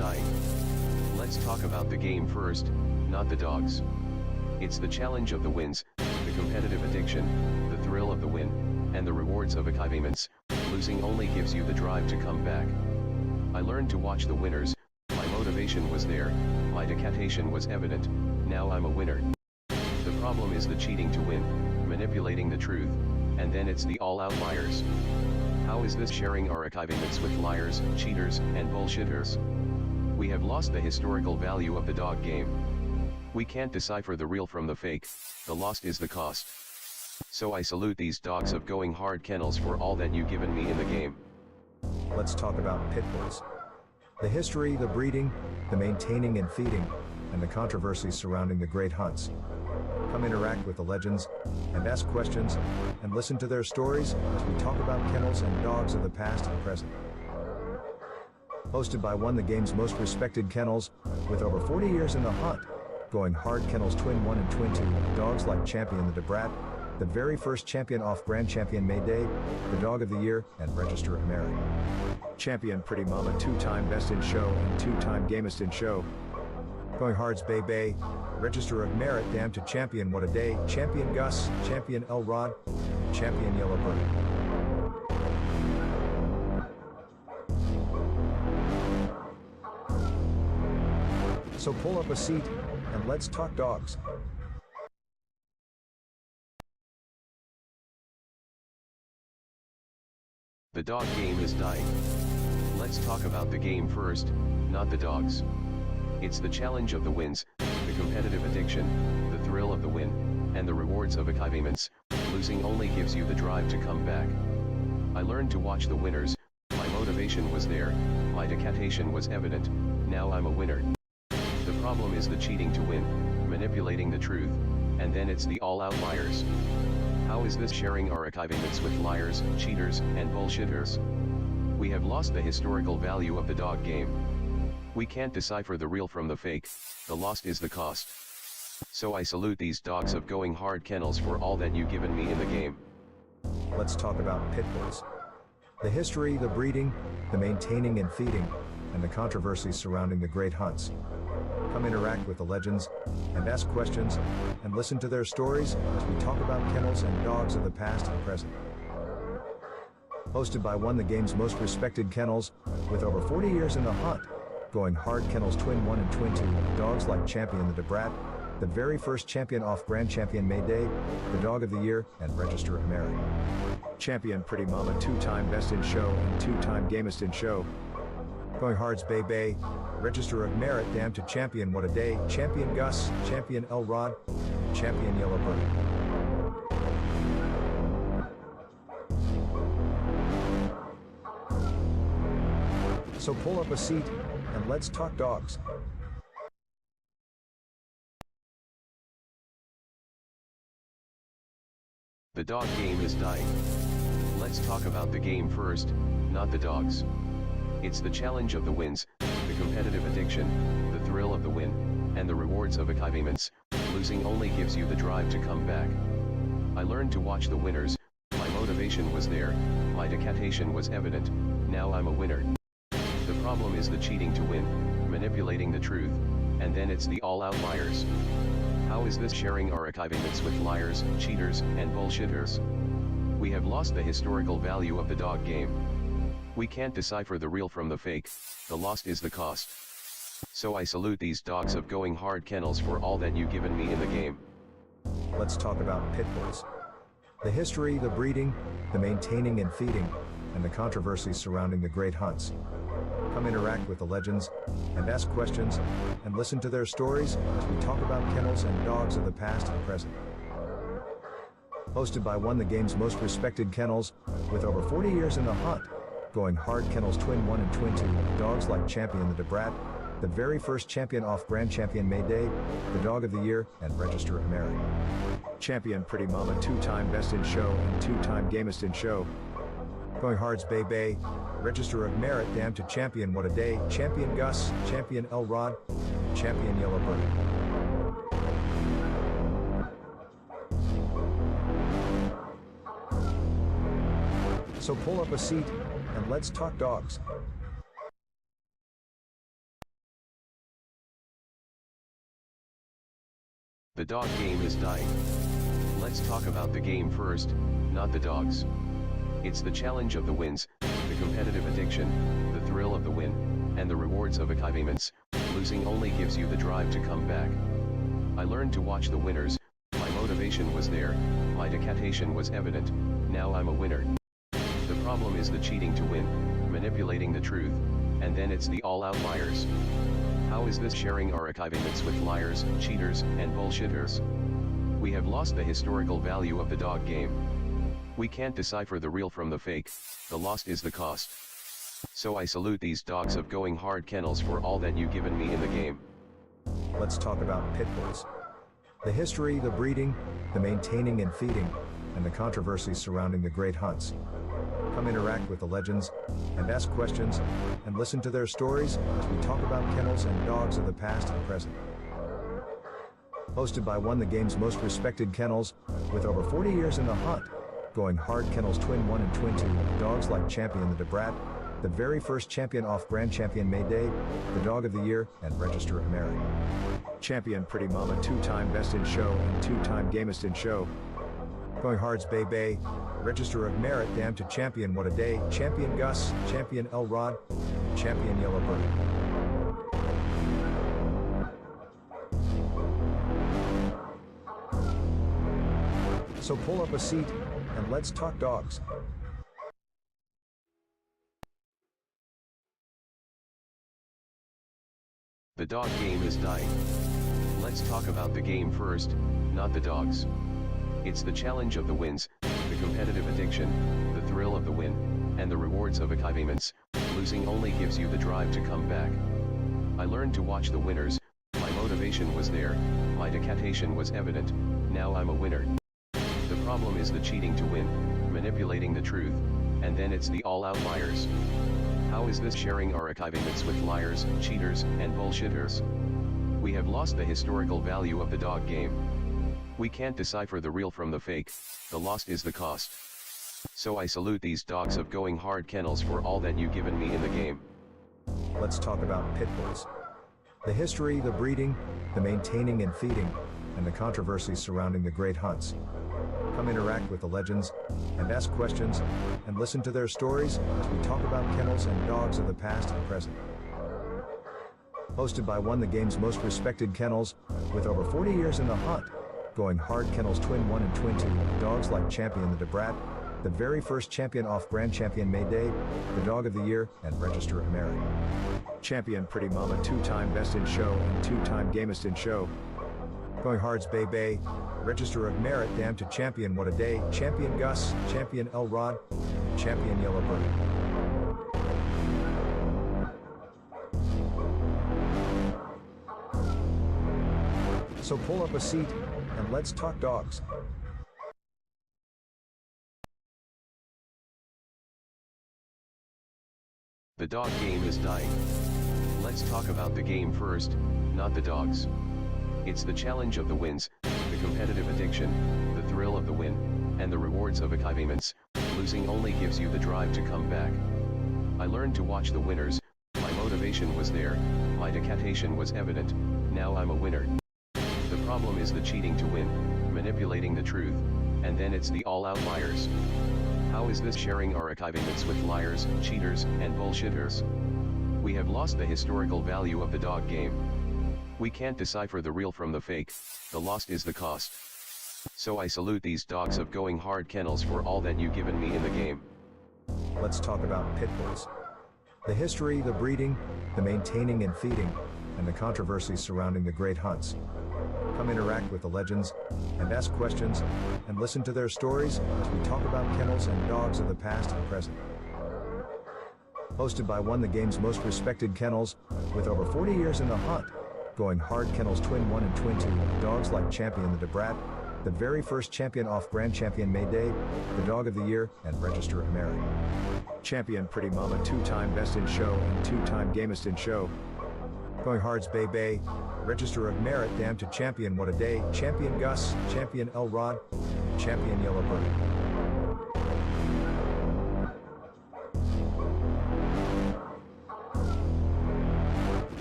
dying. Let's talk about the game first, not the dogs. It's the challenge of the wins, the competitive addiction, the thrill of the win, and the rewards of achievements. Losing only gives you the drive to come back. I learned to watch the winners, my motivation was there, my dedication was evident, now I'm a winner. The problem is the cheating to win, manipulating the truth, and then it's the all outliers. How is this sharing our achievements with liars, cheaters, and bullshitters? We have lost the historical value of the dog game. We can't decipher the real from the fake, the lost is the cost. So I salute these dogs of going hard kennels for all that you've given me in the game. Let's talk about pit bulls. The history, the breeding, the maintaining and feeding, and the controversies surrounding the great hunts. Come interact with the legends, and ask questions, and listen to their stories as we talk about kennels and dogs of the past and present. Hosted by one of the game's most respected kennels, with over 40 years in the hunt, going hard kennels Twin 1 and Twin 2, dogs like Champion the Debrat, the very first champion off-brand Champion Mayday, the Dog of the Year, and Register of Merit. Champion Pretty Mama, 2-time Best in Show and 2-time Gamest in Show. Going Hard's Bay Bay, Register of Merit, Damn to Champion What a Day, Champion Gus, Champion Elrod, Champion Yellowbird. So pull up a seat, and let's talk dogs. The dog game is dying. Let's talk about the game first, not the dogs. It's the challenge of the wins, the competitive addiction, the thrill of the win, and the rewards of achievements. Losing only gives you the drive to come back. I learned to watch the winners, my motivation was there, my dedication was evident, now I'm a winner. The problem is the cheating to win, manipulating the truth, and then it's the all outliers. How is this sharing our achievements with liars, cheaters, and bullshitters? We have lost the historical value of the dog game. We can't decipher the real from the fake, the lost is the cost. So I salute these dogs of going hard kennels for all that you've given me in the game. Let's talk about pit bulls. The history, the breeding, the maintaining and feeding, and the controversies surrounding the great hunts. Come interact with the legends, and ask questions, and listen to their stories as we talk about kennels and dogs of the past and present. Hosted by one of the game's most respected kennels, with over 40 years in the hunt, going hard kennels Twin 1 and Twin 2, dogs like Champion the Debrat, the very first champion off-brand Champion Mayday, the Dog of the Year, and Register of Merit. Champion Pretty Mama, 2-time Best in Show and 2-time Gamest in Show. Going Hard's Bay Bay, Register of Merit, Damn to Champion What a Day, Champion Gus, Champion Elrod, Champion Yellowbird. So pull up a seat, and let's talk dogs. The dog game is dying. Let's talk about the game first, not the dogs. It's the challenge of the wins, the competitive addiction, the thrill of the win, and the rewards of achievements. Losing only gives you the drive to come back. I learned to watch the winners, my motivation was there, my dedication was evident, now I'm a winner. The problem is the cheating to win, manipulating the truth, and then it's the all outliers. How is this sharing our achievements with liars, cheaters, and bullshitters? We have lost the historical value of the dog game. We can't decipher the real from the fake, the lost is the cost. So I salute these dogs of going hard kennels for all that you've given me in the game. Let's talk about pit bulls. The history, the breeding, the maintaining and feeding, and the controversies surrounding the great hunts. Come interact with the legends, and ask questions, and listen to their stories as we talk about kennels and dogs of the past and present. Hosted by one of the game's most respected kennels, with over 40 years in the hunt, going hard kennels Twin 1 and Twin 2, dogs like Champion the Debrat, the very first champion off-brand Champion Mayday, the Dog of the Year, and Register of Merit. Champion Pretty Mama, 2-time Best in Show and 2-time Gamest in Show. Going Hard's Bay Bay, Register of Merit, Damn to Champion What a Day, Champion Gus, Champion Elrod, Champion Yellowbird. So pull up a seat, and let's talk dogs. The dog game is dying. Let's talk about the game first, not the dogs. It's the challenge of the wins, the competitive addiction, the thrill of the win, and the rewards of achievements. Losing only gives you the drive to come back. I learned to watch the winners, my motivation was there, my dedication was evident, now I'm a winner. The problem is the cheating to win, manipulating the truth, and then it's the all-out liars. How is this sharing our achievements with liars, cheaters, and bullshitters? We have lost the historical value of the dog game. We can't decipher the real from the fake, the lost is the cost. So I salute these dogs of going hard kennels for all that you've given me in the game. Let's talk about pit bulls. The history, the breeding, the maintaining and feeding, and the controversies surrounding the great hunts. Come interact with the legends, and ask questions, and listen to their stories as we talk about kennels and dogs of the past and present. Hosted by one of the game's most respected kennels, with over 40 years in the hunt, going hard kennels Twin 1 and Twin 2, dogs like Champion the Brat, the very first champion off Grand Champion May Day, the Dog of the Year, and Register of Merit. Champion Pretty Mama, 2-time Best in Show and 2-time Gamest in Show. Going Hard's Bay Bay, Register of Merit, Damn to Champion What a Day, Champion Gus, Champion Elrod, Champion Yellowbird. So pull up a seat, and let's talk dogs. The dog game is dying. Let's talk about the game first, not the dogs. It's the challenge of the wins, the competitive addiction, the thrill of the win, and the rewards of achievements. Losing only gives you the drive to come back. I learned to watch the winners, my motivation was there, my dedication was evident, now I'm a winner. The problem is the cheating to win, manipulating the truth, and then it's the all-out liars. How is this sharing our achievements with liars, cheaters, and bullshitters? We have lost the historical value of the dog game. We can't decipher the real from the fake, the lost is the cost. So I salute these dogs of going hard kennels for all that you've given me in the game. Let's talk about pit bulls. The history, the breeding, the maintaining and feeding, and the controversies surrounding the great hunts. Come interact with the legends, and ask questions, and listen to their stories as we talk about kennels and dogs of the past and present. Hosted by one of the game's most respected kennels, with over 40 years in the hunt, going hard kennels Twin 1 and Twin 2, dogs like Champion the Brat, the very first champion off Grand Champion May Day, the Dog of the Year, and Register of Merit. Champion Pretty Mama, 2-time Best in Show and 2-time Gamest in Show. Going Hard's Bay Bay, Register of Merit, Damn to Champion What a Day, Champion Gus, Champion Elrod, Champion Yellowbird. So pull up a seat, and let's talk dogs. The dog game is dying. Let's talk about the game first, not the dogs. It's the challenge of the wins, the competitive addiction, the thrill of the win, and the rewards of achievements. Losing only gives you the drive to come back. I learned to watch the winners, my motivation was there, my dedication was evident, now I'm a winner. The problem is the cheating to win, manipulating the truth, and then it's the all-out liars. How is this sharing our achievements with liars, cheaters, and bullshitters? We have lost the historical value of the dog game. We can't decipher the real from the fake, the lost is the cost. So I salute these dogs of going hard kennels for all that you've given me in the game. Let's talk about pit bulls. The history, the breeding, the maintaining and feeding, and the controversies surrounding the great hunts. Come interact with the legends, and ask questions, and listen to their stories as we talk about kennels and dogs of the past and present. Hosted by one of the game's most respected kennels, with over 40 years in the hunt, going hard kennels Twin 1 and Twin 2, dogs like Champion the Brat, the very first champion off Grand Champion May Day, the Dog of the Year, and Register of Merit. Champion Pretty Mama, 2-time Best in Show and 2-time Gamest in Show. Going Hard's Bay Bay, Register of Merit, Damn to Champion What a Day, Champion Gus, Champion Elrod, Champion Yellowbird.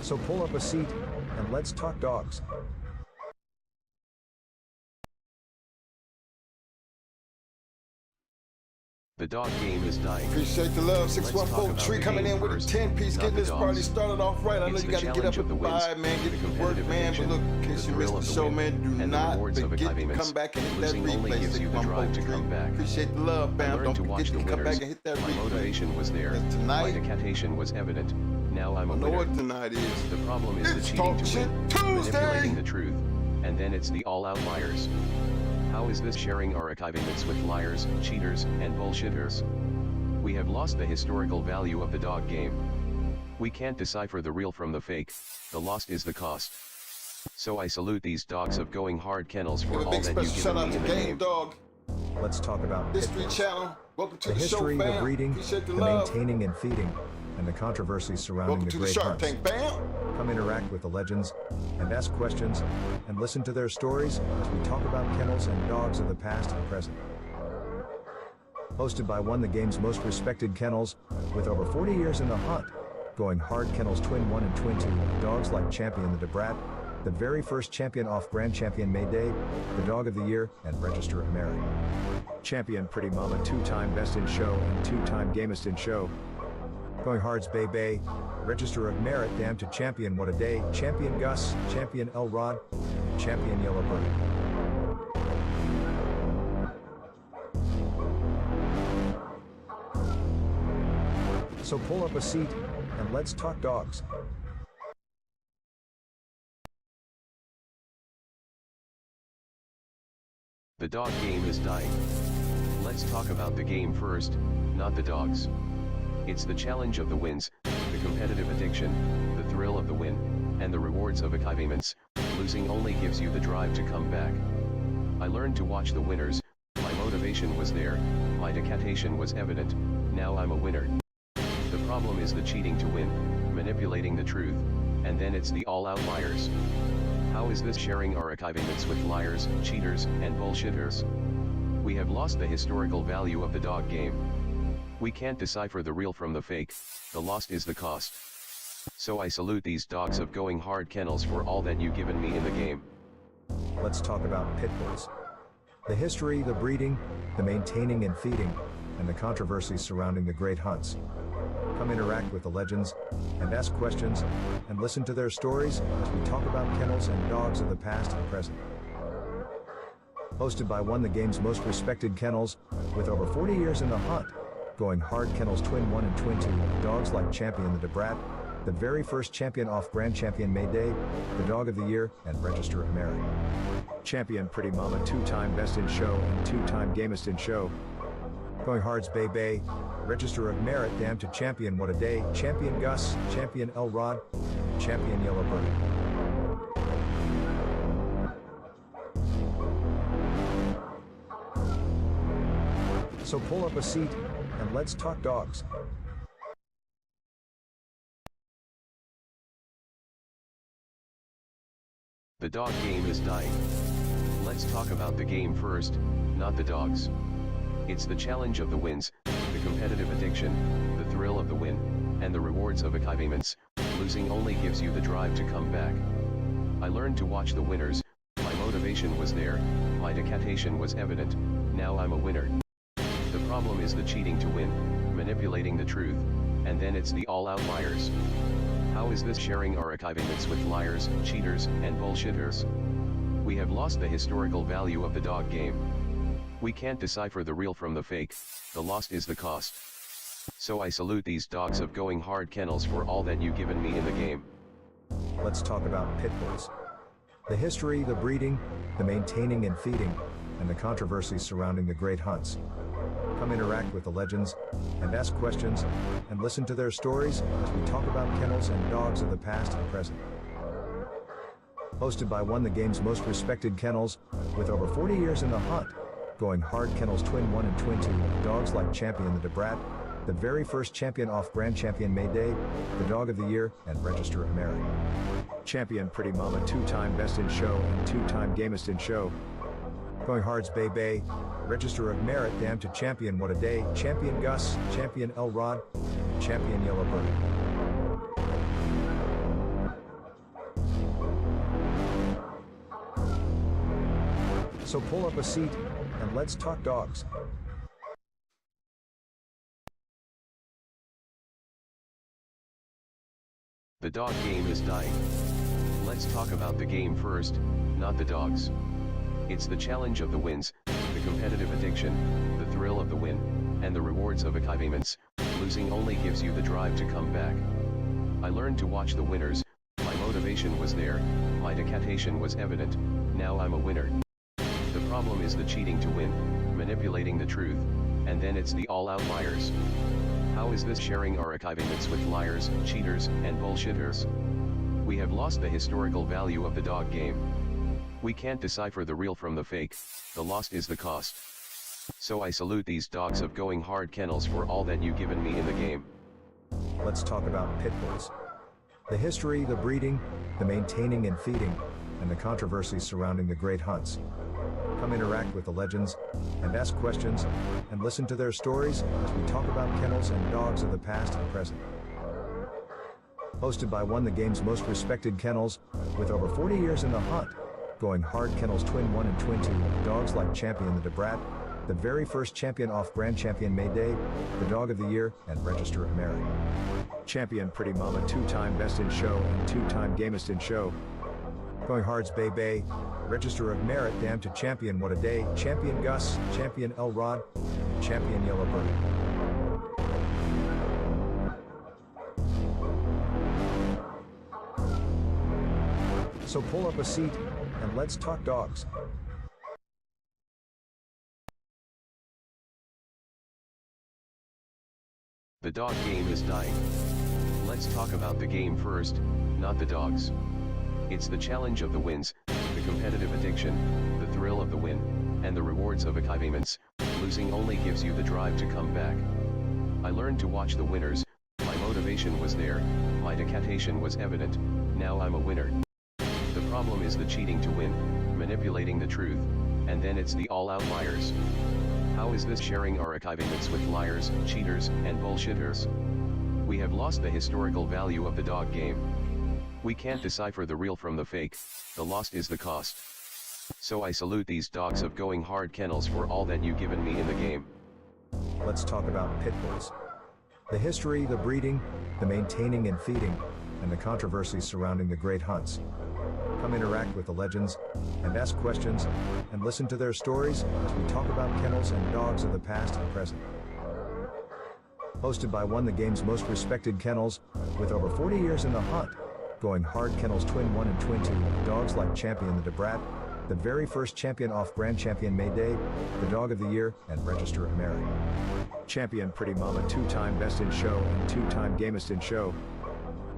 So pull up a seat, and let's talk dogs. The dog game is dying. Appreciate the love. Let's talk 614 about Tree the coming game in with a first, 10-piece, not getting the this dogs. party started off right. I know It's you the got to get challenge up of the at wins, 5, man. Get the to work, competitive man. But addiction, look, in the case you thrill missed of the the show, win, man, do and the not rewards of forget to achievements. come back and hit that Losing only replay. gives you the drive to 614 come back. Appreciate the love, I fam. learned Don't to forget watch to the come back winners. and hit that My replay. motivation was there. And My tonight, decatation was evident. Now I'm I a know winner. what tonight is. The problem is the It's cheating Talk to Shit win, Tuesday. manipulating the truth, and then it's the all-out liars. How is this sharing our achievements with liars, cheaters, and bullshitters? We have lost the historical value of the dog game. We can't decipher the real from the fake. The lost is the cost. So I salute these dogs of going hard kennels for Give a all big that special you've shout given out me to in the Game game. Dog Let's talk about pit History bulls. Channel. Welcome to The the show, history, the fam. breeding, Appreciate the the love. maintaining and feeding, and the controversies surrounding Welcome the to the great Shark hunts. Tank, fam. Come interact with the legends, and ask questions, and listen to their stories as we talk about kennels and dogs of the past and present. Hosted by one of the game's most respected kennels, with over 40 years in the hunt, going hard kennels Twin 1 and Twin 2, dogs like Champion the Debrat, the very first champion off Grand Champion May Day, the Dog of the Year, and Register of Merit. Champion Pretty Mama, 2-time Best in Show and 2-time Gamest in Show. Going Hard's Bay Bay, Register of Merit, Damn to Champion What a Day, Champion Gus, Champion Elrod, Champion Yellowbird. So pull up a seat, and let's talk dogs. The dog game is dying. Let's talk about the game first, not the dogs. It's the challenge of the wins, the competitive addiction, the thrill of the win, and the rewards of achievements. Losing only gives you the drive to come back. I learned to watch the winners. My motivation was there. My decatation was evident. Now I'm a winner. The problem is the cheating to win, manipulating the truth, and then it's the all-out liars. How is this sharing our achievements with liars, cheaters, and bullshitters? We have lost the historical value of the dog game. We can't decipher the real from the fake. The lost is the cost. So I salute these dogs of going hard kennels for all that you've given me in the game. Let's talk about pit bulls. The history, the breeding, the maintaining and feeding, and the controversies surrounding the great hunts. Come interact with the legends, and ask questions, and listen to their stories as we talk about kennels and dogs of the past and present. Hosted by one of the game's most respected kennels, with over 40 years in the hunt, going hard kennels Twin 1 and Twin 2, dogs like Champion the Debrat, the very first champion off Grand Champion May Day, the Dog of the Year, and Register of Merit. Champion Pretty Mama, 2-time Best in Show and 2-time Gamest in Show. Going Hard's Bay Bay, Register of Merit, Damn to Champion What a Day, Champion Gus, Champion Elrod, Champion Yellowbird. So pull up a seat, and let's talk dogs. The dog game is dying. Let's talk about the game first, not the dogs. It's the challenge of the wins, the competitive addiction, the thrill of the win, and the rewards of achievements. Losing only gives you the drive to come back. I learned to watch the winners. My motivation was there. My decatation was evident. Now I'm a winner. The problem is the cheating to win, manipulating the truth, and then it's the all-out liars. How is this sharing our achievements with liars, cheaters, and bullshitters? We have lost the historical value of the dog game. We can't decipher the real from the fake. The lost is the cost. So I salute these dogs of going hard kennels for all that you've given me in the game. Let's talk about pit bulls. The history, the breeding, the maintaining and feeding, and the controversies surrounding the great hunts. Come interact with the legends, and ask questions, and listen to their stories as we talk about kennels and dogs of the past and present. Hosted by one of the game's most respected kennels, with over 40 years in the hunt, going hard kennels Twin 1 and Twin 2, dogs like Champion the Debrat, the very first champion off Grand Champion May Day, the Dog of the Year, and Register of Merit. Champion Pretty Mama, 2-time Best in Show and 2-time Gamest in Show. Going Hard's Bay Bay, Register of Merit, Damn to Champion What a Day, Champion Gus, Champion Elrod, Champion Yellowbird. So pull up a seat, and let's talk dogs. The dog game is dying. Let's talk about the game first, not the dogs. It's the challenge of the wins, the competitive addiction, the thrill of the win, and the rewards of achievements. Losing only gives you the drive to come back. I learned to watch the winners, my motivation was there, my dedication was evident, now I'm a winner. The problem is the cheating to win, manipulating the truth, and then it's the all outliers. How is this sharing our achievements with liars, cheaters, and bullshitters? We have lost the historical value of the dog game. We can't decipher the real from the fake, the lost is the cost. So I salute these dogs of going hard kennels for all that you've given me in the game. Let's talk about pit bulls. The history, the breeding, the maintaining and feeding, and the controversies surrounding the great hunts. Come interact with the legends, and ask questions, and listen to their stories as we talk about kennels and dogs of the past and present. Hosted by one of the game's most respected kennels, with over 40 years in the hunt, going hard kennels Twin 1 and Twin 2, dogs like Champion the Debrat, the very first champion off Grand Champion May Day, the Dog of the Year, and Register of Merit. Champion Pretty Mama, 2-time Best in Show and 2-time Gamest in Show. Going Hard's Bay Bay, Register of Merit, Damn to Champion What a Day, Champion Gus, Champion Elrod, Champion Yellowbird. So pull up a seat, and let's talk dogs. The dog game is dying. Let's talk about the game first, not the dogs. It's the challenge of the wins, the competitive addiction, the thrill of the win, and the rewards of achievements. Losing only gives you the drive to come back. I learned to watch the winners, my motivation was there, my dedication was evident, now I'm a winner. The problem is the cheating to win, manipulating the truth, and then it's the all outliers. How is this sharing our achievements with liars, cheaters, and bullshitters? We have lost the historical value of the dog game. We can't decipher the real from the fake, the lost is the cost. So I salute these dogs of going hard kennels for all that you've given me in the game. Let's talk about pit bulls. The history, the breeding, the maintaining and feeding, and the controversies surrounding the great hunts. Come interact with the legends, and ask questions, and listen to their stories as we talk about kennels and dogs of the past and present. Hosted by one of the game's most respected kennels, with over 40 years in the hunt, going hard kennels Twin 1 and Twin 2, dogs like Champion the Debrat, the very first champion off Grand Champion May Day, the Dog of the Year, and Register of Merit. Champion Pretty Mama, 2-time Best in Show and 2-time Gamest in Show.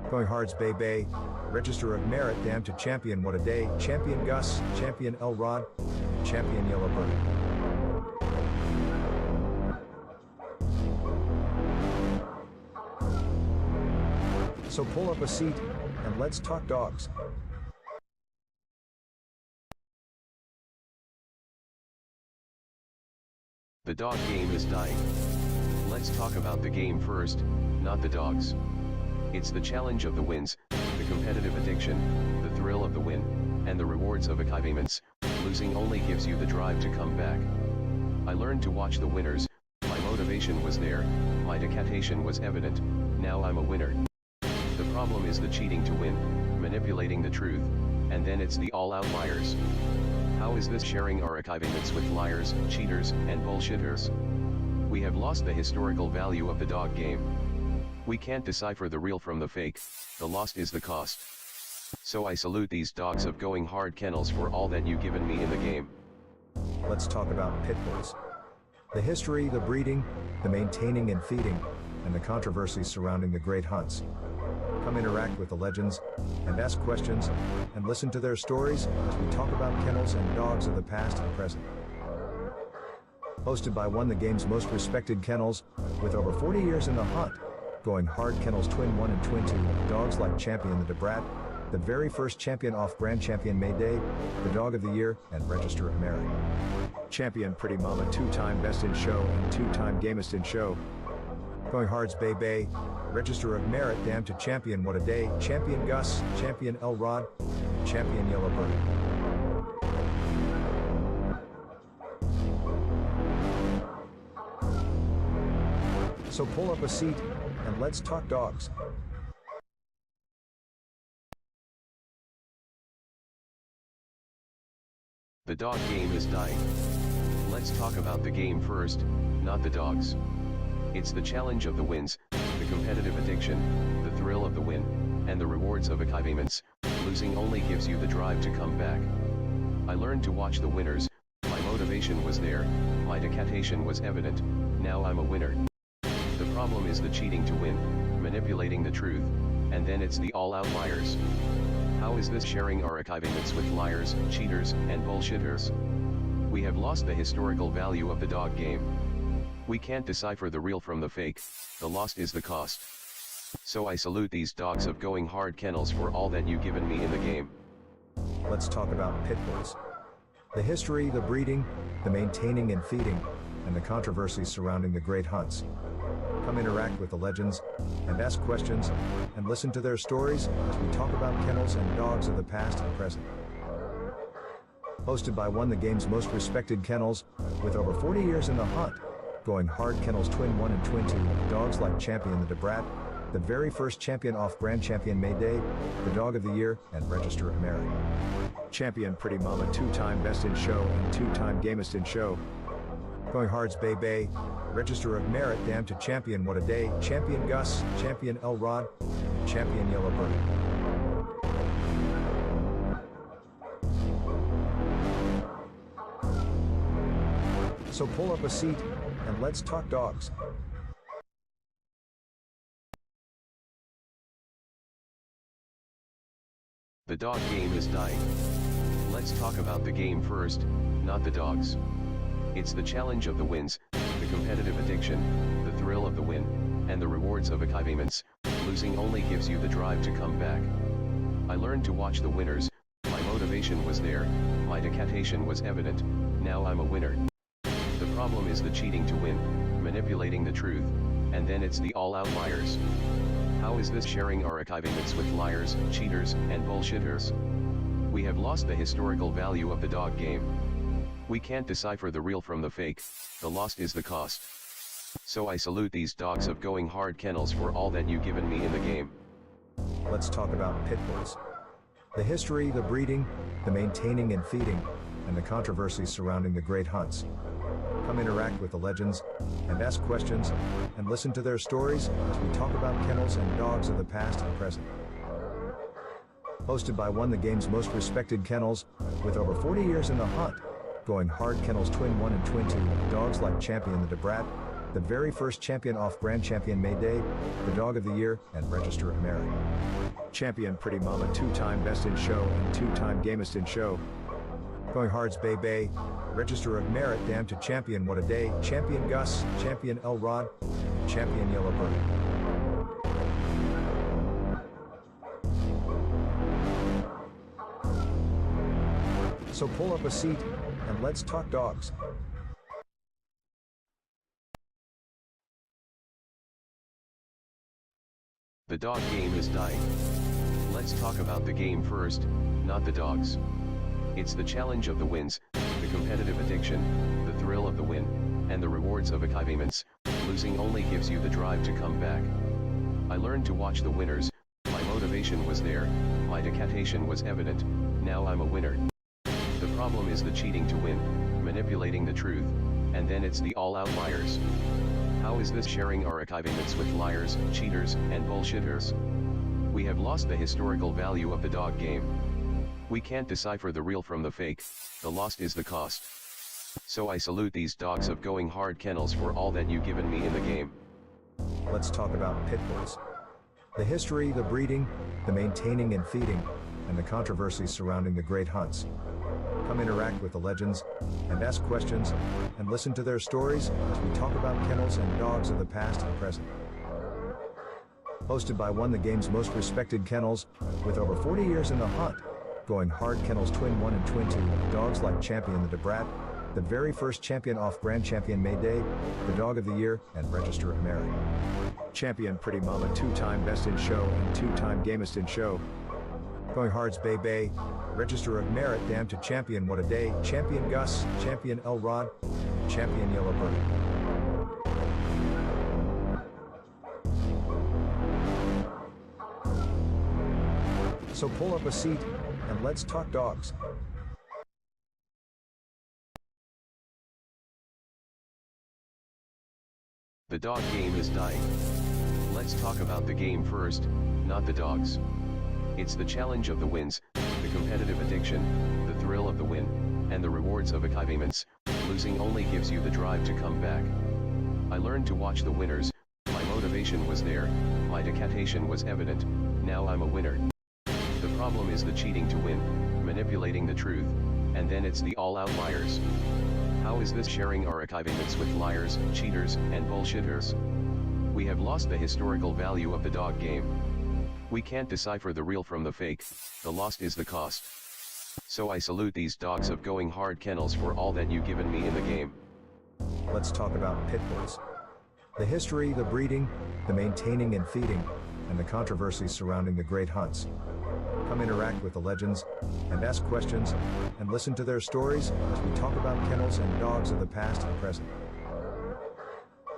Going Hard's Bay Bay, Register of Merit, Damn to Champion What a Day, Champion Gus, Champion Elrod, Champion Yellowbird. So pull up a seat, and let's talk dogs. The dog game is dying. Let's talk about the game first, not the dogs. It's the challenge of the wins, the competitive addiction, the thrill of the win, and the rewards of achievements. Losing only gives you the drive to come back. I learned to watch the winners, my motivation was there, my dedication was evident, now I'm a winner. The problem is the cheating to win, manipulating the truth, and then it's the all outliers. How is this sharing our achievements with liars, cheaters, and bullshitters? We have lost the historical value of the dog game. We can't decipher the real from the fake, the lost is the cost. So I salute these dogs of going hard kennels for all that you've given me in the game. Let's talk about pit bulls. The history, the breeding, the maintaining and feeding, and the controversies surrounding the great hunts. Come interact with the legends, and ask questions, and listen to their stories as we talk about kennels and dogs of the past and present. Hosted by one of the game's most respected kennels, with over 40 years in the hunt, going hard kennels Twin 1 and Twin 2, dogs like Champion the Debrat, the very first champion off Grand Champion May Day, the Dog of the Year, and Register of Merit. Champion Pretty Mama, 2-time Best in Show and 2-time Gamest in Show. Going Hard's Bay Bay, Register of Merit, Damn to Champion What a Day, Champion Gus, Champion Elrod, Champion Yellowbird. So pull up a seat, and let's talk dogs. The dog game is dying. Let's talk about the game first, not the dogs. It's the challenge of the wins, the competitive addiction, the thrill of the win, and the rewards of achievements. Losing only gives you the drive to come back. I learned to watch the winners, my motivation was there, my dedication was evident, now I'm a winner. The problem is the cheating to win, manipulating the truth, and then it's the all-out liars. How is this sharing our achievements with liars, cheaters, and bullshitters? We have lost the historical value of the dog game. We can't decipher the real from the fake, the lost is the cost. So I salute these dogs of going hard kennels for all that you've given me in the game. Let's talk about pit bulls. The history, the breeding, the maintaining and feeding, and the controversies surrounding the great hunts. Come interact with the legends, and ask questions, and listen to their stories as we talk about kennels and dogs of the past and present. Hosted by one of the game's most respected kennels, with over 40 years in the hunt, going hard kennels Twin 1 and Twin 2, dogs like Champion the Debrat, the very first champion off-brand champion May Day, the dog of the year, and Register of Merit. Champion Pretty Mama, 2-time Best in Show and 2-time Gamest in Show. Going Hard's Bay Bay, Register of Merit, Damn to Champion What a Day, Champion Gus, Champion Elrod, Champion Yellowbird. So pull up a seat, and let's talk dogs. The dog game is dying. Let's talk about the game first, not the dogs. It's the challenge of the wins, the competitive addiction, the thrill of the win, and the rewards of achievements. Losing only gives you the drive to come back. I learned to watch the winners, my motivation was there, my dedication was evident, now I'm a winner. The problem is the cheating to win, manipulating the truth, and then it's the all-out liars. How is this sharing our achievements with liars, cheaters, and bullshitters? We have lost the historical value of the dog game. We can't decipher the real from the fake, the lost is the cost. So I salute these dogs of going hard kennels for all that you've given me in the game. Let's talk about pit bulls. The history, the breeding, the maintaining and feeding, and the controversies surrounding the great hunts. Come interact with the legends, and ask questions, and listen to their stories as we talk about kennels and dogs of the past and present. Hosted by one of the game's most respected kennels, with over 40 years in the hunt, going hard kennels Twin 1 and Twin 2, dogs like Champion the Debrat, the very first champion off-brand champion May Day, the dog of the year, and Register of Merit. Champion Pretty Mama, 2-time Best in Show and 2-time Gamest in Show. Going Hard's Bay Bay, Register of Merit, Damn to Champion What a Day, Champion Gus, Champion Elrod, Champion Yellowbird. So pull up a seat, and let's talk dogs. The dog game is dying. Let's talk about the game first, not the dogs. It's the challenge of the wins, the competitive addiction, the thrill of the win, and the rewards of achievements. Losing only gives you the drive to come back. I learned to watch the winners, my motivation was there, my dedication was evident, now I'm a winner. The problem is the cheating to win, manipulating the truth, and then it's the all-out liars. How is this sharing our achievements with liars, cheaters, and bullshitters? We have lost the historical value of the dog game. We can't decipher the real from the fake, the lost is the cost. So I salute these dogs of going hard kennels for all that you've given me in the game. Let's talk about pit bulls. The history, the breeding, the maintaining and feeding, and the controversies surrounding the great hunts. Come interact with the legends, and ask questions, and listen to their stories as we talk about kennels and dogs of the past and present. Hosted by one of the game's most respected kennels, with over 40 years in the hunt, going hard kennels Twin 1 and Twin 2, dogs like Champion the Debrat, the very first champion off-brand champion May Day, the dog of the year, and Register of Merit. Champion Pretty Mama, 2-time Best in Show and 2-time Gamest in Show. Going Hard's Bay Bay, Register of Merit, Damn to Champion What a Day, Champion Gus, Champion Elrod, Champion Yellowbird. So pull up a seat, and let's talk dogs. The dog game is dying. Let's talk about the game first, not the dogs. It's the challenge of the wins, the competitive addiction, the thrill of the win, and the rewards of achievements. Losing only gives you the drive to come back. I learned to watch the winners, my motivation was there, my dedication was evident, now I'm a winner. The problem is the cheating to win, manipulating the truth, and then it's the all-out liars. How is this sharing our achievements with liars, cheaters, and bullshitters? We have lost the historical value of the dog game. We can't decipher the real from the fake, the lost is the cost. So I salute these dogs of going hard kennels for all that you've given me in the game. Let's talk about pit bulls. The history, the breeding, the maintaining and feeding, and the controversies surrounding the great hunts. Come interact with the legends, and ask questions, and listen to their stories as we talk about kennels and dogs of the past and present.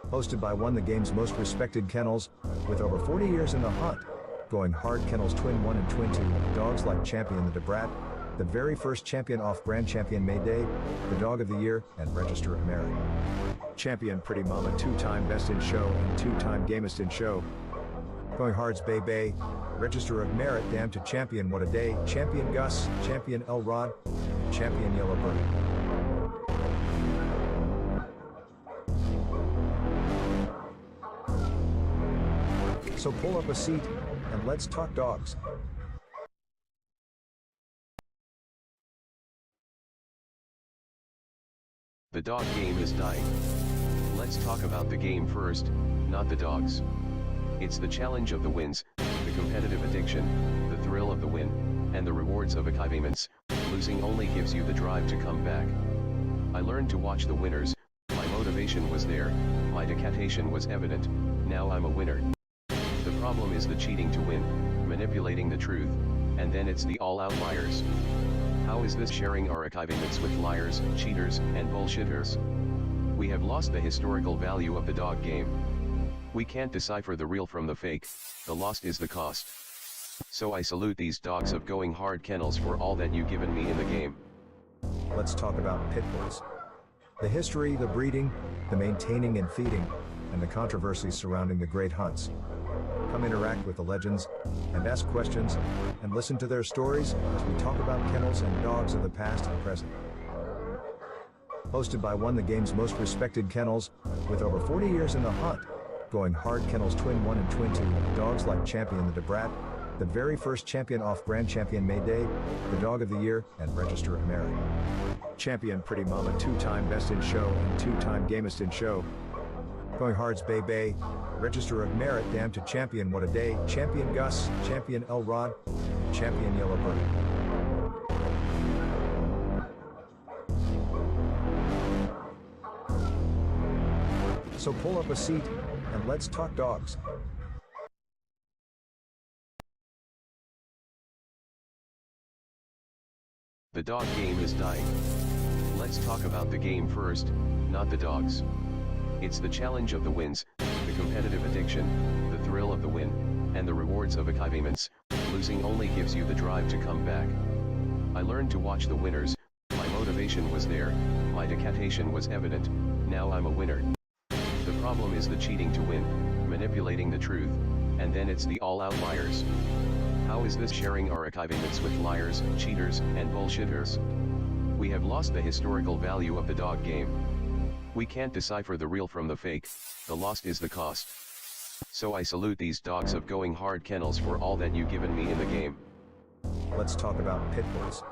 Hosted by one of the game's most respected kennels, with over 40 years in the hunt, going hard kennels Twin 1 and Twin 2, dogs like Champion the Debrat, the very first champion off-brand champion May Day, the dog of the year, and Register of Merit. Champion Pretty Mama, two-time best in show and two-time gamest in show. Going hard's Bay Bay, Register of Merit, damn to Champion What a Day, Champion Gus, Champion Elrod, Champion Yellow Bird. So pull up a seat, and let's talk dogs. The dog game is dying. Let's talk about the game first, not the dogs. It's the challenge of the wins, the competitive addiction, the thrill of the win, and the rewards of achievements. Losing only gives you the drive to come back. I learned to watch the winners, my motivation was there, my dedication was evident, now I'm a winner. The problem is the cheating to win, manipulating the truth, and then it's the all-out liars. How is this sharing our achievements with liars, cheaters, and bullshitters? We have lost the historical value of the dog game. We can't decipher the real from the fake, the lost is the cost. So I salute these dogs of going hard kennels for all that you've given me in the game. Let's talk about pit bulls. The history, the breeding, the maintaining and feeding, and the controversies surrounding the great hunts. Come interact with the legends, and ask questions, and listen to their stories as we talk about kennels and dogs of the past and present. Hosted by one of the game's most respected kennels, with over 40 years in the hunt, going hard kennels Twin 1 and Twin 2, dogs like Champion the Debrat, the very first champion off-brand champion May Day, the dog of the year, and Register of Merit. Champion Pretty Mama, two-time best in show and two-time gamest in show. Going hard's Bay Bay, Register of Merit, damn to Champion What a Day, Champion Gus, Champion Elrod, Champion Yellow Bird. So pull up a seat, and let's talk dogs. The dog game is dying. Let's talk about the game first, not the dogs. It's the challenge of the wins, the competitive addiction, the thrill of the win, and the rewards of achievements. Losing only gives you the drive to come back. I learned to watch the winners, my motivation was there, my dedication was evident, now I'm a winner. The problem is the cheating to win, manipulating the truth, and then it's the all-out liars. How is this sharing our achievements with liars, cheaters, and bullshitters? We have lost the historical value of the dog game. We can't decipher the real from the fake, the lost is the cost. So I salute these dogs of going hard kennels for all that you've given me in the game. Let's talk about pit bulls.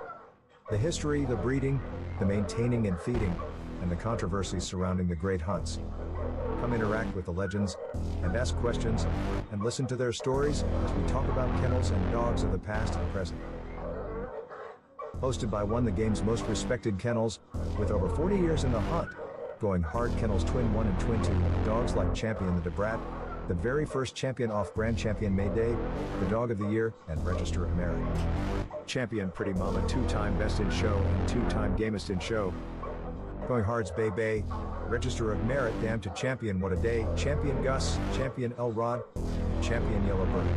The history, the breeding, the maintaining and feeding, and the controversies surrounding the great hunts. Come interact with the legends, and ask questions, and listen to their stories as we talk about kennels and dogs of the past and present. Hosted by one of the game's most respected kennels, with over 40 years in the hunt, going hard kennels Twin 1 and Twin 2, dogs like Champion the Debrat, the very first champion off-brand champion May Day, the dog of the year, and Register of Merit. Champion Pretty Mama, two-time best in show and two-time gamest in show. Going hard's Bay Bay, Register of Merit, damn to Champion What a Day, Champion Gus, Champion Elrod, Champion Yellow Bird.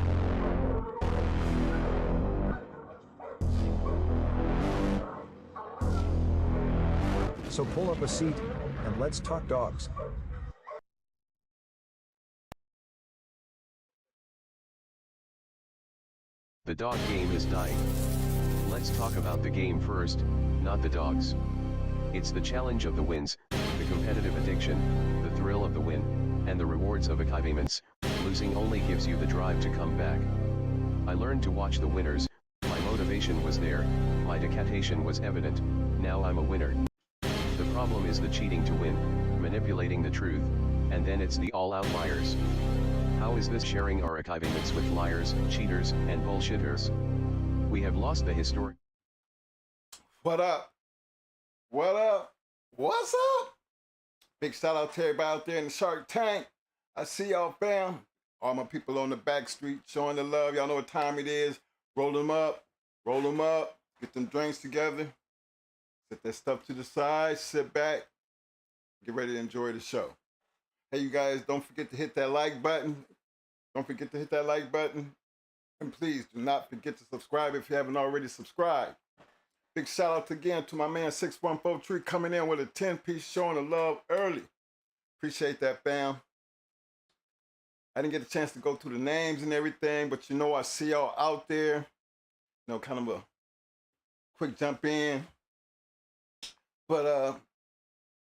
So pull up a seat, and let's talk dogs. The dog game is dying. Let's talk about the game first, not the dogs. It's the challenge of the wins, the competitive addiction, the thrill of the win, and the rewards of achievements. Losing only gives you the drive to come back. I learned to watch the winners, my motivation was there, my dedication was evident, now I'm a winner. The problem is the cheating to win, manipulating the truth, and then it's the all-out liars. How is this sharing our achievements with liars, cheaters, and bullshitters? We have lost the historic. What up? What up? What's up? Big shout out to everybody out there in the Shark Tank. I see y'all, fam. All my people on the back street showing the love. Y'all know what time it is. Roll them up. Get them drinks together. Set that stuff to the side. Sit back. Get ready to enjoy the show. Hey, you guys, don't forget to hit that like button. And please do not forget to subscribe if you haven't already subscribed. Big shout out again to my man 614 Tree coming in with a 10-piece showing the love early. Appreciate that, fam. I didn't get a chance to go through the names and everything, but you know I see y'all out there. You know, kind of a quick jump in. But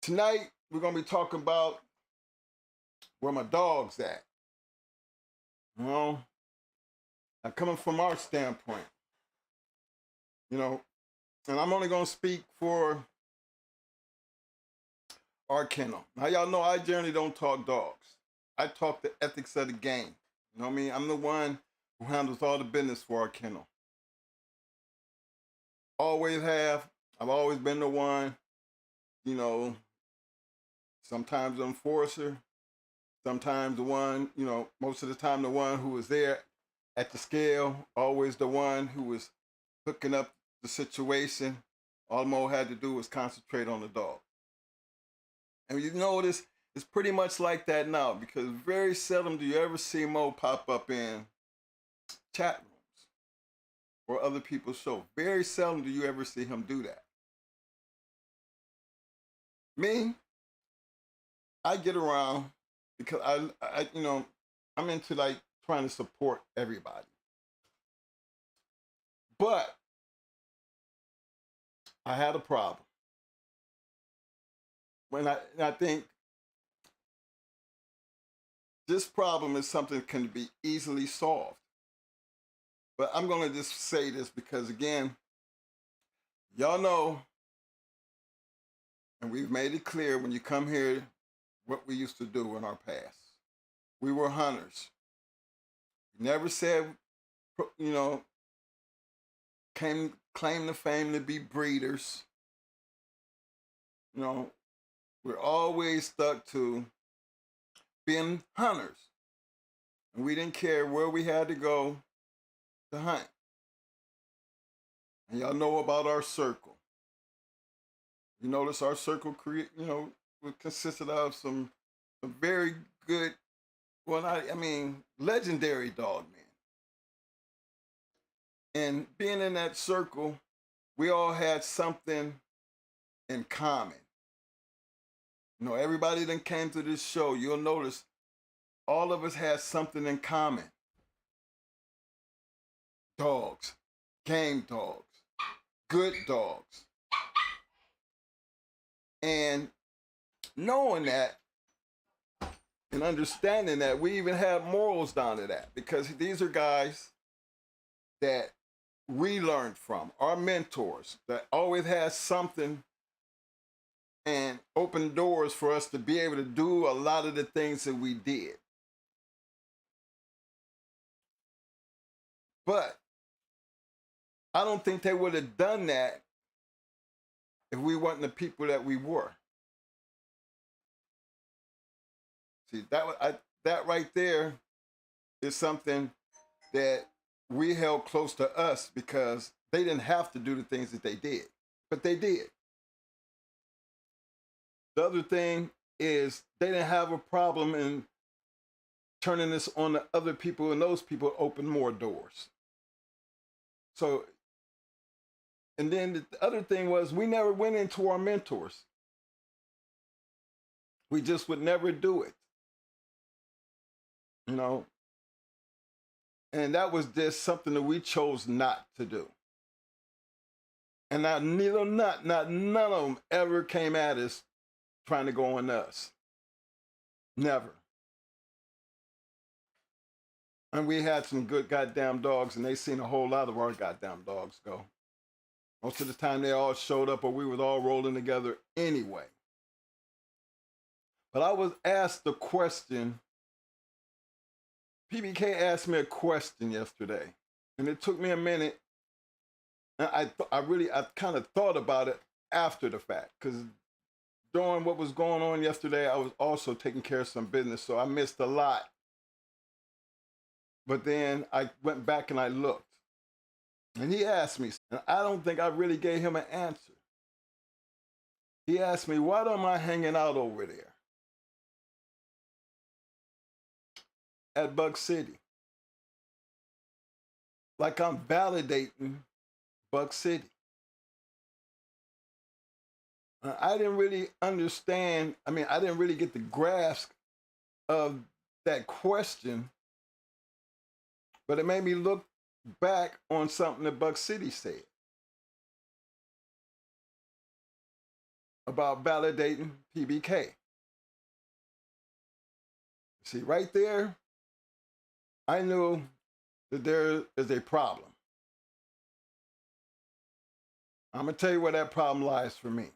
tonight we're gonna be talking about where my dog's at. You know, now coming from our standpoint, you know, and I'm only gonna speak for our kennel. Now y'all know I generally don't talk dogs. I talk the ethics of the game. You know what I mean? I'm the one who handles all the business for our kennel. Always have. I've always been the one, you know, sometimes the enforcer, sometimes the one, you know, most of the time the one who was there at the scale, always the one who was hooking up the situation. All Mo had to do was concentrate on the dog. And you notice it's pretty much like that now, because very seldom do you ever see Mo pop up in chat rooms or other people's shows. Very seldom do you ever see him do that. Me, I get around because I you know, I'm into like trying to support everybody. But I had a problem. When I think this problem is something that can be easily solved. But I'm going to just say this because, again, y'all know, and we've made it clear when you come here what we used to do in our past. We were hunters. We never said, you know, claim the fame to be breeders. You know, we're always stuck to being hunters. And we didn't care where we had to go to hunt. And y'all know about our circle. You notice our circle consisted of some very good, legendary dog men. And being in that circle, we all had something in common. You know, everybody that came to this show, you'll notice all of us had something in common. Dogs, game dogs, good dogs. And knowing that and understanding that, we even have morals down to that, because these are guys that we learned from, our mentors, that always had something and opened doors for us to be able to do a lot of the things that we did. But I don't think they would have done that if we weren't the people that we were. See, that right there is something that we held close to us, because they didn't have to do the things that they did, but they did. The other thing is they didn't have a problem in turning this on to other people, and those people opened more doors. So, and then the other thing was, we never went into our mentors. We just would never do it. You know? And that was just something that we chose not to do. And not none of them ever came at us trying to go on us. Never. And we had some good goddamn dogs, and they seen a whole lot of our goddamn dogs go. Most of the time they all showed up or we was all rolling together anyway. But I was asked the question, PBK asked me a question yesterday, and it took me a minute. And I kind of thought about it after the fact, because during what was going on yesterday, I was also taking care of some business, so I missed a lot. But then I went back and I looked. And he asked me, and I don't think I really gave him an answer. He asked me, why am I hanging out over there at Buck City? Like I'm validating Buck City. I didn't really understand. I mean, I didn't really get the grasp of that question, but it made me look back on something that Buck City said about validating PBK. See, right there, I knew that there is a problem. I'm going to tell you where that problem lies for me.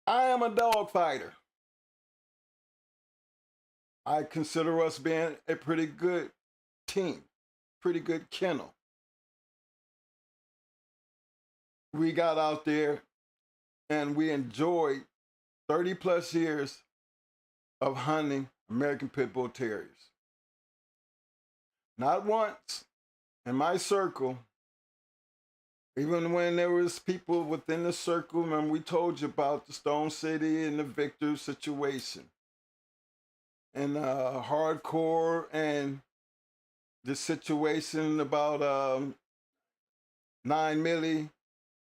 I am a dog fighter. I consider us being a pretty good team, pretty good kennel. We got out there and we enjoyed 30 plus years of hunting American Pit Bull Terriers. Not once in my circle, even when there was people within the circle, remember we told you about the Stone City and the Victor situation, and hardcore, and the situation about 9 Millie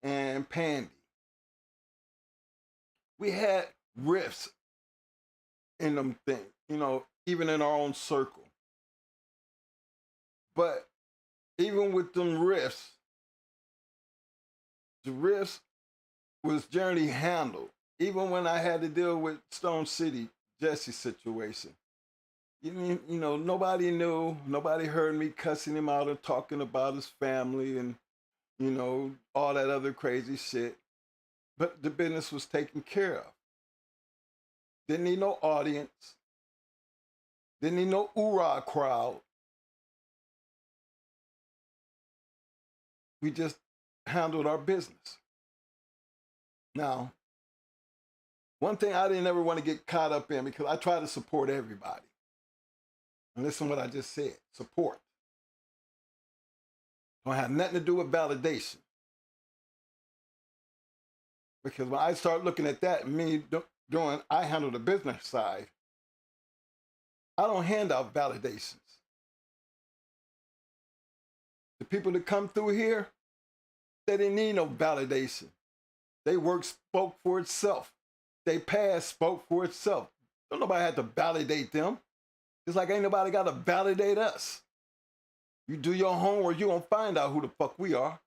and Pandy. We had rifts in them things, you know, even in our own circle. But even with them rifts, the rifts was generally handled. Even when I had to deal with Stone City, Jesse's situation. You know, nobody knew, nobody heard me cussing him out and talking about his family and, you know, all that other crazy shit. But the business was taken care of. Didn't need no audience. Didn't need no oorah crowd. We just handled our business. Now, one thing I didn't ever want to get caught up in, because I try to support everybody. And listen to what I just said, support. Don't have nothing to do with validation. Because when I start looking at that, I handle the business side, I don't hand out validations. The people that come through here, they didn't need no validation. They work spoke for itself. They past spoke for itself. Don't nobody have to validate them. It's like ain't nobody got to validate us. You do your homework, you're going to find out who the fuck we are.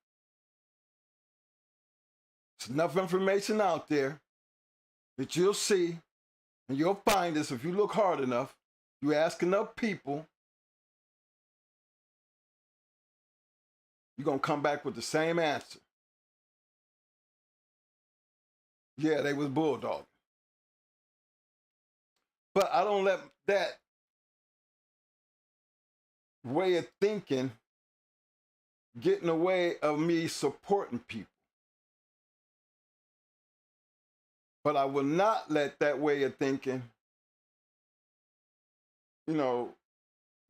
There's enough information out there that you'll see, and you'll find this if you look hard enough. You ask enough people, you're going to come back with the same answer. Yeah, they was bulldogging. But I don't let that way of thinking get in the way of me supporting people. But I will not let that way of thinking, you know,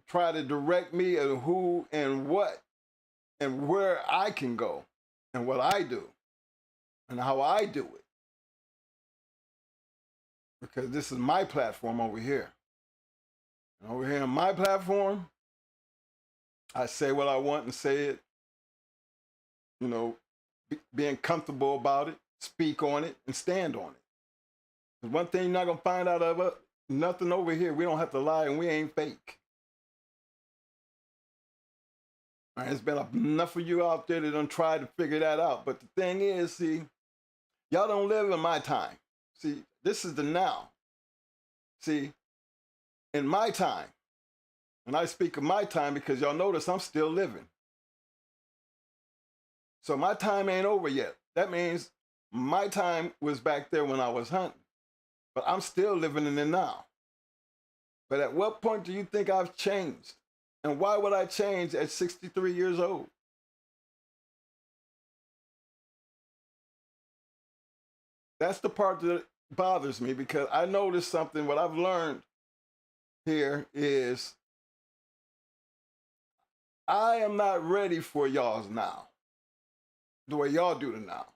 try to direct me at who and what and where I can go and what I do and how I do it. Because this is my platform over here. And over here on my platform, I say what I want and say it, you know, being comfortable about it, speak on it, and stand on it. There's one thing you're not going to find out of it, Nothing over here. We don't have to lie, and we ain't fake. All right, there's been enough of you out there that done tried to figure that out. But the thing is, see, y'all don't live in my time. See, this is the now. See, in my time, and I speak of my time because y'all notice I'm still living. So my time ain't over yet. That means my time was back there when I was hunting. But I'm still living in the now. But at what point do you think I've changed? And why would I change at 63 years old? That's the part that bothers me, because I noticed something. What I've learned here is I am not ready for y'all's now, the way y'all do the now.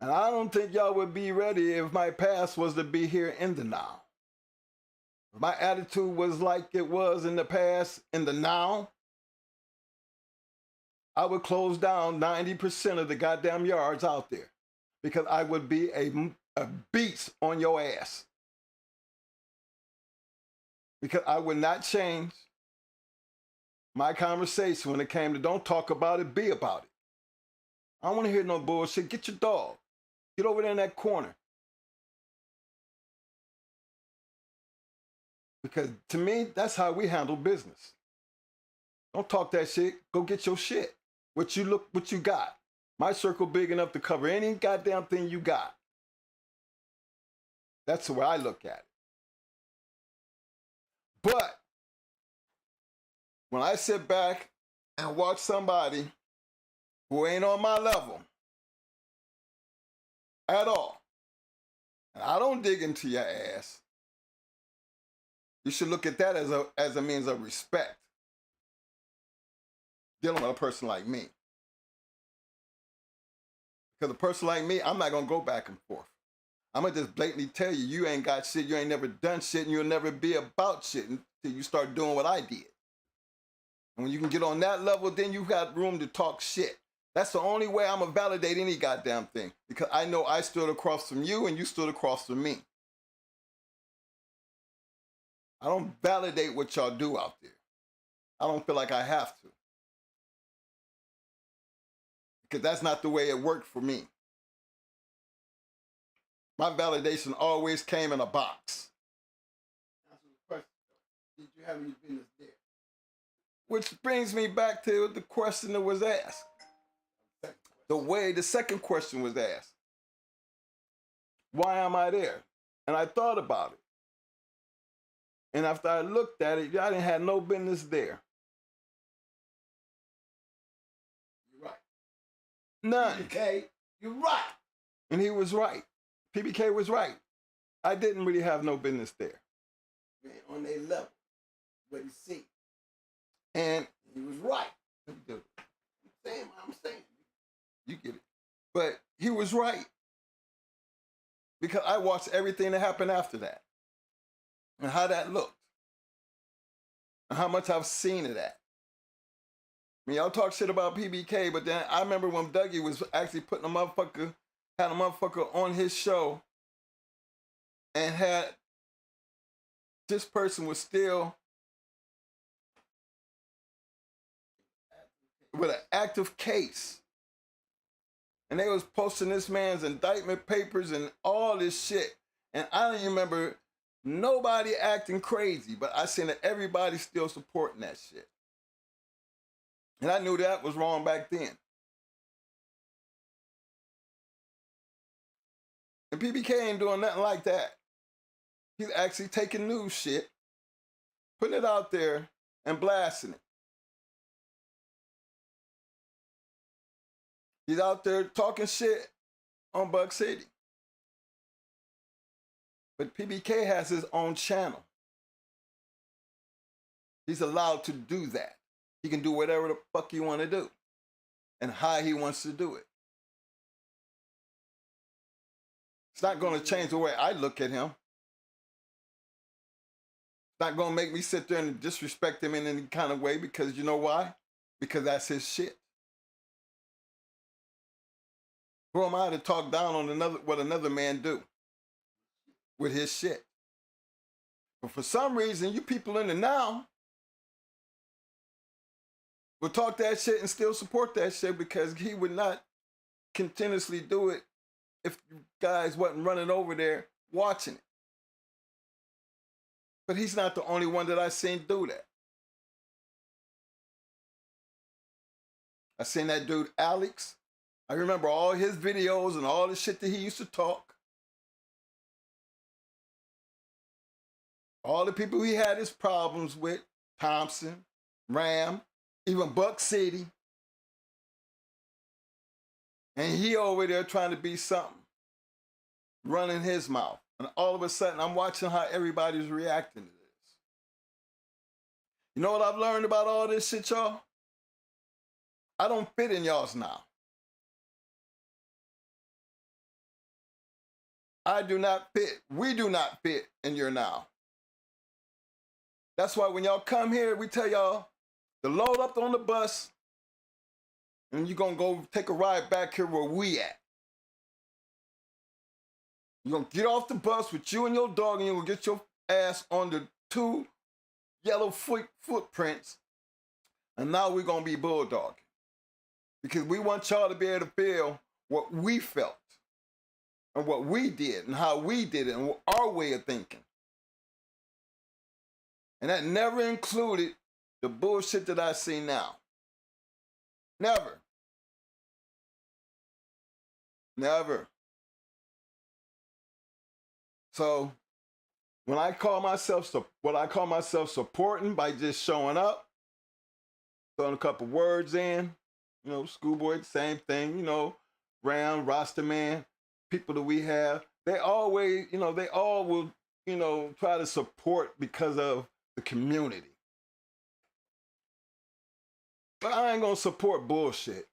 And I don't think y'all would be ready if my past was to be here in the now. If my attitude was like it was in the past, in the now, I would close down 90% of the goddamn yards out there, because I would be a beast on your ass. Because I would not change my conversation when it came to don't talk about it, be about it. I don't want to hear no bullshit. Get your dog. Get over there in that corner. Because to me, that's how we handle business. Don't talk that shit. Go get your shit. What you got. My circle big enough to cover any goddamn thing you got. That's the way I look at it. But when I sit back and watch somebody who ain't on my level at all, and I don't dig into your ass, you should look at that as a means of respect. Dealing with a person like me. Because a person like me, I'm not going to go back and forth. I'm going to just blatantly tell you, you ain't got shit, you ain't never done shit, and you'll never be about shit until you start doing what I did. And when you can get on that level, then you've got room to talk shit. That's the only way I'm going to validate any goddamn thing. Because I know I stood across from you and you stood across from me. I don't validate what y'all do out there. I don't feel like I have to. Because that's not the way it worked for me. My validation always came in a box. That's the question. Did you have any business there? Which brings me back to the question that was asked. The second question was asked. Why am I there? And I thought about it. And after I looked at it, I didn't have no business there. You're right. None. PBK, you're right. And he was right. PBK was right. I didn't really have no business there. Man, on their level. What you see. And he was right. I'm saying what I'm saying. You get it. But he was right. Because I watched everything that happened after that. And how that looked. And how much I've seen of that. I mean, y'all talk shit about PBK, but then I remember when Dougie was actually had a motherfucker on his show, and had this person was still with an active case. And they was posting this man's indictment papers and all this shit. And I don't even remember nobody acting crazy, but I seen that everybody still supporting that shit. And I knew that was wrong back then. And PBK ain't doing nothing like that. He's actually taking news shit, putting it out there, and blasting it. He's out there talking shit on Buck City. But PBK has his own channel. He's allowed to do that. He can do whatever the fuck he want to do and how he wants to do it. It's not going to change the way I look at him. It's not going to make me sit there and disrespect him in any kind of way, because you know why? Because that's his shit. Who am I to talk down on what another man do? with his shit. But for some reason, you people in the now will talk that shit and still support that shit because he would not continuously do it if you guys wasn't running over there watching it. But he's not the only one that I seen do that. I seen that dude, Alex. I remember all his videos and all the shit that he used to talk. All the people he had his problems with, Thompson, Ram, even Buck City. And he over there trying to be something, running his mouth. And all of a sudden, I'm watching how everybody's reacting to this. You know what I've learned about all this shit, y'all? I don't fit in y'all's now. I do not fit. We do not fit in your now. That's why when y'all come here, we tell y'all to load up on the bus and you're going to go take a ride back here where we at. You're going to get off the bus with you and your dog and you're going to get your ass on the 2 yellow footprints. And now we're going to be bulldogging. Because we want y'all to be able to feel what we felt and what we did and how we did it and our way of thinking. And that never included the bullshit that I see now. Never. Never. So when I call myself supporting by just showing up, throwing a couple words in, you know, Schoolboy, same thing, you know, Ram, Rasta Man, people that we have, they always, you know, they all will, you know, try to support because of the community. But I ain't gonna support bullshit.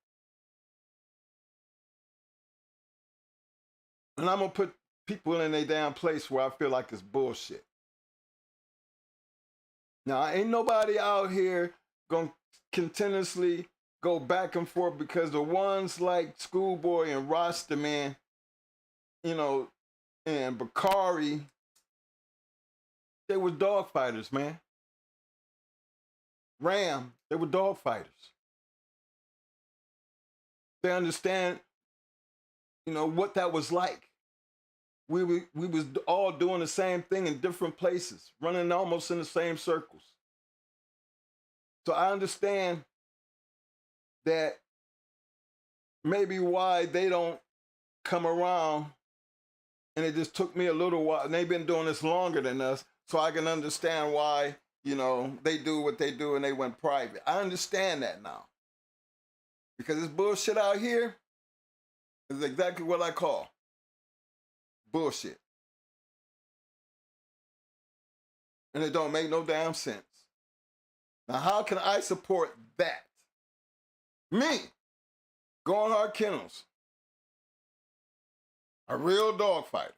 And I'm gonna put people in a damn place where I feel like it's bullshit. Now, ain't nobody out here gonna continuously go back and forth because the ones like Schoolboy and Rasta Man, you know, and Bakari, they were dog fighters, man. Ram, they were dog fighters. They understand, you know, what that was like. We was all doing the same thing in different places, running almost in the same circles. So I understand that maybe why they don't come around, and it just took me a little while, and they've been doing this longer than us, so I can understand why, you know, they do what they do and they went private. I understand that now. Because this bullshit out here is exactly what I call bullshit. And it don't make no damn sense. Now, how can I support that? Me, going hard Kennels, a real dog fighter,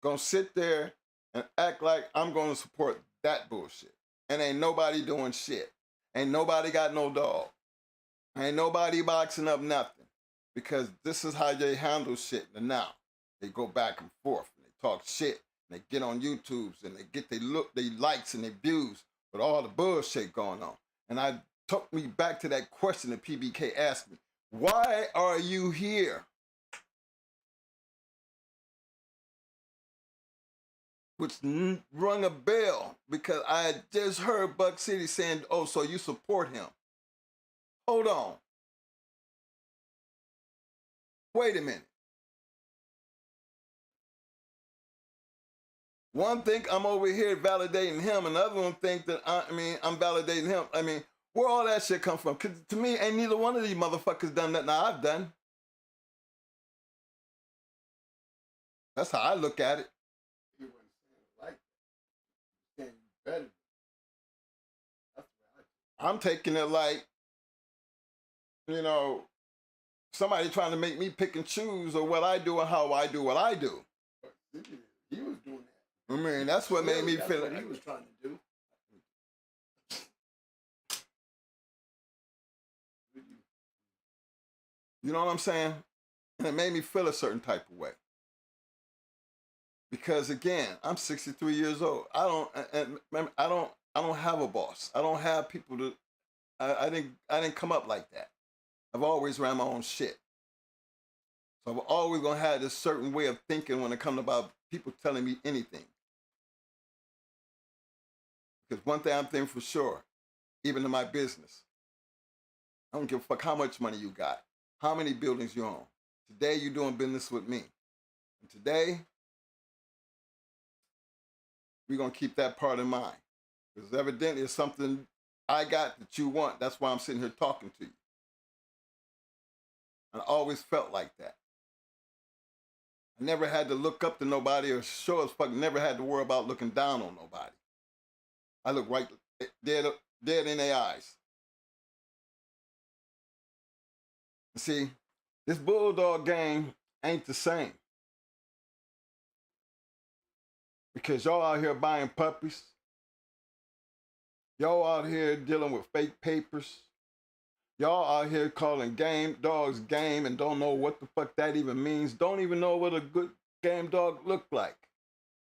gonna sit there and act like I'm gonna support that bullshit. And ain't nobody doing shit. Ain't nobody got no dog. Ain't nobody boxing up nothing. Because this is how they handle shit in the now. They go back and forth and they talk shit and they get on YouTubes and they get they likes and their views with all the bullshit going on. And I took me back to that question that PBK asked me. Why are you here? Which rung a bell because I had just heard Buck City saying, oh, so you support him. Hold on. Wait a minute. One think I'm over here validating him, and the other one think that I'm validating him. I mean, where all that shit come from? Because to me, ain't neither one of these motherfuckers done nothing I've done. That's how I look at it. He wasn't saying it like that. He's saying you better. That's what I'm taking it like, you know, somebody trying to make me pick and choose of what I do and how I do what I do. he was doing that. I mean, that's what made me feel what he was trying to do. You know what I'm saying? And it made me feel a certain type of way. Because again, I'm 63 years old. I don't have a boss. I don't have people to. I didn't come up like that. I've always ran my own shit. So I'm always gonna have this certain way of thinking when it comes about people telling me anything. Because one thing I'm thinking for sure, even in my business, I don't give a fuck how much money you got, how many buildings you own. Today you're doing business with me. And today, we're gonna keep that part in mind. Because evidently it's something I got that you want. That's why I'm sitting here talking to you. And I always felt like that. I never had to look up to nobody or sure as fuck never had to worry about looking down on nobody. I look right dead in their eyes. See, this bulldog game ain't the same. Because y'all out here buying puppies. Y'all out here dealing with fake papers. Y'all out here calling game dogs game and don't know what the fuck that even means. Don't even know what a good game dog looked like.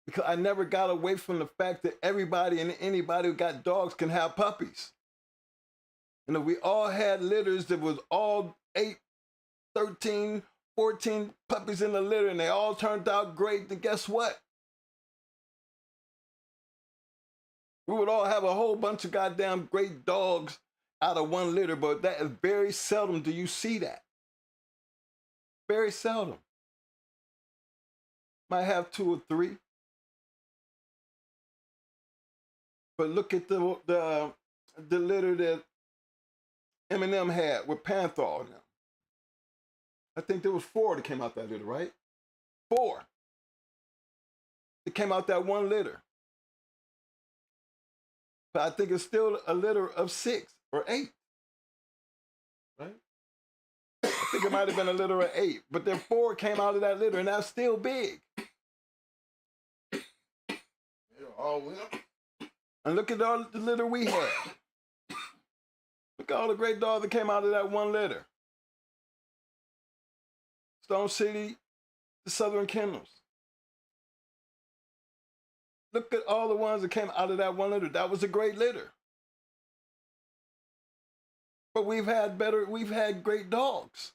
Because I never got away from the fact that everybody and anybody who got dogs can have puppies. And if we all had litters that was all 8, 13, 14 puppies in the litter and they all turned out great, then guess what? We would all have a whole bunch of goddamn great dogs out of one litter, but that is very seldom do you see that. Very seldom. Might have 2 or 3. But look at the litter that Eminem had with Panther in them. I think there was 4 that came out that litter, right? 4. It came out that one litter. But I think it's still a litter of 6 or 8. Right? I think it might have been a litter of 8. But then 4 came out of that litter, and that's still big. And look at all the litter we had. Look at all the great dogs that came out of that one litter. Stone City, the Southern Kennels. Look at all the ones that came out of that one litter. That was a great litter. But we've had great dogs.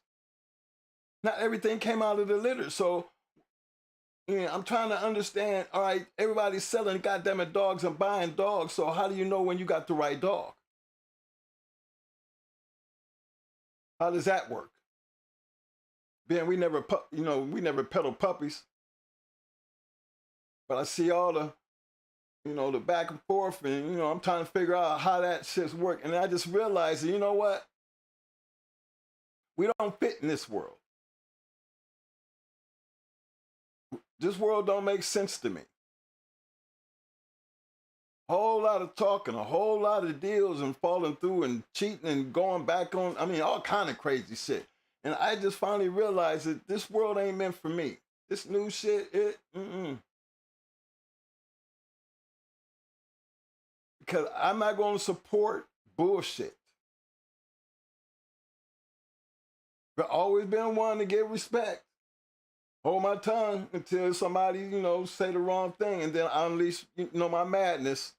Not everything came out of the litter. So, yeah, I'm trying to understand, all right, everybody's selling goddamn it dogs and buying dogs. So how do you know when you got the right dog? How does that work? Ben, we never peddle puppies. But I see all the, the back and forth, and, I'm trying to figure out how that shit's work. And I just realized, you know what? We don't fit in this world. This world don't make sense to me. A whole lot of talking, a whole lot of deals and falling through and cheating and going back on, all kind of crazy shit. And I just finally realized that this world ain't meant for me. This new shit, Because I'm not going to support bullshit. But always been one to give respect. Hold my tongue until somebody, say the wrong thing, and then I unleash, my madness.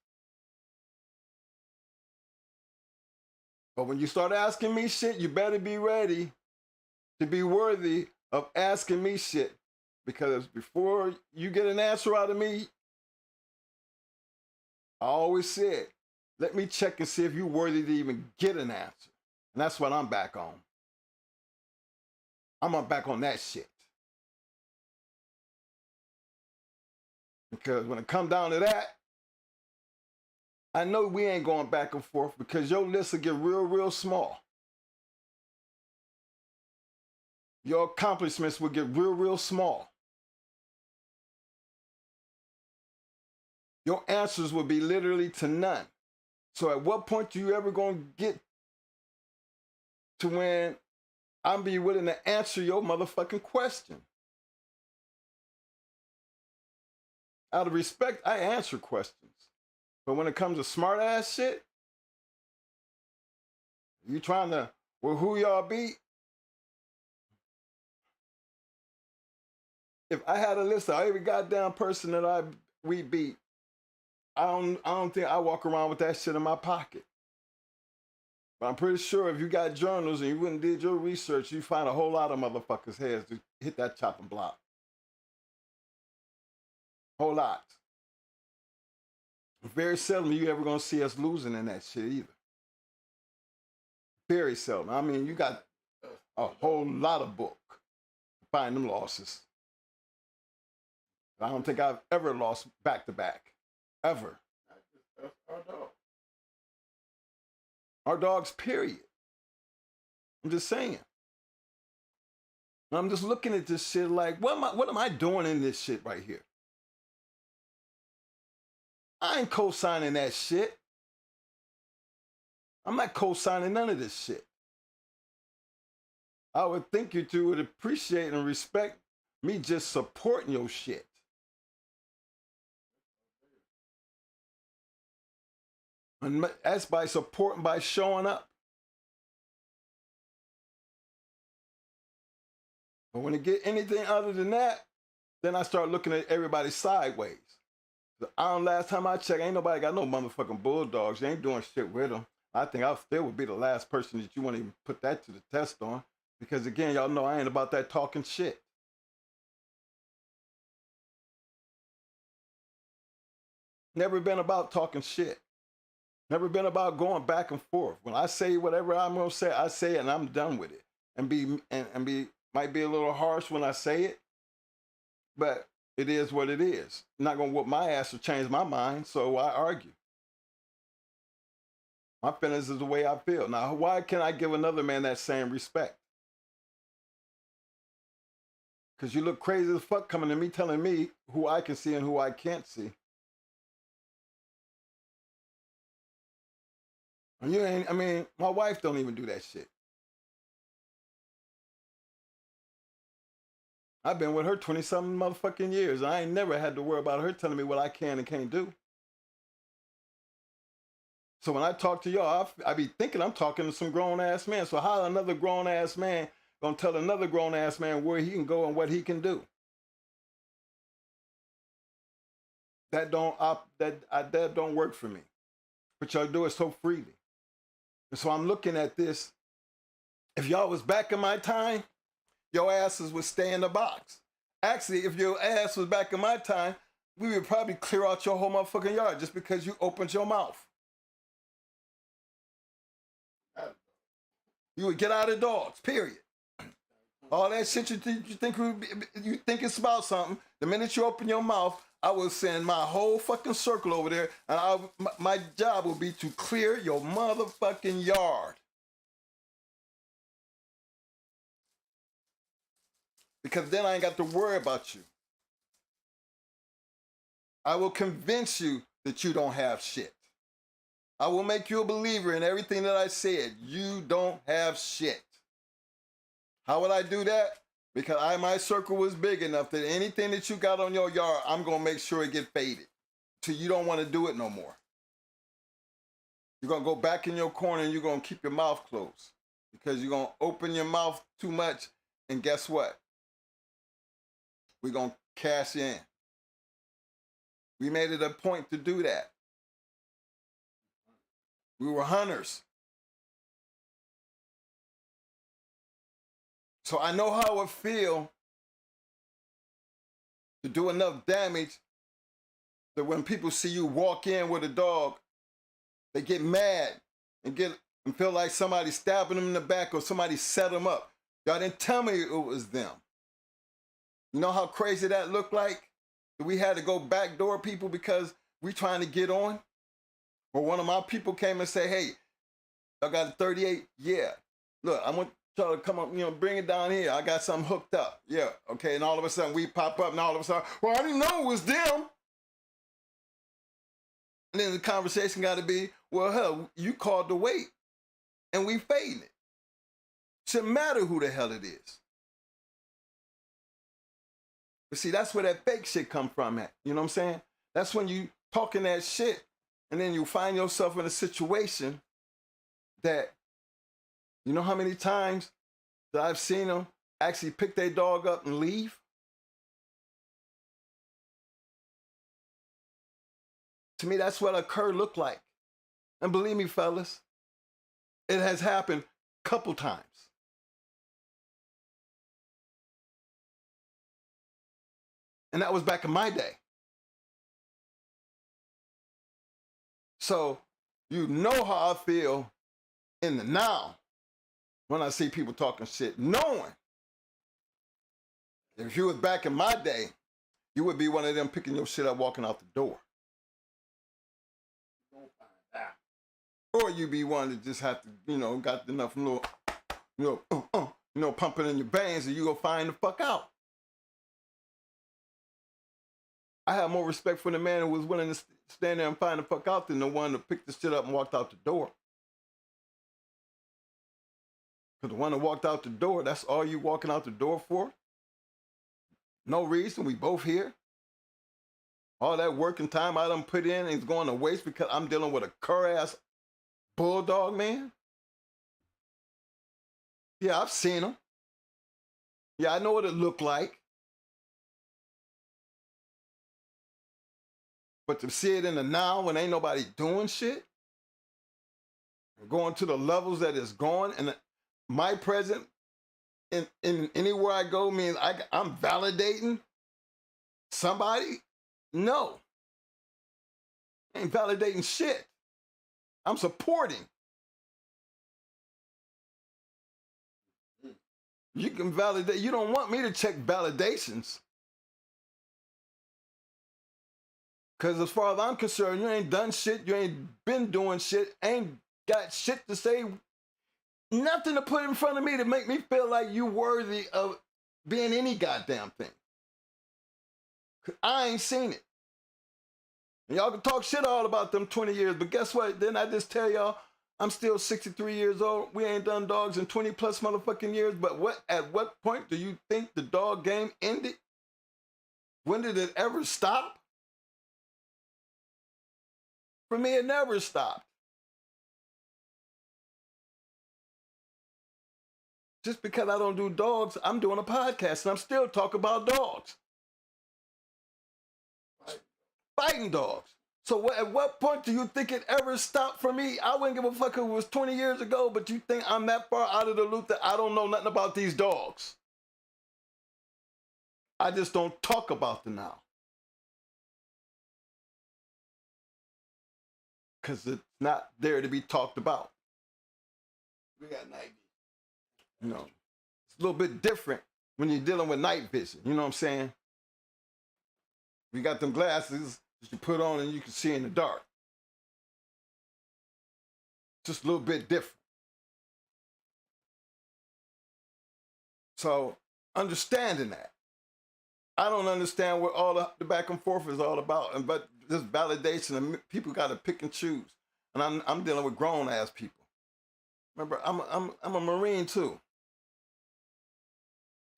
But when you start asking me shit, you better be ready to be worthy of asking me shit. Because before you get an answer out of me, I always said, let me check and see if you're worthy to even get an answer. And that's what I'm back on. I'm back on that shit. Because when it comes down to that, I know we ain't going back and forth because your list will get real, real small. Your accomplishments will get real, real small. Your answers will be literally to none. So at what point are you ever going to get to when I'm be willing to answer your motherfucking question? Out of respect, I answer questions. But when it comes to smart ass shit, you trying to, who y'all be? if I had a list of every goddamn person that we beat, I don't think I walk around with that shit in my pocket. But I'm pretty sure if you got journals and you wouldn't did your research, you find a whole lot of motherfuckers' heads to hit that chopping block. Whole lot. Very seldom you ever gonna see us losing in that shit either. Very seldom. I mean, you got a whole lot of book to find them losses. I don't think I've ever lost back to back. Ever. That's our dog. Our dogs, period. I'm just saying. I'm just looking at this shit like, what am I doing in this shit right here? I ain't co-signing that shit. I'm not co-signing none of this shit. I would think you two would appreciate and respect me just supporting your shit. And that's by supporting, by showing up. But when it get anything other than that, then I start looking at everybody sideways. Last time I checked, ain't nobody got no motherfucking bulldogs. You ain't doing shit with them. I think I still would be the last person that you want to even put that to the test on. Because again, y'all know I ain't about that talking shit. Never been about talking shit. Never been about going back and forth. When I say whatever I'm gonna say, I say it and I'm done with it. And might be a little harsh when I say it, but it is what it is. I'm not gonna whoop my ass or change my mind, so why argue? My feelings is the way I feel. Now, why can't I give another man that same respect? Because you look crazy as fuck coming to me telling me who I can see and who I can't see. And you ain't, I mean, my wife don't even do that shit. I've been with her 20-something motherfucking years. I ain't never had to worry about her telling me what I can and can't do. So when I talk to y'all, I be thinking I'm talking to some grown-ass man. So how another grown-ass man gonna tell another grown-ass man where he can go and what he can do? That don't work for me. But y'all do it so freely. And so I'm looking at this. If y'all was back in my time, your asses would stay in the box. Actually, if your ass was back in my time, we would probably clear out your whole motherfucking yard just because you opened your mouth. You would get out of dogs, period. All that shit you think it's about something, the minute you open your mouth, I will send my whole fucking circle over there, and my job will be to clear your motherfucking yard. Because then I ain't got to worry about you. I will convince you that you don't have shit. I will make you a believer in everything that I said. You don't have shit. How would I do that? Because my circle was big enough that anything that you got on your yard, I'm going to make sure it get faded till you don't want to do it no more. You're going to go back in your corner and you're going to keep your mouth closed because you're going to open your mouth too much, and guess what? We're going to cash in. We made it a point to do that. We were hunters. So I know how it would feel to do enough damage that when people see you walk in with a dog, they get mad and feel like somebody stabbing them in the back or somebody set them up. Y'all didn't tell me it was them. You know how crazy that looked like? That we had to go backdoor people because we trying to get on? Or one of my people came and say, hey, I got a 38? Yeah. Look, I want y'all to come up, bring it down here. I got something hooked up. Yeah, okay. And all of a sudden we pop up and all of a sudden, well, I didn't know it was them. And then the conversation got to be, well, hell, you called the weight and we fading it. Shouldn't matter who the hell it is. But see, that's where that fake shit come from at. You know what I'm saying? That's when you talking that shit and then you find yourself in a situation that, you know how many times that I've seen them actually pick their dog up and leave? To me, that's what a cur looked like. And believe me, fellas, it has happened a couple times. And that was back in my day. So you know how I feel in the now when I see people talking shit, knowing if you was back in my day, you would be one of them picking your shit up walking out the door. Or you be one that just have to, got enough little, pumping in your veins and you go find the fuck out. I have more respect for the man who was willing to stand there and find the fuck out than the one that picked the shit up and walked out the door. Because the one that walked out the door, that's all you walking out the door for? No reason, we both here. All that work and time I done put in is going to waste because I'm dealing with a cur-ass bulldog man? Yeah, I've seen him. Yeah, I know what it looked like. But to see it in the now when ain't nobody doing shit, going to the levels that it's going, and my presence in anywhere I go means I'm validating somebody? No. I ain't validating shit. I'm supporting. You can validate. You don't want me to check validations. Because as far as I'm concerned, you ain't done shit. You ain't been doing shit. Ain't got shit to say. Nothing to put in front of me to make me feel like you worthy of being any goddamn thing. I ain't seen it. And y'all can talk shit all about them 20 years, but guess what? Then I just tell y'all, I'm still 63 years old. We ain't done dogs in 20 plus motherfucking years, but at what point do you think the dog game ended? When did it ever stop? For me, it never stopped. Just because I don't do dogs, I'm doing a podcast and I'm still talking about dogs. Fighting dogs. So at what point do you think it ever stopped for me? I wouldn't give a fuck if it was 20 years ago, but you think I'm that far out of the loop that I don't know nothing about these dogs? I just don't talk about them now. Because it's not there to be talked about. We got night vision. You know, it's a little bit different when you're dealing with night vision. You know what I'm saying? You got them glasses that you put on and you can see in the dark. Just a little bit different. So understanding that. I don't understand what all the back and forth is all about, but this validation, and people got to pick and choose. And I'm dealing with grown ass people. Remember, I'm a Marine too.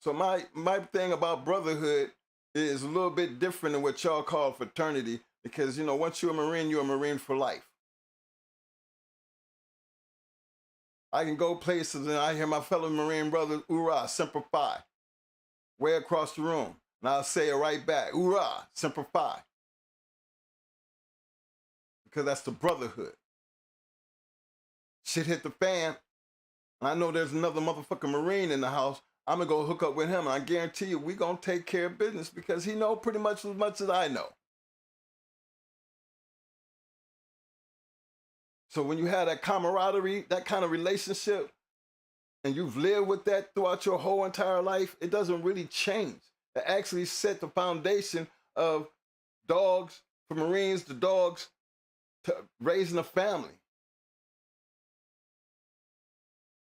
So my thing about brotherhood is a little bit different than what y'all call fraternity, because once you're a Marine for life. I can go places and I hear my fellow Marine brothers, "Hoorah, Semper Fi," way across the room. And I'll say it right back, "Hoorah, Semper Fi." Because that's the brotherhood. Shit hit the fan, and I know there's another motherfucking Marine in the house. I'm going to go hook up with him, and I guarantee you we going to take care of business because he know pretty much as I know. So when you have that camaraderie, that kind of relationship, and you've lived with that throughout your whole entire life, it doesn't really change. It actually set the foundation of dogs, for Marines, the dogs, to raising a family.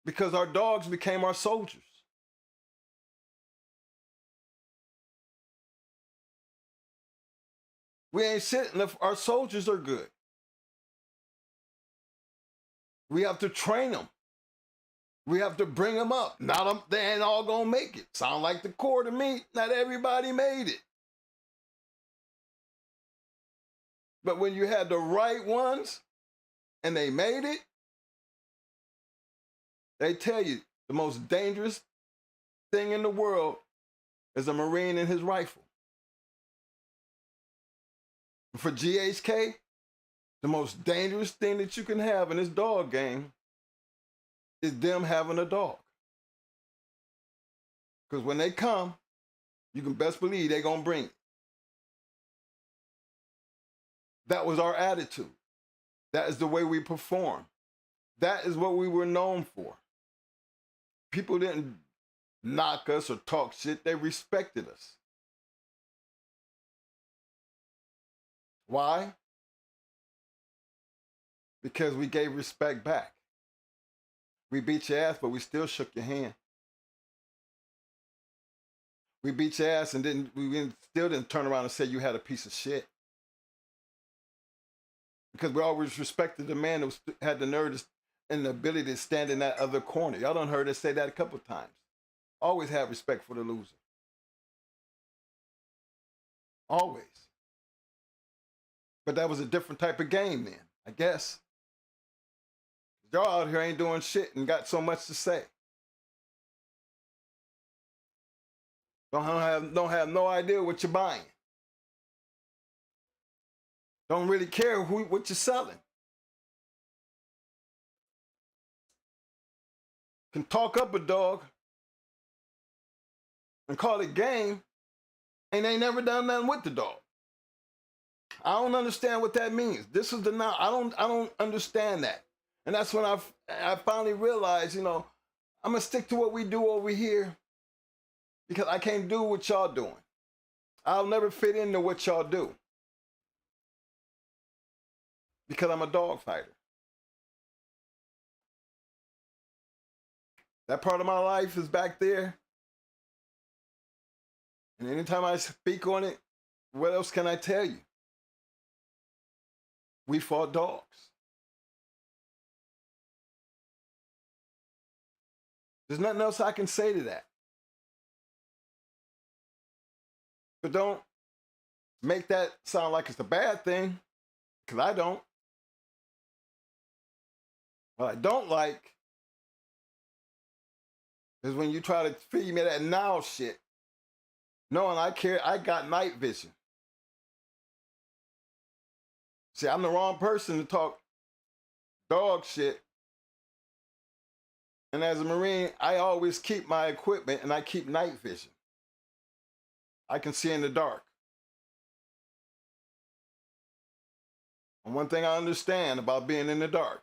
Because our dogs became our soldiers. We ain't sitting if our soldiers are good. We have to train them. We have to bring them up. They ain't all gonna make it. Sound like the Corps to me. Not everybody made it. But when you had the right ones and they made it, they tell you the most dangerous thing in the world is a Marine and his rifle. For GH.CH, The most dangerous thing that you can have in this dog game is them having a dog. Because when they come, you can best believe they're going to bring it. That was our attitude. That is the way we perform. That is what we were known for. People didn't knock us or talk shit. They respected us. Why? Because we gave respect back. We beat your ass, but we still shook your hand. We beat your ass and still didn't turn around and say you had a piece of shit. Because we always respected the man who had the nerve and the ability to stand in that other corner. Y'all done heard us say that a couple of times. Always have respect for the loser. Always. But that was a different type of game then, I guess. Y'all out here ain't doing shit and got so much to say. Don't have no idea what you're buying. Don't really care what you're selling. Can talk up a dog and call it game, and they never done nothing with the dog. I don't understand what that means. This is the now. I don't understand that. And that's when I finally realized, I'm gonna stick to what we do over here because I can't do what y'all doing. I'll never fit into what y'all do because I'm a dog fighter. That part of my life is back there. And anytime I speak on it, what else can I tell you? We fought dogs. There's nothing else I can say to that. But don't make that sound like it's a bad thing, because I don't. What I don't like is when you try to feed me that now shit, knowing I got night vision. See, I'm the wrong person to talk dog shit. And as a Marine, I always keep my equipment and I keep night vision. I can see in the dark. And one thing I understand about being in the dark,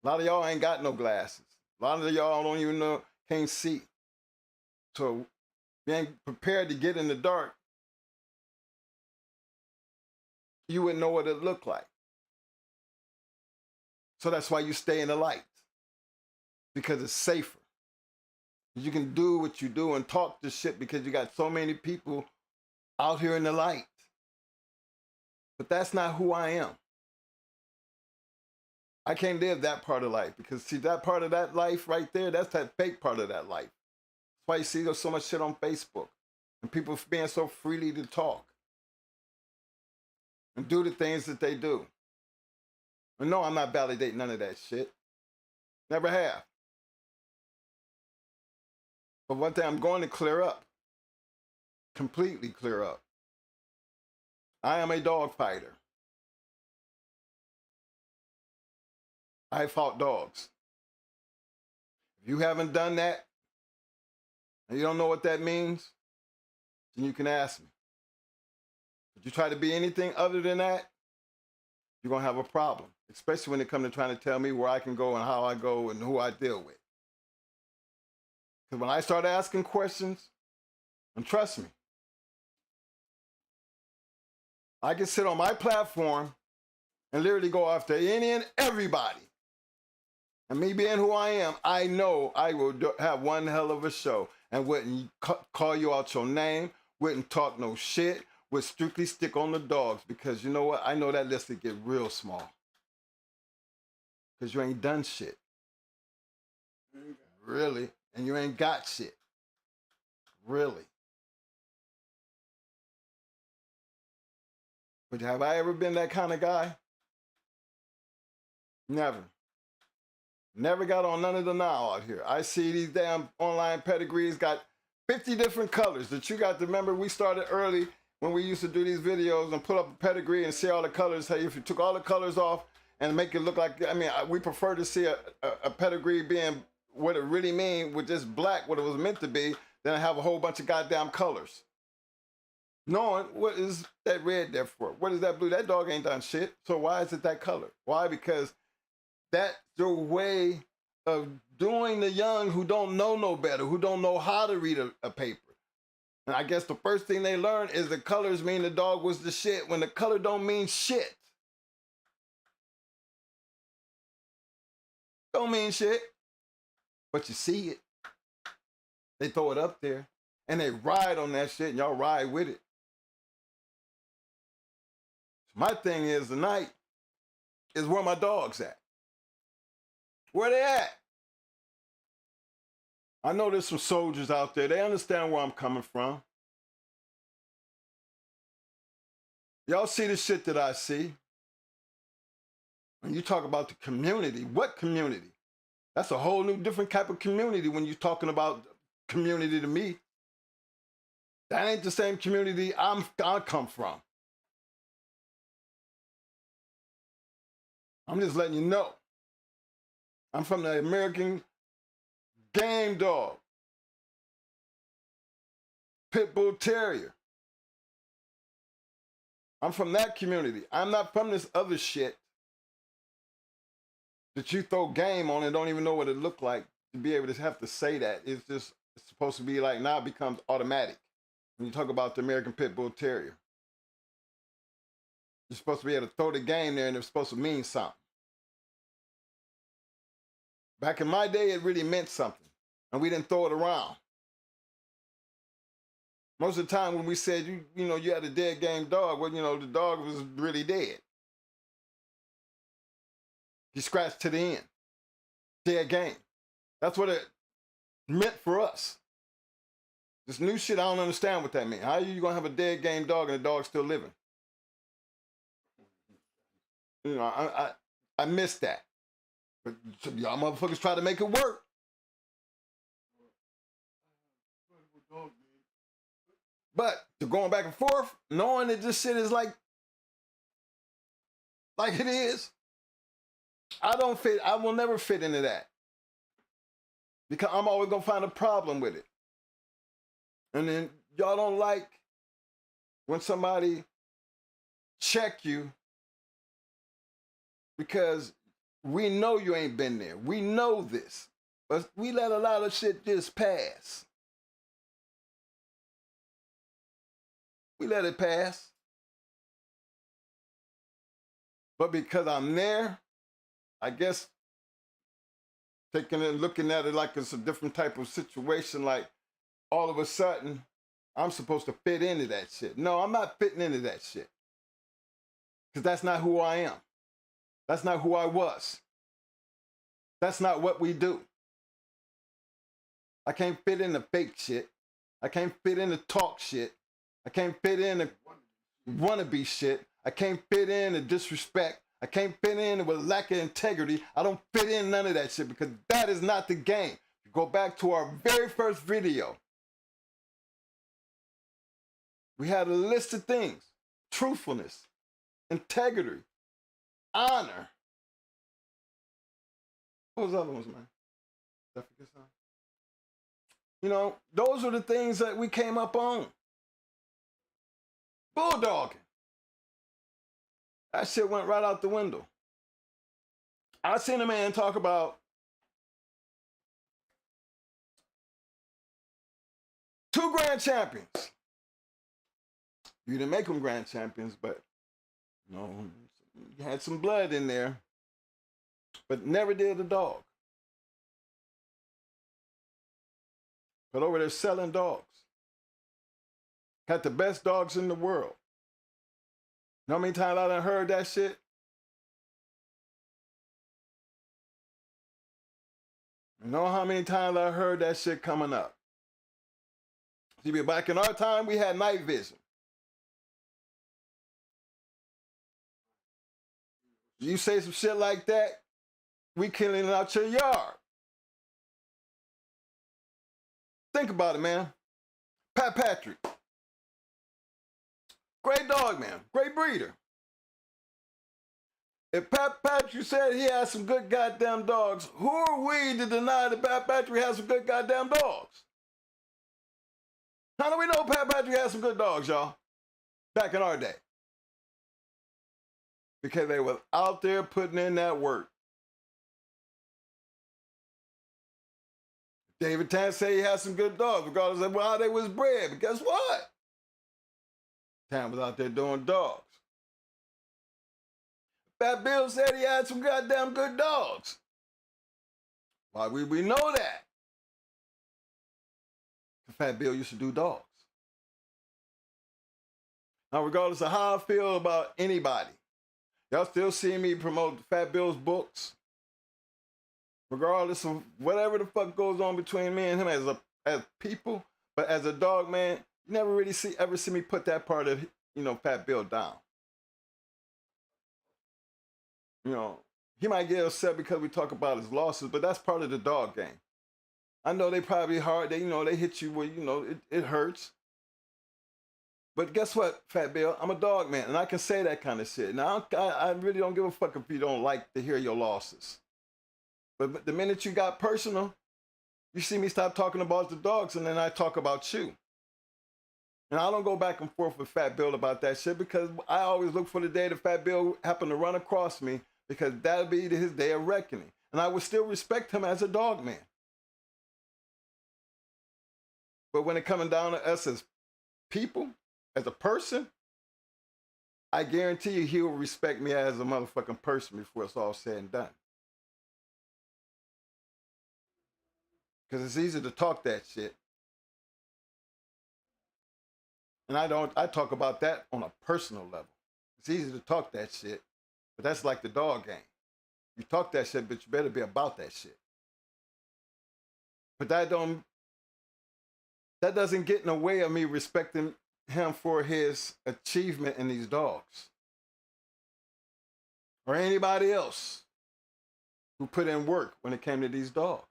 a lot of y'all ain't got no glasses. A lot of y'all don't even know, can't see. So being prepared to get in the dark, you wouldn't know what it looked like. So that's why you stay in the light, because it's safer. You can do what you do and talk this shit because you got so many people out here in the light. But that's not who I am. I can't live that part of life because, see, that part of that life right there, that's that fake part of that life. That's why you see there's so much shit on Facebook and people being so freely to talk and do the things that they do. And no, I'm not validating none of that shit. Never have. But one thing I'm going to clear up, completely clear up. I am a dog fighter. I fought dogs. If you haven't done that, and you don't know what that means, then you can ask me. If you try to be anything other than that, you're going to have a problem, especially when it comes to trying to tell me where I can go and how I go and who I deal with. Because when I start asking questions, and trust me, I can sit on my platform and literally go after any and everybody. And me being who I am, I know I will have one hell of a show and wouldn't call you out your name, wouldn't talk no shit, would strictly stick on the dogs because you know what? I know that list would get real small. Because you ain't done shit. Really. And you ain't got shit. Really. But have I ever been that kind of guy? Never. Never got on none of the now out here. I see these damn online pedigrees got 50 different colors that you got to remember. We started early when we used to do these videos and put up a pedigree and see all the colors. Hey, if you took all the colors off and make it look like, I mean, we prefer to see a pedigree being what it really means with just black, what it was meant to be, than have a whole bunch of goddamn colors. Knowing what is that red there for? What is that blue? That dog ain't done shit. So why is it that color? Why? Because that's your way of doing the young who don't know no better, who don't know how to read a paper. And I guess the first thing they learn is the colors mean the dog was the shit when the color don't mean shit. Don't mean shit. But you see it. They throw it up there and they ride on that shit and y'all ride with it. My thing is tonight is where my dog's at. Where they at? I know there's some soldiers out there. They understand where I'm coming from. Y'all see the shit that I see. When you talk about the community, what community? That's a whole new different type of community when you're talking about community to me. That ain't the same community I come from. I'm just letting you know. I'm from the American game dog. Pit Bull Terrier. I'm from that community. I'm not from this other shit that you throw game on and don't even know what it looked like to be able to have to say that. It's supposed to be like, now it becomes automatic. When you talk about the American Pit Bull Terrier. You're supposed to be able to throw the game there and it's supposed to mean something. Back in my day, it really meant something. And we didn't throw it around. Most of the time when we said, you had a dead game dog, well, the dog was really dead. He scratched to the end. Dead game. That's what it meant for us. This new shit, I don't understand what that means. How are you going to have a dead game dog and the dog's still living? I missed that. But y'all motherfuckers try to make it work. But to going back and forth, knowing that this shit is like it is, I will never fit into that. Because I'm always gonna find a problem with it. And then y'all don't like when somebody check you because we know you ain't been there. We know this. But we let a lot of shit just pass. We let it pass. But because I'm there, I guess taking it and looking at it like it's a different type of situation, like all of a sudden, I'm supposed to fit into that shit. No, I'm not fitting into that shit. Because that's not who I am. That's not who I was. That's not what we do. I can't fit into fake shit. I can't fit into talk shit. I can't fit into wannabe shit. I can't fit into disrespect. I can't fit in with lack of integrity. I don't fit in none of that shit because that is not the game. You go back to our very first video. We had a list of things. Truthfulness, integrity, honor. What was the other ones, man? Did I forget something? Those are the things that we came up on. Bulldogging. That shit went right out the window. I seen a man talk about 2 grand champions. You didn't make them grand champions, but you had some blood in there, but never did a dog. But over there selling dogs. Had the best dogs in the world. You know how many times I done heard that shit? You know how many times I heard that shit coming up? See, back in our time, we had night vision. You say some shit like that, we killing it out your yard. Think about it, man. Pat Patrick. Great dog, man. Great breeder. If Pat Patrick said he has some good goddamn dogs, who are we to deny that Pat Patrick has some good goddamn dogs? How do we know Pat Patrick has some good dogs, y'all? Back in our day. Because they was out there putting in that work. David Tan said he had some good dogs, regardless of how they was bred. But guess what? Tan was out there doing dogs. Fat Bill said he had some goddamn good dogs. Why we know that? Fat Bill used to do dogs. Now, regardless of how I feel about anybody, y'all still see me promote Fat Bill's books. Regardless of whatever the fuck goes on between me and him as people, but as a dog man, you never really ever see me put that part of, Fat Bill down. He might get upset because we talk about his losses, but that's part of the dog game. I know they probably hard. They hit you where, it hurts. But guess what, Fat Bill? I'm a dog man, and I can say that kind of shit. Now, I really don't give a fuck if you don't like to hear your losses. But the minute you got personal, you see me stop talking about the dogs, and then I talk about you. And I don't go back and forth with Fat Bill about that shit because I always look for the day that Fat Bill happened to run across me because that'll be his day of reckoning. And I would still respect him as a dog man. But when it comes down to us as people, as a person, I guarantee you he will respect me as a motherfucking person before it's all said and done. Because it's easy to talk that shit. And I talk about that on a personal level. It's easy to talk that shit, but that's like the dog game. You talk that shit, but you better be about that shit. But that doesn't get in the way of me respecting him for his achievement in these dogs. Or anybody else who put in work when it came to these dogs.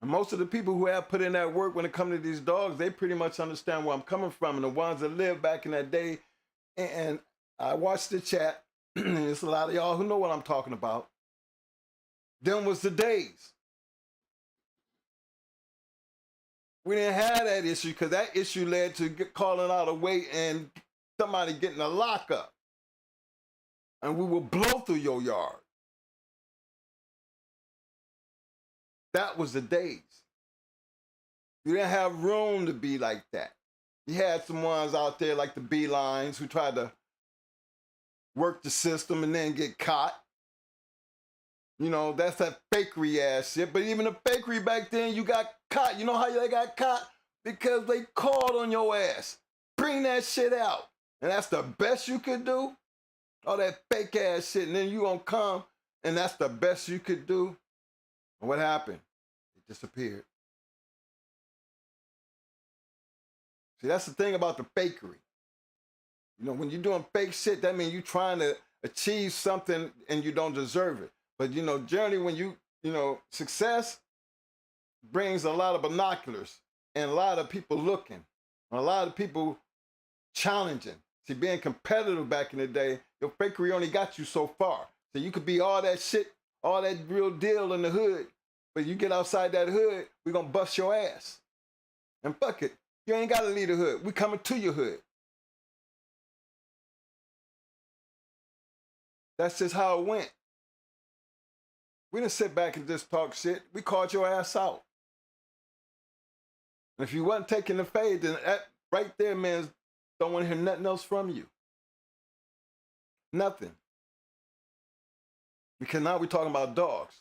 And most of the people who have put in that work when it comes to these dogs, they pretty much understand where I'm coming from. And the ones that lived back in that day, and I watched the chat, and there's a lot of y'all who know what I'm talking about. Them was the days. We didn't have that issue because that issue led to calling out a weight and somebody getting a lockup. And we would blow through your yard. That was the days. You didn't have room to be like that. You had some ones out there like the B-lines who tried to work the system and then get caught. That's that fakery ass shit. But even the fakery back then, you got caught. You know how they got caught? Because they called on your ass. Bring that shit out. And that's the best you could do? All that fake ass shit. And then you gonna come and that's the best you could do? And what happened? It disappeared. See, that's the thing about the fakery. When you're doing fake shit, that means you're trying to achieve something and you don't deserve it. But, generally when success brings a lot of binoculars and a lot of people looking, and a lot of people challenging. See, being competitive back in the day, your fakery only got you so far. So you could be all that shit, all that real deal in the hood, but you get outside that hood, we're going to bust your ass. And fuck it, you ain't got to leave the hood. We coming to your hood. That's just how it went. We didn't sit back and just talk shit. We called your ass out. And if you wasn't taking the fade, then that right there, man, don't want to hear nothing else from you. Nothing. Because now we're talking about dogs.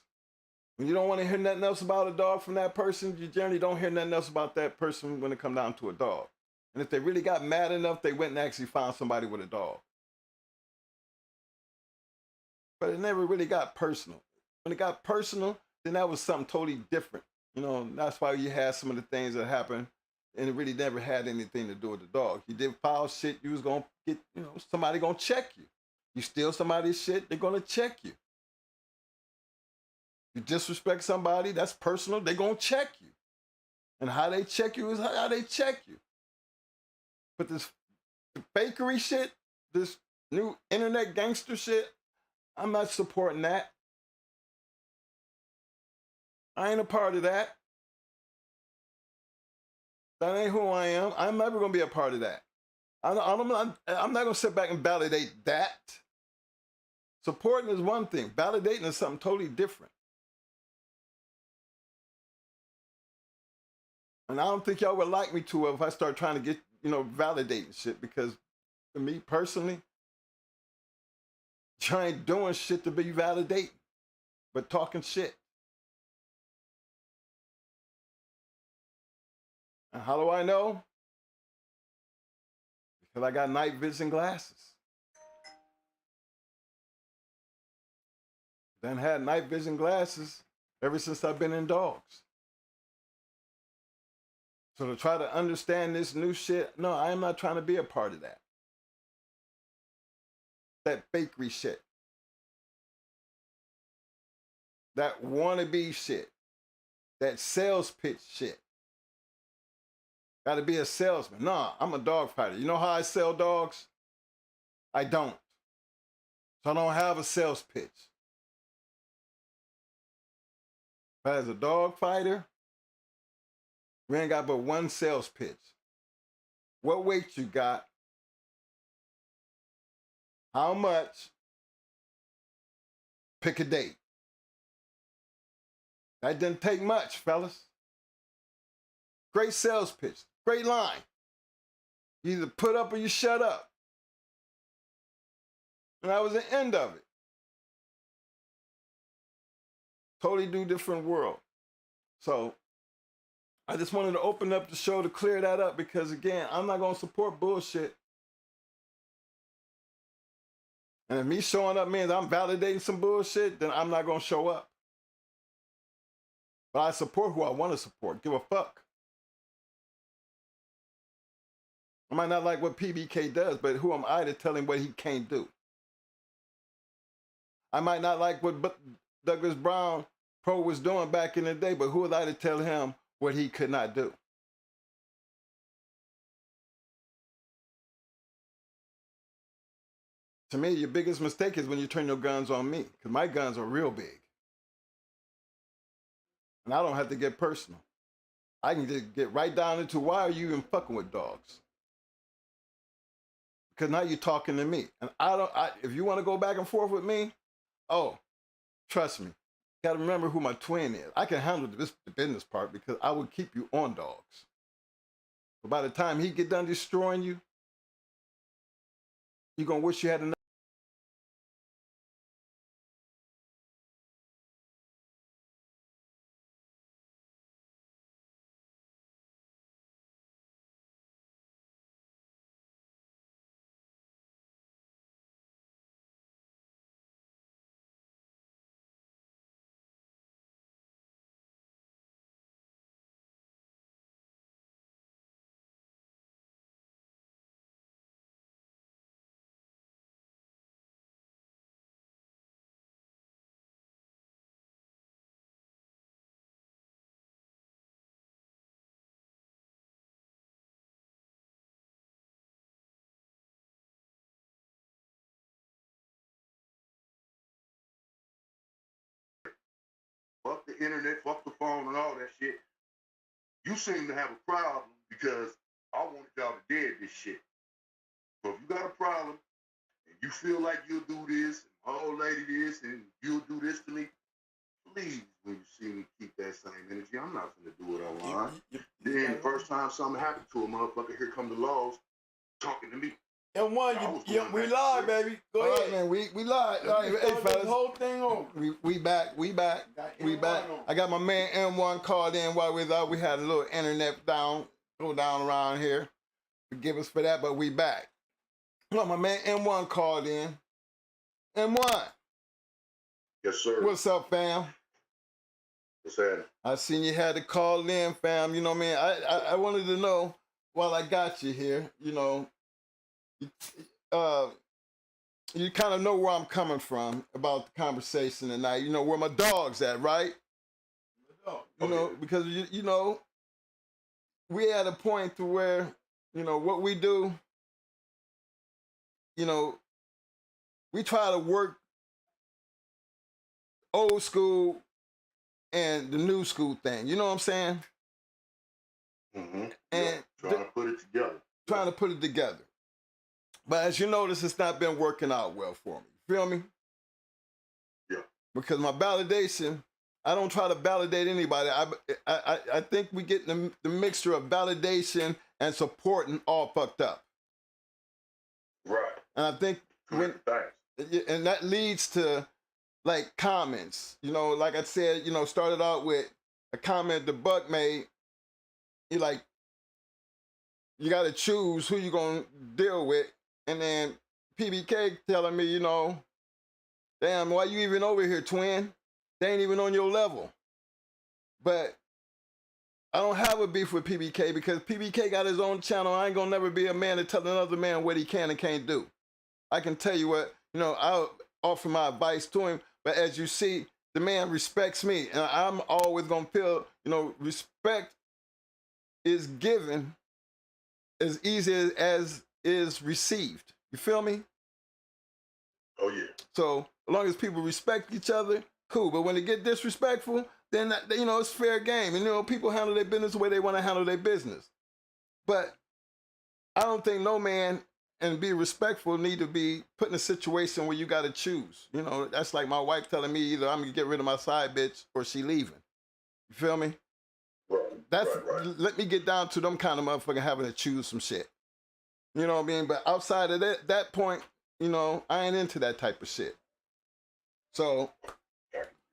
When you don't want to hear nothing else about a dog from that person, you generally don't hear nothing else about that person when it comes down to a dog. And if they really got mad enough, they went and actually found somebody with a dog. But it never really got personal. When it got personal, then that was something totally different. That's why you had some of the things that happened, and it really never had anything to do with the dog. You did foul shit, you was going to get, somebody going to check you. You steal somebody's shit, they're going to check you. You disrespect somebody, that's personal, they're going to check you. And how they check you is how they check you. But this fakery shit, this new internet gangster shit, I'm not supporting that. I ain't a part of that. That ain't who I am. I'm never gonna be a part of that. I'm not gonna sit back and validate that. Supporting is one thing. Validating is something totally different. And I don't think y'all would like me to if I start trying to get, validating shit, because for me personally, you ain't doing shit to be validating, but talking shit. And how do I know? Because I got night vision glasses. Then had night vision glasses ever since I've been in dogs. So to try to understand this new shit, no, I am not trying to be a part of that. That fakery shit. That wannabe shit. That sales pitch shit. Got to be a salesman. Nah, I'm a dog fighter. You know how I sell dogs? I don't. So I don't have a sales pitch. But as a dog fighter, we ain't got but one sales pitch. What weight you got? How much? Pick a date. That didn't take much, fellas. Great sales pitch. Great line. You either put up or you shut up. And that was the end of it. Totally do different world. So I just wanted to open up the show to clear that up, because again, I'm not going to support bullshit. And if me showing up means I'm validating some bullshit, then I'm not going to show up. But I support who I want to support. Give a fuck. I might not like what PBK does, but who am I to tell him what he can't do? I might not like what Douglas Brown Pro was doing back in the day, but who was I to tell him what he could not do? To me, your biggest mistake is when you turn your guns on me, because my guns are real big. And I don't have to get personal. I can just get right down into, why are you even fucking with dogs? Because now you're talking to me. And if you want to go back and forth with me, oh, trust me. Got to remember who my twin is. I can handle the business part, because I will keep you on dogs. But by the time he get done destroying you, you're going to wish you had enough. Fuck the internet, fuck the phone and all that shit. You seem to have a problem because I wanted y'all to dead this shit. So if you got a problem and you feel like you'll do this, and my old lady this, and you'll do this to me, please, when you see me, keep that same energy. I'm not gonna do what I want. Then the first time something happened to a motherfucker, here come the laws talking to me. And one, we live, baby. Go All ahead. right, man, we live. All right, hey, Start fellas. this whole thing over. We back. I got my man M1 called in while we was out. We had a little internet go down around here. Forgive us for that, but we back. Look, my man M1 called in. M1. Yes, sir. What's up, fam? What's happening? I seen you had to call in, fam. You know what I mean? I wanted to know, while I got you here, you kind of know where I'm coming from about the conversation tonight. You know where my dog's at, right? Because we at a point to where, what we do, you know, we try to work old school and the new school thing. You know what I'm saying? Mm-hmm. And trying to put it together. Trying to put it together. But as you notice, it's not been working out well for me. Feel me? Yeah. Because my validation, I don't try to validate anybody. I think we get the mixture of validation and supporting all fucked up. Right. And I think and that leads to like comments. You know, like I said, you know, started out with a comment the Buck made. You like, you got to choose who you gonna deal with, and then PBK telling me, you know, damn, why you even over here, twin? They ain't even on your level. But I don't have a beef with PBK because PBK got his own channel. I ain't gonna never be a man to tell another man what he can and can't do. I can tell you what, you know, I'll offer my advice to him, but as you see, the man respects me, and I'm always gonna feel, you know, respect is given as easy as is received. You feel me? Oh yeah. So as long as people respect each other, cool. But when they get disrespectful, then you know it's fair game. And you know people handle their business the way they want to handle their business. But I don't think no man and be respectful need to be put in a situation where you got to choose. You know, that's like my wife telling me either I'm gonna get rid of my side bitch or she leaving. You feel me? Right. Let me get down to them kind of motherfucker having to choose some shit. You know what I mean? But outside of that point, you know, I ain't into that type of shit. So,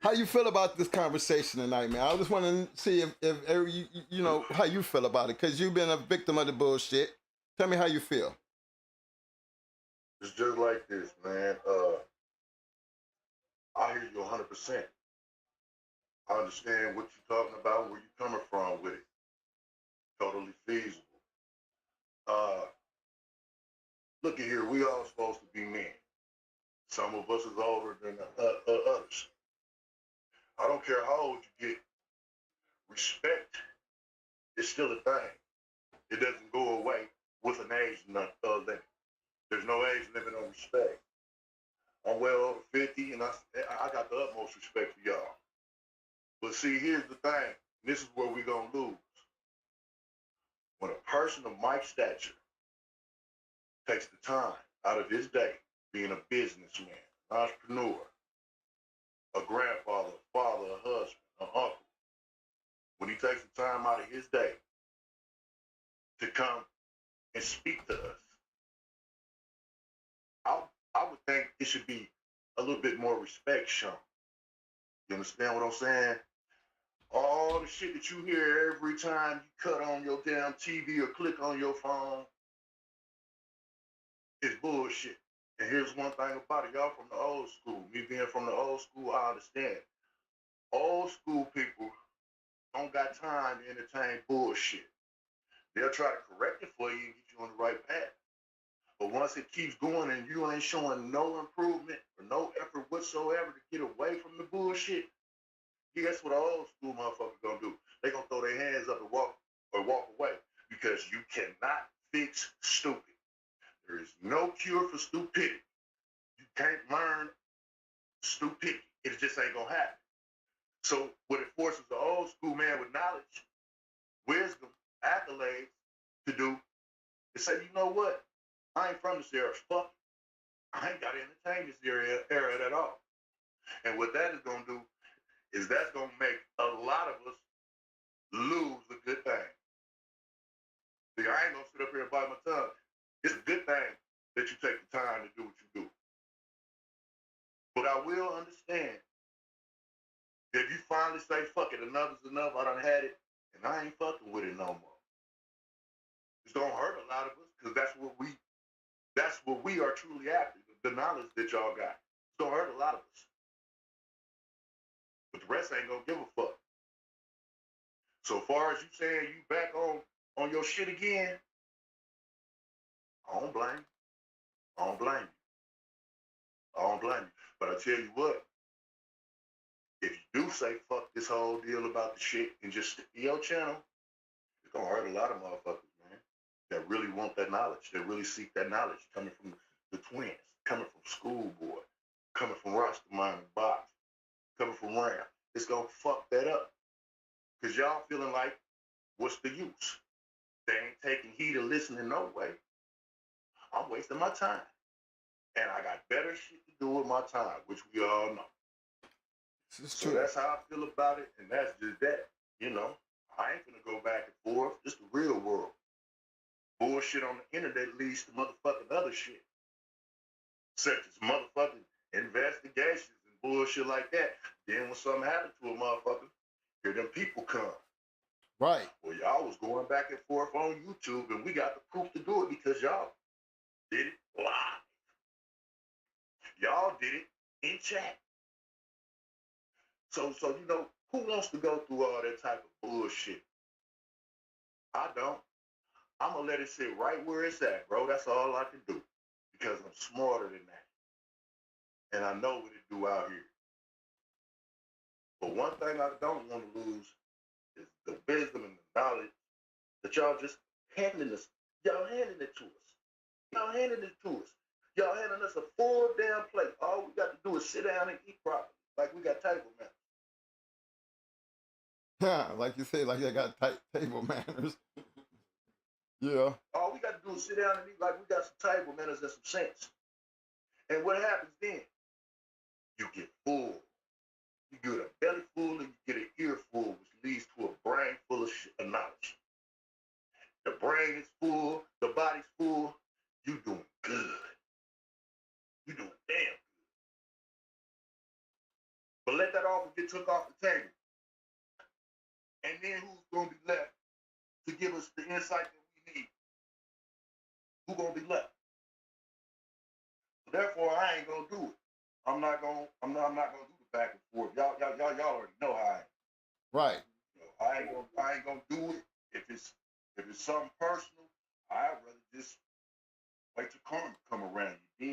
how you feel about this conversation tonight, man? I just want to see if you know how you feel about it, because you've been a victim of the bullshit. Tell me how you feel. It's just like this, man. I hear you 100%. I understand what you're talking about, where you're coming from with it. Totally feasible. Look at here, we all supposed to be men. Some of us is older than others. I don't care how old you get. Respect is still a thing. It doesn't go away with an age limit. There's no age limit on respect. I'm well over 50, and I got the utmost respect for y'all. But see, here's the thing. This is where we're going to lose. When a person of my stature takes the time out of his day, being a businessman, an entrepreneur, a grandfather, a father, a husband, an uncle, when he takes the time out of his day to come and speak to us, I would think it should be a little bit more respect shown. You understand what I'm saying? All the shit that you hear every time you cut on your damn TV or click on your phone is bullshit. And here's one thing about it. Y'all from the old school. Me being from the old school, I understand. Old school people don't got time to entertain bullshit. They'll try to correct it for you and get you on the right path. But once it keeps going and you ain't showing no improvement or no effort whatsoever to get away from the bullshit, guess what an old school motherfucker gonna do? They gonna throw their hands up and walk away, because you cannot fix stupid. There is no cure for stupidity. You can't learn stupidity. It just ain't gonna happen. So what it forces the old school man with knowledge, wisdom, accolades to do is say, you know what? I ain't from this era. Fuck it. I ain't got to entertain this era at all. And what that is gonna do is that's gonna make a lot of us lose a good thing. See, I ain't gonna sit up here and bite my tongue. It's a good thing that you take the time to do what you do. But I will understand that if you finally say, fuck it, enough is enough, I done had it, and I ain't fucking with it no more. It's gonna hurt a lot of us, because that's what we are truly after, the knowledge that y'all got. It's gonna hurt a lot of us. But the rest ain't gonna give a fuck. So far as you saying you back on your shit again, I don't blame you. I don't blame you. I don't blame you. But I tell you what, if you do say fuck this whole deal about the shit and just stick to your channel, it's gonna hurt a lot of motherfuckers, man, that really want that knowledge, that really seek that knowledge coming the twins, coming from Schoolboy, coming from Rastaman and Box, coming from Ram. It's gonna fuck that up. Cause y'all feeling like, what's the use? They ain't taking heed or listening no way. I'm wasting my time. And I got better shit to do with my time, which we all know. This is So true. that's how I feel about it, and that's just that. You know, I ain't gonna go back and forth. It's the real world. Bullshit on the internet leads to motherfucking other shit, such as motherfucking investigations and bullshit like that. Then when something happens to a motherfucker, here them people come. Right. Well, y'all was going back and forth on YouTube, and we got the proof to do it because y'all did it live. Y'all did it in chat. So you know, who wants to go through all that type of bullshit? I don't. I'm gonna let it sit right where it's at, bro. That's all I can do because I'm smarter than that, and I know what it do out here. But one thing I don't want to lose is the wisdom and the knowledge that y'all just handing us. Y'all handing it to us. Y'all handing it to us. Y'all handing us a full damn plate. All we got to do is sit down and eat properly, like we got table manners. Yeah, like you say, like they got tight table manners. Yeah. All we got to do is sit down and eat like we got some table manners and some sense. And what happens then? You get full. You get a belly full and you get an ear full, which leads to a brain full of shit, of knowledge. The brain is full, the body's full. You doing good. You doing damn good. But let that offer get took off the table. And then who's going to be left to give us the insight that we need? Who's going to be left? So therefore, I ain't going to do it. I'm not going to do the back and forth. Y'all already know how I am. Right. You know, I ain't gonna do it. If it's something personal, I'd rather just wait till karma come around. You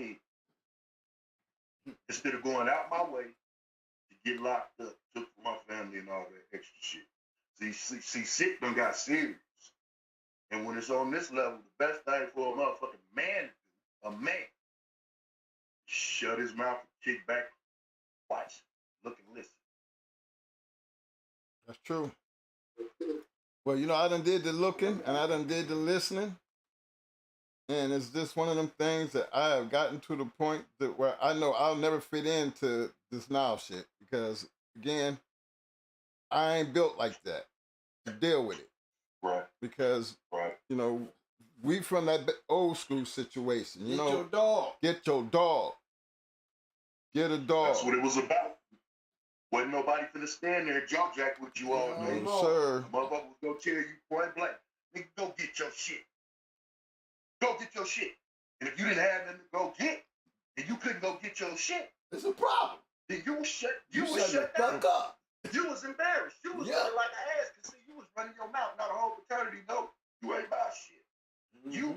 dig? Instead of going out my way to get locked up, took from my family and all that extra shit. See, shit done got serious. And when it's on this level, the best thing for a motherfucking man to do, a man, shut his mouth and kick back, watch, look and listen. That's true. Well, you know, I done did the looking and I done did the listening. And it's just one of them things that I have gotten to the point that where I know I'll never fit into this now shit because, again, I ain't built like that to deal with it. Right. Because, Right. you know, we from that old school situation. You Get know, your dog. Get your dog. Get a dog. That's what it was about. Wasn't nobody finna stand there and jaw jack with you all day. No, sir. The motherfucker was gonna tell you point blank, nigga, go get your shit. Go get your shit. And if you didn't have nothing to go get, and you couldn't go get your shit, It's a problem. then you was shut. You was shut shut the down. fuck up. You was embarrassed. You was running like an ass. Cause see, you was running your mouth. Now the whole fraternity know you ain't about shit. You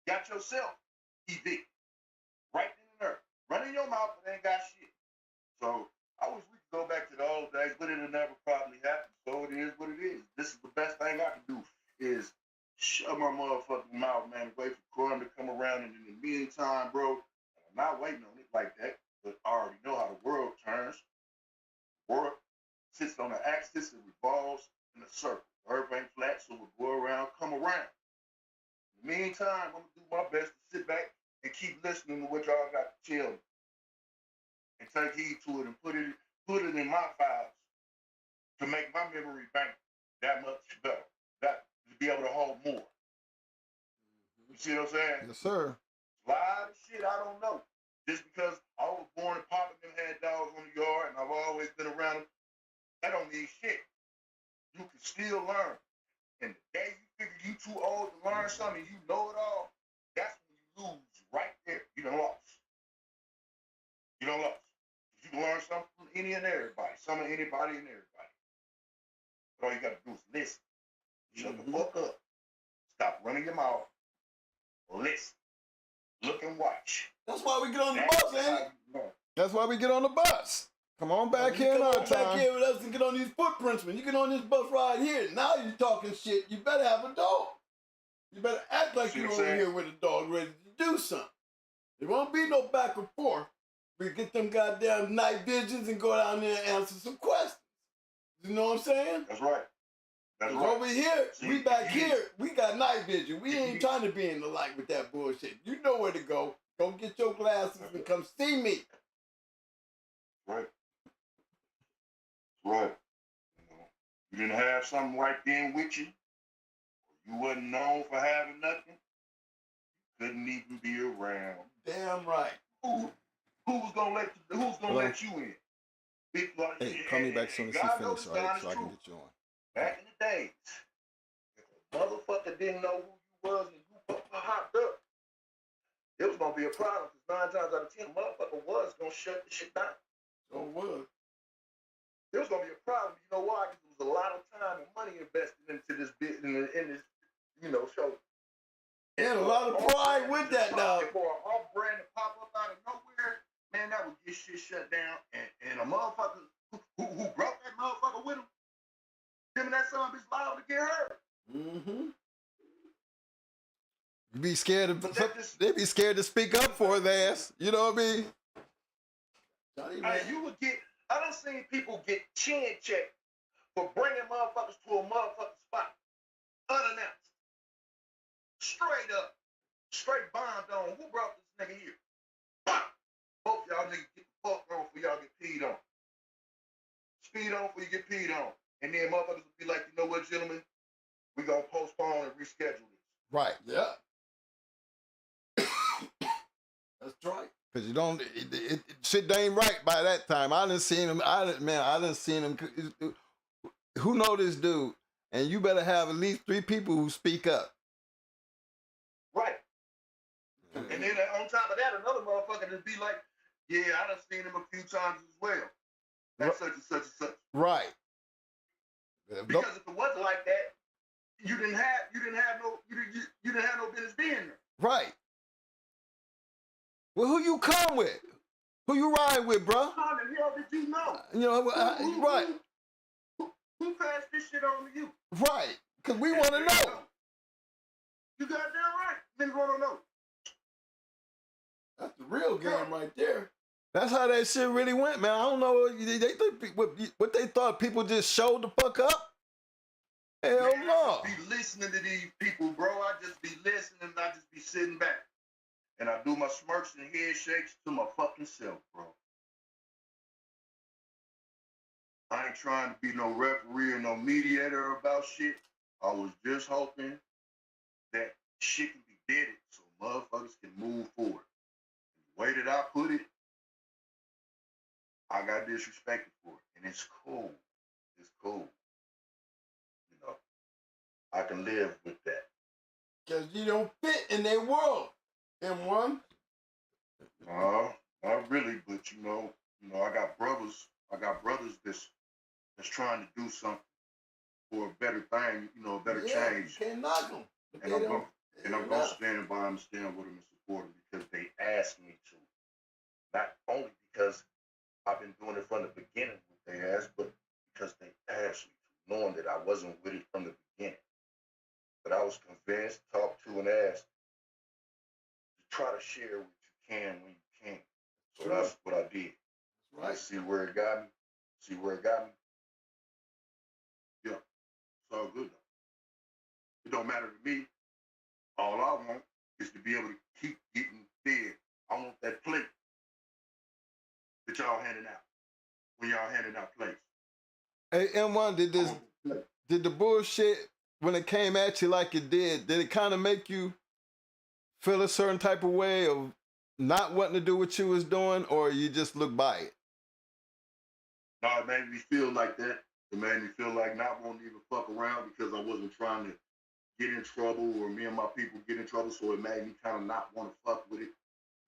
got yourself evicted. Right then and there. Running your mouth, but ain't got shit. So I wish we could go back to the old days, but it'll never probably happen. So it is what it is. This is the best thing I can do is shut my motherfucking mouth, man, and wait for crime to come around. And in the meantime, bro, I'm not waiting on it like that, but I already know how the world turns. The world sits on an axis and revolves in a circle. The earth ain't flat, so we'll go around, come around. In the meantime, I'm gonna do my best to sit back and keep listening to what y'all got to tell me. And take heed to it and put it in my files to make my memory bank that much better. That to be able to hold more. You see what I'm saying? Yes, sir. A lot of shit I don't know. Just because I was born and Papa them had dogs on the yard and I've always been around them, that don't mean shit. You can still learn. And the day you figure you too old to learn something, you know it all, that's when you lose right there. You done lost. You done lost. You can learn something from any and everybody, some of anybody and everybody. But all you got to do is listen. Shut the fuck up. Stop running your mouth. Listen. Look and watch. That's why we get on the bus, ain't it? That's why we get on the bus. Come on back here in our Come on back time. here with us and get on these footprints. When you get on this bus ride here, now you're talking shit. You better have a dog. You better act like See you're what I'm over saying? here with a dog ready to do something. There won't be no back and forth. We get them goddamn night visions and go down there and answer some questions. You know what I'm saying? That's right. That's 'Cause right. over here, See, we back here, we got night vision. We ain't trying to be in the light with that bullshit. You know where to go. Go get your glasses and come see me. Right. Right. You didn't have something right then with you. You wasn't known for having nothing. Couldn't even be around. Damn right. Who's gonna let you? Who's gonna let you in? Big like, Hey, call me back as soon as you God finish, knows all right? God is So I can true. get you on. Back in the days, if a motherfucker didn't know who you was and you hopped up, it was gonna be a problem. Because 9 times out of 10, a motherfucker was gonna shut the shit down. So what? There was gonna be a problem. You know why? Because there was a lot of time and money invested into this bit in this, show. And a lot of pride with that now. For an off brand to pop up out of nowhere, man, that would get shit shut down. And a motherfucker who brought that motherfucker with him, him and that son bitch liable to get hurt. Mm-hmm. You be scared of, But that just- they be scared to speak up for their ass. You know what I mean? Hey, you would get. I done seen people get chin checked for bringing motherfuckers to a motherfucking spot unannounced, straight up, straight bombed on. Who brought this nigga here? Both y'all niggas get the fuck on for y'all get peed on. Speed on for you get peed on, and then motherfuckers will be like, you know what, gentlemen, we gonna postpone and reschedule this. Right. Yeah. That's right. Cause you don't, shit ain't right by that time. I done seen him. I done seen him. Who know this dude? And you better have at least 3 people who speak up. Right. And then on top of that, another motherfucker to be like, yeah, I done seen him a few times as well. That's such and such and such. Right. Because if it wasn't like that, you didn't have no business being there. Right. Well, who you come with? Who you ride with, bro? How the hell did you know? You know, right. Who passed this shit on to you? Right. Cause we want to know. You goddamn right. Niggas want to know. That's the real game right there. That's how that shit really went, man. I don't know. What they thought people just showed the fuck up? Hell Man, no. I just be listening to these people, bro. I just be listening. I just be sitting back. And I do my smirks and head shakes to my fucking self, bro. I ain't trying to be no referee or no mediator about shit. I was just hoping that shit can be deaded so motherfuckers can move forward. The way that I put it, I got disrespected for it. And it's cool. It's cool. You know, I can live with that. Because you don't fit in their world. M1. Not really, but you know, I got brothers that's trying to do something for a better thing, a better change. You can't knock them. And I'm gonna stand by them, stand with them, and support them because they asked me to. Not only because I've been doing it from the beginning with their ass, but because they asked me to, knowing that I wasn't with it from the beginning. But I was convinced, talked to, and asked to try to share what you can when you can. So that's what I did. Right. See where it got me. Yeah, it's all good though. It don't matter to me. All I want is to be able to keep getting fed. I want that plate that y'all handing out when y'all handing out plates. Hey, M1, did the bullshit, when it came at you like it did it kind of make you feel a certain type of way of not wanting to do what you was doing, or you just look by it? No, it made me feel like that. It made me feel like not wanting to even fuck around because I wasn't trying to get in trouble or me and my people get in trouble. So it made me kind of not want to fuck with it,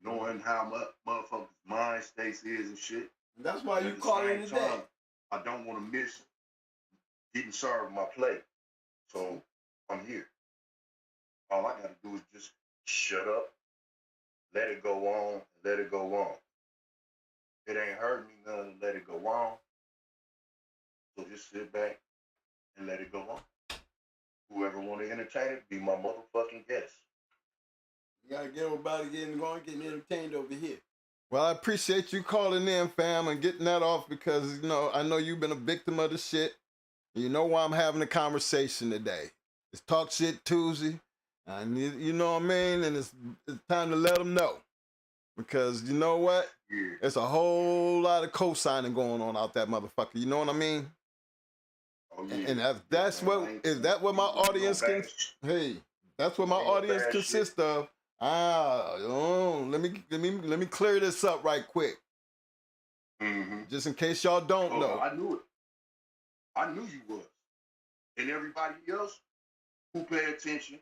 knowing how much motherfuckers' mind states is and shit. And that's why you call it today. I don't want to miss getting served my plate. So I'm here. All I got to do is just shut up, let it go on, and let it go on. It ain't hurting me none to let it go on. So just sit back and let it go on. Whoever want to entertain it, be my motherfucking guest. You gotta get everybody getting entertained over here. Well, I appreciate you calling in, fam, and getting that off because, you know, I know you've been a victim of the shit. You know why I'm having a conversation today. It's Talk Shit Tuesday. You know what I mean? And it's time to let them know. Because you know what? Yeah. There's a whole lot of co-signing going on out that motherfucker. You know what I mean? Oh, yeah. And that's what is that what my audience can? Hey, that's what my audience consists of. Let me clear this up right quick, just in case y'all don't know. I knew it. I knew you was, and everybody else who pay attention,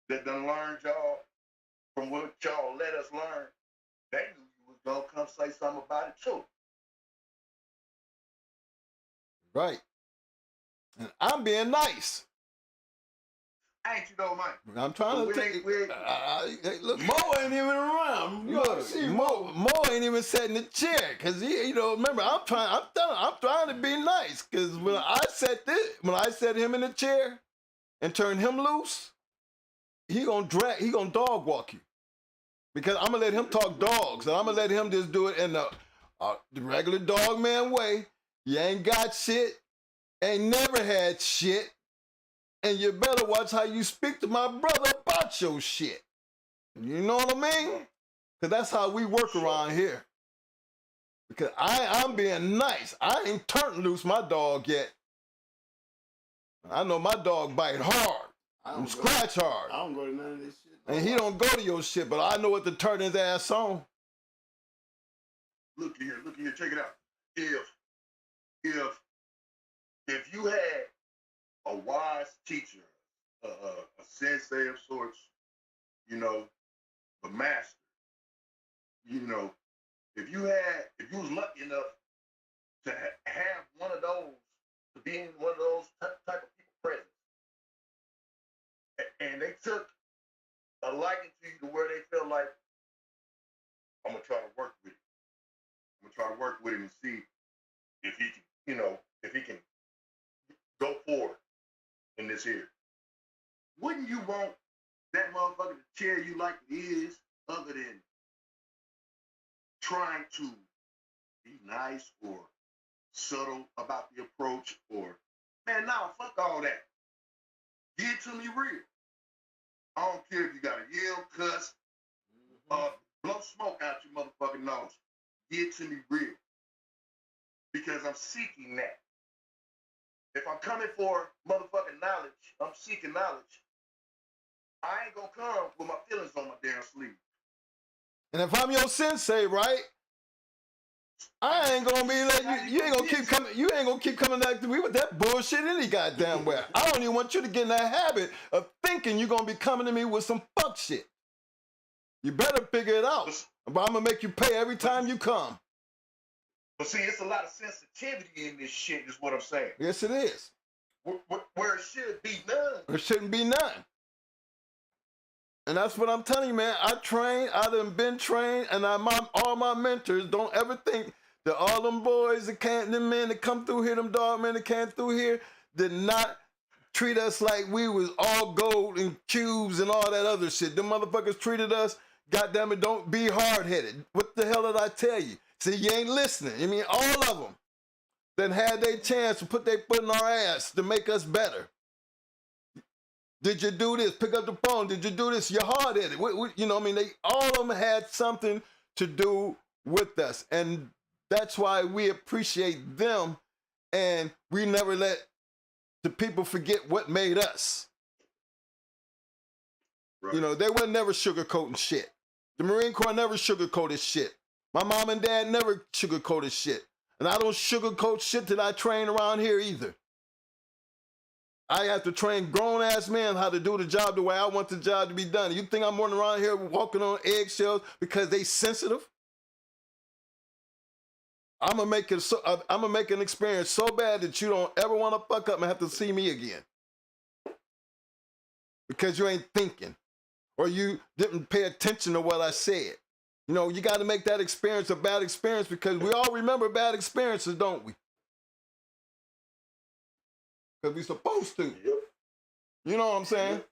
that done learned y'all from what y'all let us learn, they knew you was gonna come say something about it too. Right. And I'm being nice. Ain't you though, Mike? I'm trying to take. Hey, look, Mo ain't even around. You look, see Mo ain't even sat in the chair because he, you know, remember I'm trying to be nice because when I set him in the chair and turn him loose, he gonna dog walk you because I'm gonna let him talk dogs and I'm gonna let him just do it in the regular dog man way. You ain't got shit, ain't never had shit. And you better watch how you speak to my brother about your shit. You know what I mean? Because that's how we work around here. Because I'm being nice. I ain't turned loose my dog yet. I know my dog bite hard. I'm scratch hard. I don't go to none of this shit. And he don't go to your shit, but I know what to turn his ass on. Look here, check it out. If you had a wise teacher, a sensei of sorts, you know, the master, you know, if you was lucky enough to have one of those, to be in one of those type of people present, and they took a liking to you to where they felt like, I'm gonna try to work with him. I'm gonna try to work with him and see if he can, you know, if he can go forward in this here. Wouldn't you want that motherfucker to chair you like it is, other than trying to be nice or subtle about the approach, or, man, nah, fuck all that. Get it to me real. I don't care if you gotta yell, cuss, blow smoke out your motherfucking nose. Get it to me real. Because I'm seeking that. If I'm coming for motherfucking knowledge, I'm seeking knowledge, I ain't gonna come with my feelings on my damn sleeve. And if I'm your sensei, right, I ain't gonna be letting you ain't gonna keep coming back to me with that bullshit any goddamn way. I don't even want you to get in that habit of thinking you're gonna be coming to me with some fuck shit. You better figure it out. But I'm gonna make you pay every time you come. But see, it's a lot of sensitivity in this shit, is what I'm saying. Yes, it is. Where it should be none. There shouldn't be none. And that's what I'm telling you, man. I done been trained, and all my mentors don't ever think that all them boys them men that come through here, them dog men that came through here, did not treat us like we was all gold and cubes and all that other shit. Them motherfuckers treated us, goddamn it, don't be hard-headed. What the hell did I tell you? See, you ain't listening. I mean, all of them that had their chance to put their foot in our ass to make us better. Did you do this? Pick up the phone. Did you do this? You're hard-headed. You know, I mean, all of them had something to do with us. And that's why we appreciate them, and we never let the people forget what made us. Right. You know, they were never sugarcoating shit. The Marine Corps never sugarcoated shit. My mom and dad never sugarcoated shit. And I don't sugarcoat shit that I train around here either. I have to train grown-ass men how to do the job the way I want the job to be done. You think I'm running around here walking on eggshells because they sensitive? I'm gonna make an experience so bad that you don't ever want to fuck up and have to see me again. Because you ain't thinking, or you didn't pay attention to what I said. You know, you got to make that experience a bad experience, because we all remember bad experiences, don't we? Because we're supposed to. Yep. You know what I'm saying?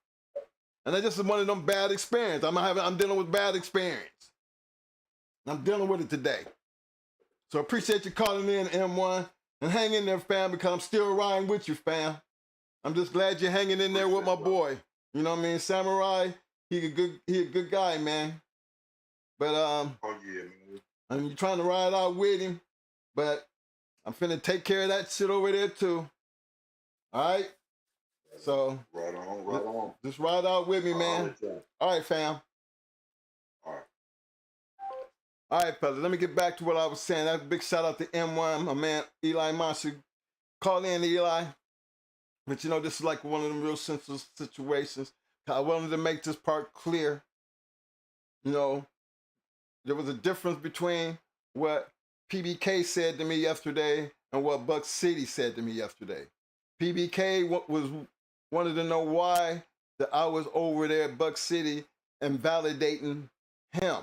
And that just is one of them bad experiences. I'm dealing with bad experience. I'm dealing with it today. So appreciate you calling in, M1. And hang in there, fam, because I'm still riding with you, fam. I'm just glad you're hanging in there with my boy. You know what I mean? Samurai, he a good guy, man. But Oh yeah, man. I'm trying to ride out with him, but I'm finna take care of that shit over there too. All right? So Right on. just ride out with me, man. All right, fam. All right. All right, fellas, let me get back to what I was saying. That's a big shout out to M1, my man Eli Monster. Call in, Eli. But you know, this is like one of them real sensitive situations. I wanted to make this part clear. You know, there was a difference between what PBK said to me yesterday and what Buck City said to me yesterday. PBK wanted to know why that I was over there at Buck City and validating him.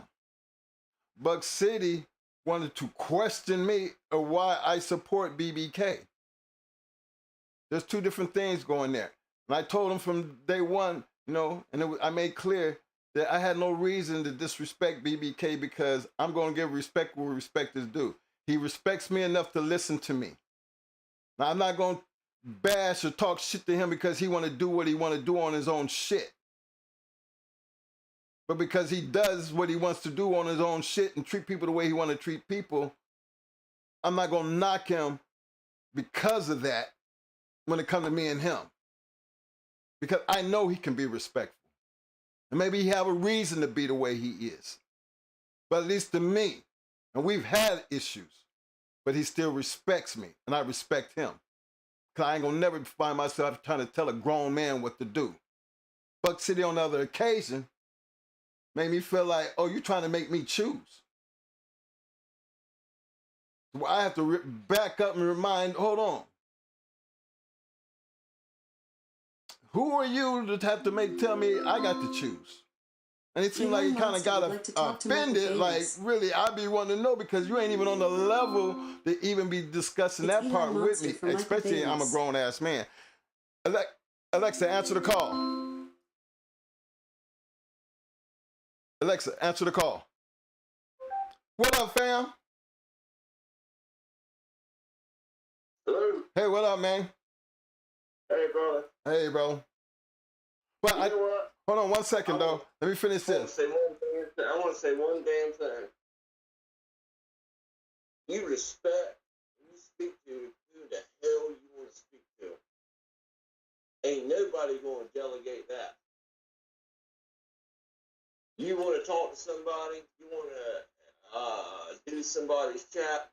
Buck City wanted to question me or why I support BBK. There's two different things going there. And I told him from day one, you know, and I made clear that I had no reason to disrespect BBK because I'm going to give respect where respect is due. He respects me enough to listen to me. Now, I'm not going to bash or talk shit to him because he want to do what he want to do on his own shit. But because he does what he wants to do on his own shit and treat people the way he want to treat people, I'm not going to knock him because of that when it comes to me and him. Because I know he can be respectful. And maybe he have a reason to be the way he is. But at least to me, and we've had issues, but he still respects me, and I respect him. Because I ain't going to never find myself trying to tell a grown man what to do. Buck City on the other occasion made me feel like, oh, you're trying to make me choose. So I have to back up and remind, hold on. Who are you to have to tell me I got to choose? And it seemed like he kind of got offended, like, really, I be wanting to know because you ain't even on the level to even be discussing that part with me, especially I'm a grown-ass man. Alexa, answer the call. Alexa, answer the call. What up, fam? Hello. Hey, what up, man? Hey, brother. Hey, bro. But you know what? Hold on 1 second, though. Let me finish this. I want to say one damn thing. You respect, you speak to who the hell you want to speak to. Ain't nobody going to delegate that. You want to talk to somebody, you want to do somebody's chat.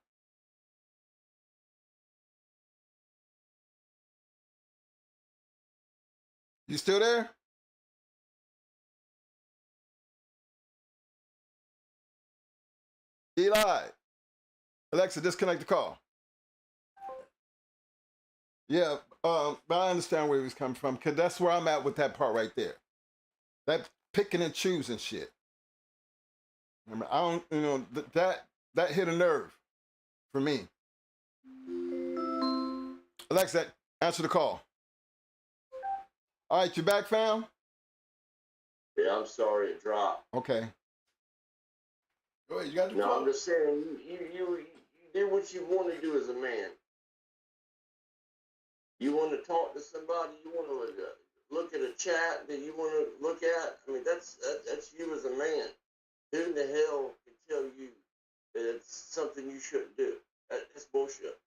You still there? Eli. Alexa, disconnect the call. Yeah, but I understand where he was coming from, because that's where I'm at with that part right there. That picking and choosing shit. I mean, I don't, you know, that hit a nerve for me. Alexa, answer the call. All right, you back, fam? Yeah, I'm sorry it dropped. Okay. Go ahead, you got the No, call. I'm just saying, you do what you want to do as a man. You want to talk to somebody, you want to look at a chat that you want to look at. I mean, that's you as a man. Who in the hell can tell you that it's something you shouldn't do? That's bullshit.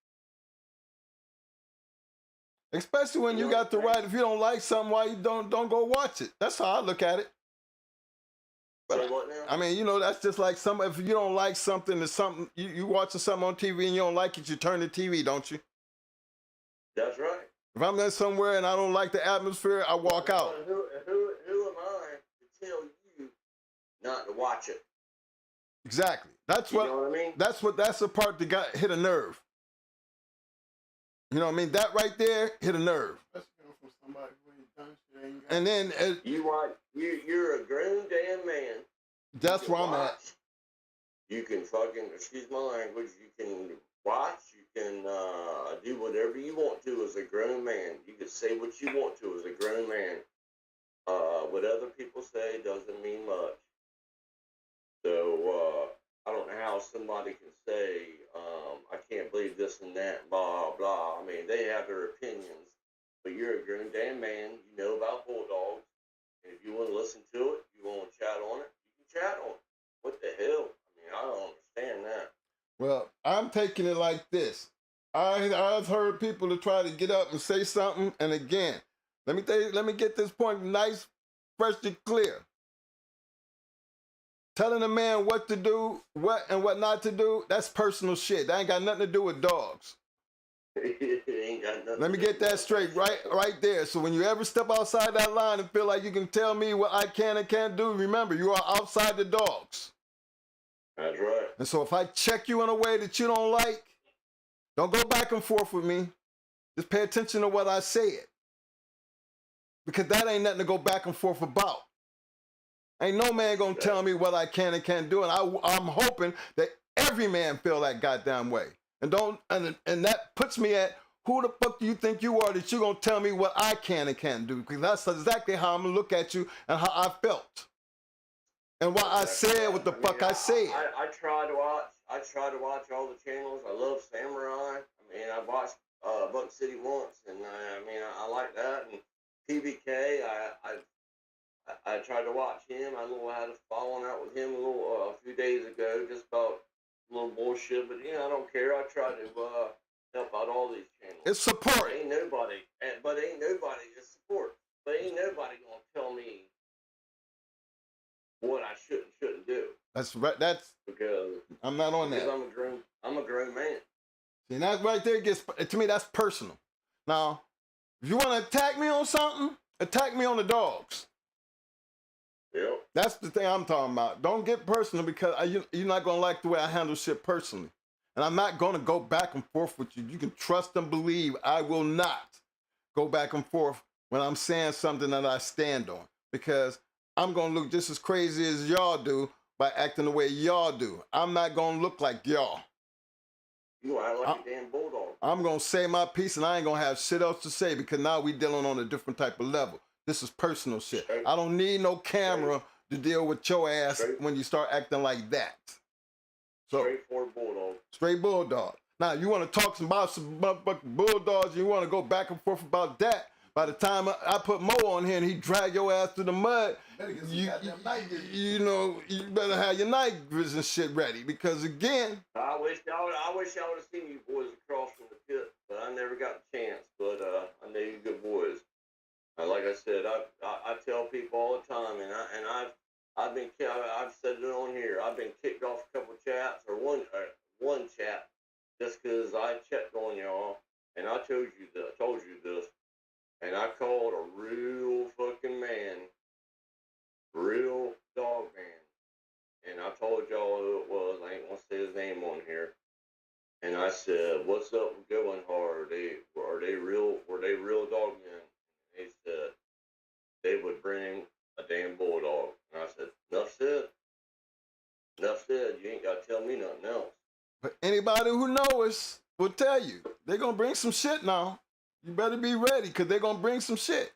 Especially when you got the right. If you don't like something, why you don't go watch it? That's how I look at it. Say what now? I mean, you know, that's just like if you don't like something, there's something you watching something on TV and you don't like it, you turn the TV, don't you? That's right. If I'm there somewhere and I don't like the atmosphere, I walk out. Who am I to tell you not to watch it? Exactly. That's you know what I mean? That's the part that hit a nerve. You know what I mean? That right there hit a nerve. That's coming from somebody who ain't done shit, ain't got And then you're a grown damn man. That's where I'm at. You can fucking, excuse my language, you can watch, you can do whatever you want to as a grown man. You can say what you want to as a grown man. What other people say doesn't mean much. So I don't know how somebody can say, I can't believe this and that, blah, blah. I mean, they have their opinions, but you're a grown damn man. You know about bulldogs. And if you want to listen to it, you want to chat on it, you can chat on it. What the hell? I mean, I don't understand that. Well, I'm taking it like this. I've heard people to try to get up and say something, and again, let me get this point nice, fresh and clear. Telling a man what to do, what and what not to do, that's personal shit. That ain't got nothing to do with dogs. Ain't got nothing. Let me get that straight right there. So when you ever step outside that line and feel like you can tell me what I can and can't do, remember, you are outside the dogs. That's right. And so if I check you in a way that you don't like, don't go back and forth with me. Just pay attention to what I said. Because that ain't nothing to go back and forth about. Ain't no man gonna tell me what I can and can't do. And I'm hoping that every man feel that goddamn way. And that puts me at, who the fuck do you think you are that you gonna tell me what I can and can't do? Because that's exactly how I'm gonna look at you and how I felt. And why I said what the fuck I said. I try to watch all the channels. I love Samurai. I mean, I watched Buck City once, and I like that. And PBK, I tried to watch him. I had a falling out with him a few days ago, just about a little bullshit. But I don't care. I try to help out all these channels. It's support. Ain't nobody is support. But ain't nobody gonna tell me what I shouldn't do. That's right. That's because I'm not on that. Because I'm a grown man. See, that right there gets, to me, that's personal. Now, if you want to attack me on something, attack me on the dogs. Yep. That's the thing I'm talking about. Don't get personal, because you're not going to like the way I handle shit personally. And I'm not going to go back and forth with you. You can trust and believe I will not go back and forth when I'm saying something that I stand on. Because I'm going to look just as crazy as y'all do by acting the way y'all do. I'm not going to look like y'all. You act like a damn bulldog. I'm going to say my piece, and I ain't going to have shit else to say, because now we dealing on a different type of level. This is personal shit. Straight. I don't need no camera to deal with your ass when you start acting like that. So, straightforward bulldog. Straight bulldog. Now, you want to talk about some motherfucking bulldogs, you want to go back and forth about that. By the time I put Mo on here and he drag your ass through the mud, you better have your night vision shit ready, because again, I wish y'all would have seen you boys across from the pit, but I never got the chance. But I know you good boys. Like I said, I tell people all the time, and I've said it on here. I've been kicked off a couple chats, or one chat, just because I checked on y'all, and I told you this. And I called a real fucking man, real dog man. And I told y'all who it was. I ain't gonna say his name on here. And I said, "What's up with Going Hard? Were they real dog men?" And they said they would bring a damn bulldog. And I said, "Enough said. Enough said. You ain't gotta tell me nothing else." But anybody who knows us will tell you, they're gonna bring some shit now. You better be ready, because they're going to bring some shit.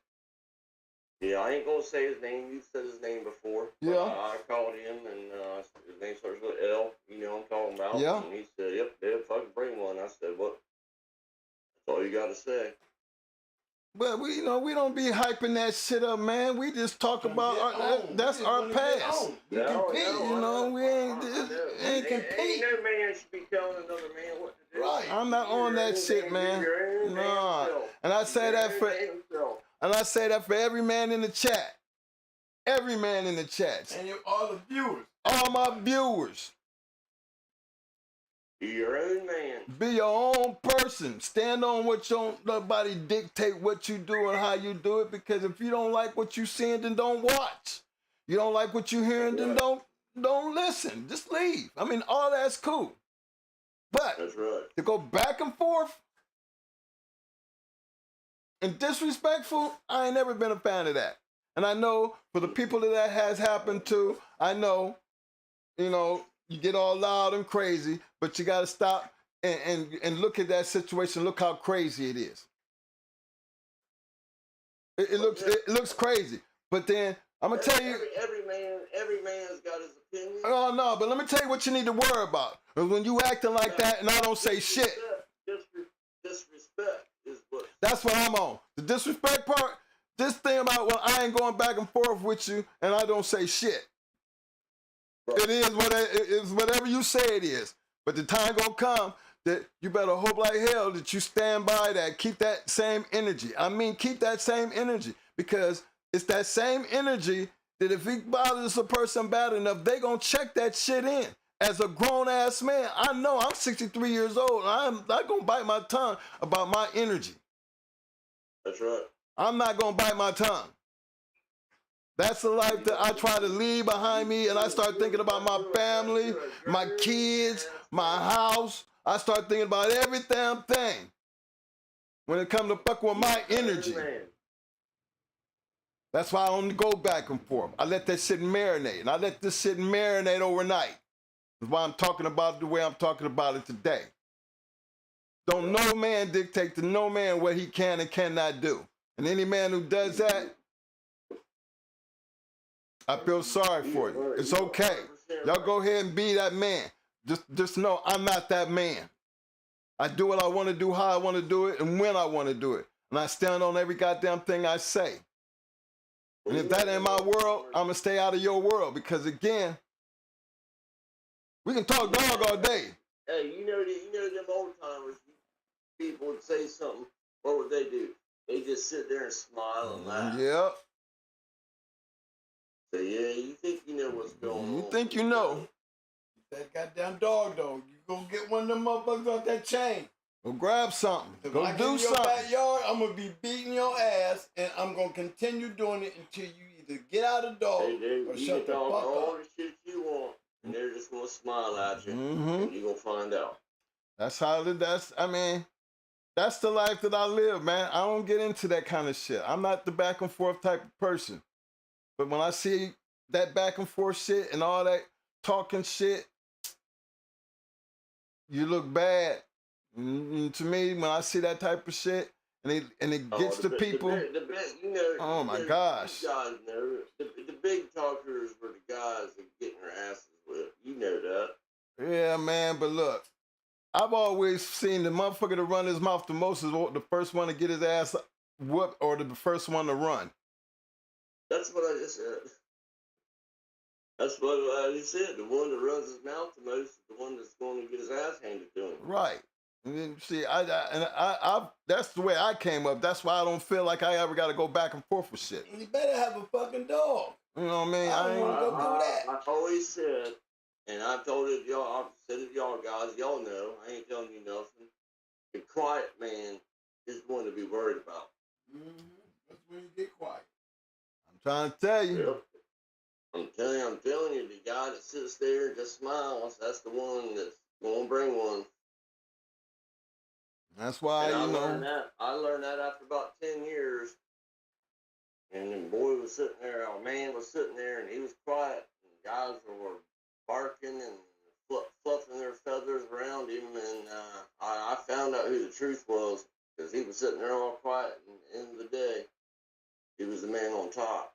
Yeah, I ain't going to say his name. You said his name before. Yeah. I called him, and his name starts with L. You know what I'm talking about. Yeah. And he said, "Yep, they'll fucking bring one." I said, "What? That's all you got to say." But we don't be hyping that shit up, man. We just talk about that's our past. We compete. We ain't compete. Ain't no man should be telling another man what to do. Right. I'm not on that shit, man. Nah. And I say that for every man in the chat. Every man in the chat. And all the viewers. All my viewers. Be your own man. Be your own person. Stand on what you don't, nobody dictate what you do and how you do it, because if you don't like what you seeing, then don't watch. You don't like what you hearing, then don't listen. Just leave. I mean, all that's cool. But That's right. to go back and forth and disrespectful, I ain't never been a fan of that. And I know for the people that has happened to, I know, you get all loud and crazy, but you got to stop and look at that situation. Look how crazy it is. It looks crazy. But then I'm gonna tell you. Every man's got his opinion. Oh no, but let me tell you what you need to worry about. Because when you acting like that and I don't say shit. Disrespect is what. That's what I'm on. The disrespect part. This thing about when I ain't going back and forth with you and I don't say shit. Right. It is whatever you say it is. But the time gonna come that you better hope like hell that you stand by that. Keep that same energy. I mean, keep that same energy. Because it's that same energy that if it bothers a person bad enough, they gonna check that shit in. As a grown-ass man, I know I'm 63 years old. I'm not gonna bite my tongue about my energy. That's right. I'm not gonna bite my tongue. That's the life that I try to leave behind me, and I start thinking about my family, my kids, my house. I start thinking about every damn thing when it comes to fuck with my energy. That's why I don't go back and forth. I let that shit marinate, and I let this shit marinate overnight. That's why I'm talking about it the way I'm talking about it today. Don't no man dictate to no man what he can and cannot do. And any man who does that, I feel sorry for you. It's okay. Y'all go ahead and be that man. Just know I'm not that man. I do what I want to do, how I want to do it, and when I want to do it. And I stand on every goddamn thing I say. And if that ain't my world, I'm going to stay out of your world. Because again, we can talk dog all day. Hey, you know them old timers, people would say something, what would they do? They just sit there and smile and laugh. Yep. So yeah, you think you know what's going on. You think you know. That goddamn dog, though. You gonna get one of them motherfuckers off that chain. Go grab something. Go do something. Backyard, I'm gonna be beating your ass, and I'm gonna continue doing it until you either get out of the dog or shut the fuck up. All the shit you want, and they're just gonna smile at you, and you're gonna find out. That's how that's the life that I live, man. I don't get into that kind of shit. I'm not the back and forth type of person. But when I see that back and forth shit and all that talking shit, you look bad. And to me, when I see that type of shit, and it gets to people, oh my gosh. You guys know, the big talkers were the guys that getting their asses whipped. You know that. Yeah, man, but look, I've always seen the motherfucker that run his mouth the most is the first one to get his ass whooped or the first one to run. That's what I just said. That's what I just said. The one that runs his mouth the most is the one that's going to get his ass handed to him. Right. And then, see, I that's the way I came up. That's why I don't feel like I ever got to go back and forth with shit. You better have a fucking dog. You know what I mean? I ain't gonna go do that. I always said, and I've told it y'all, I've said it to y'all guys, y'all know, I ain't telling you nothing. The quiet man is the one to be worried about. That's when you get quiet. I'm trying to tell you. Yep. I'm telling you, the guy that sits there and just smiles, that's the one that's gonna bring one. That's why, I learned that after about 10 years. And the boy was sitting there, our man was sitting there, and he was quiet. And guys were barking and fluffing their feathers around him. And I found out who the truth was, because he was sitting there all quiet. And at the end of the day, he was the man on top.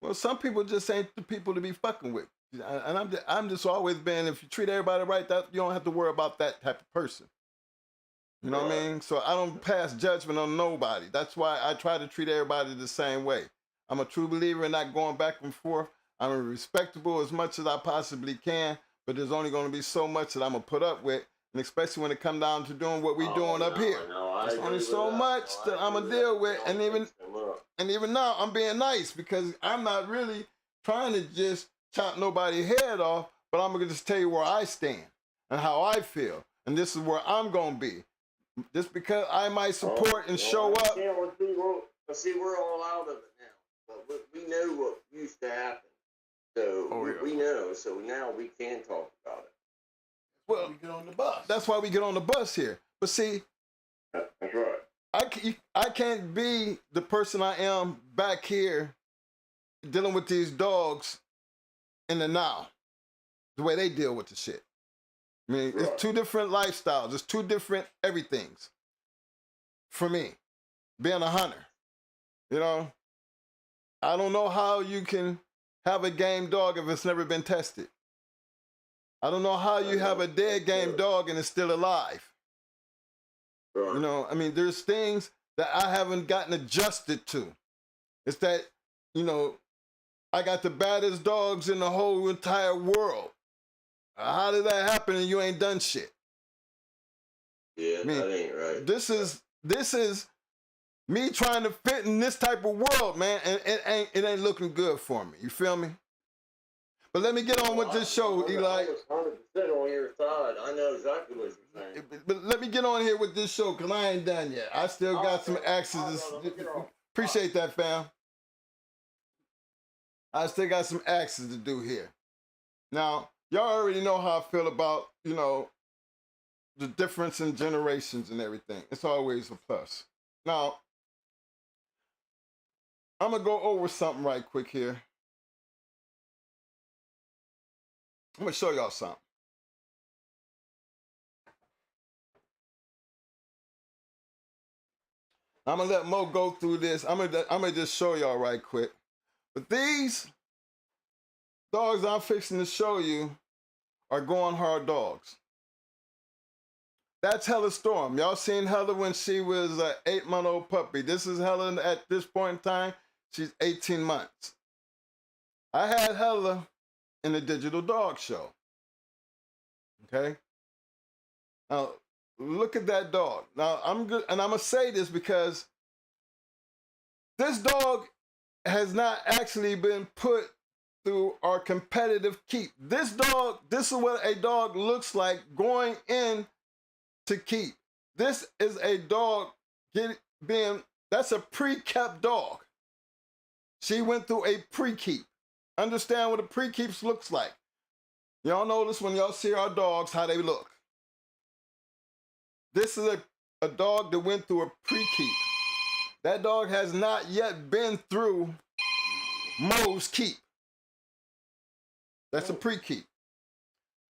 Well, some people just ain't the people to be fucking with. And I'm just always been, if you treat everybody right, that you don't have to worry about that type of person. You know what I mean? So I don't pass judgment on nobody. That's why I try to treat everybody the same way. I'm a true believer in not going back and forth. I'm respectable as much as I possibly can, but there's only going to be so much that I'm going to put up with, and especially when it comes down to doing what we're doing up here. There's only so much that I'm going to deal with, and even now I'm being nice because I'm not really trying to just chop nobody's head off, but I'm going to just tell you where I stand and how I feel, and this is where I'm going to be. Just because I might support and show up. See, we're all out of it now. But we know what used to happen. So we know. So now we can talk about it. Well, we get on the bus. That's why we get on the bus here. But see, that's right. I can't be the person I am back here dealing with these dogs in the now, the way they deal with the shit. I mean, it's two different lifestyles. It's two different everythings. For me, being a hunter, You know, I don't know how you can have a game dog if it's never been tested. I don't know how you have a dead game dog and it's still alive. Right. You know, I mean, there's things that I haven't gotten adjusted to. It's that, you know, I got the baddest dogs in the whole entire world. How did that happen and you ain't done shit? Yeah, I mean, that ain't right. This is me trying to fit in this type of world, man, and it ain't looking good for me. You feel me? But let me get on with this show, Eli. I was 100% on your side. I know exactly what you're saying. But let me get on here with this show, because I ain't done yet. I still got some axes. Appreciate that, fam. I still got some axes to do here. Now, y'all already know how I feel about, you know, the difference in generations and everything. It's always a plus. Now, I'm going to go over something right quick here. I'm going to show y'all something. I'm going to let Mo go through this. I'm gonna just show y'all right quick. But these dogs I'm fixing to show you are going hard dogs. That's Hella Storm. Y'all seen Hella when she was an 8-month-old puppy. This is Hella at this point in time. She's 18 months. I had Hella in the digital dog show. Okay? Now, look at that dog. Now, I'm good, and I'm going to say this because this dog has not actually been put through our competitive keep. This is what a dog looks like going in to keep. This is a dog that's a pre-kept dog. She went through a pre-keep. Understand what a pre-keeps looks like. Y'all notice when y'all see our dogs, how they look. This is a dog that went through a pre-keep. That dog has not yet been through Mo's keep. That's a pre-keep.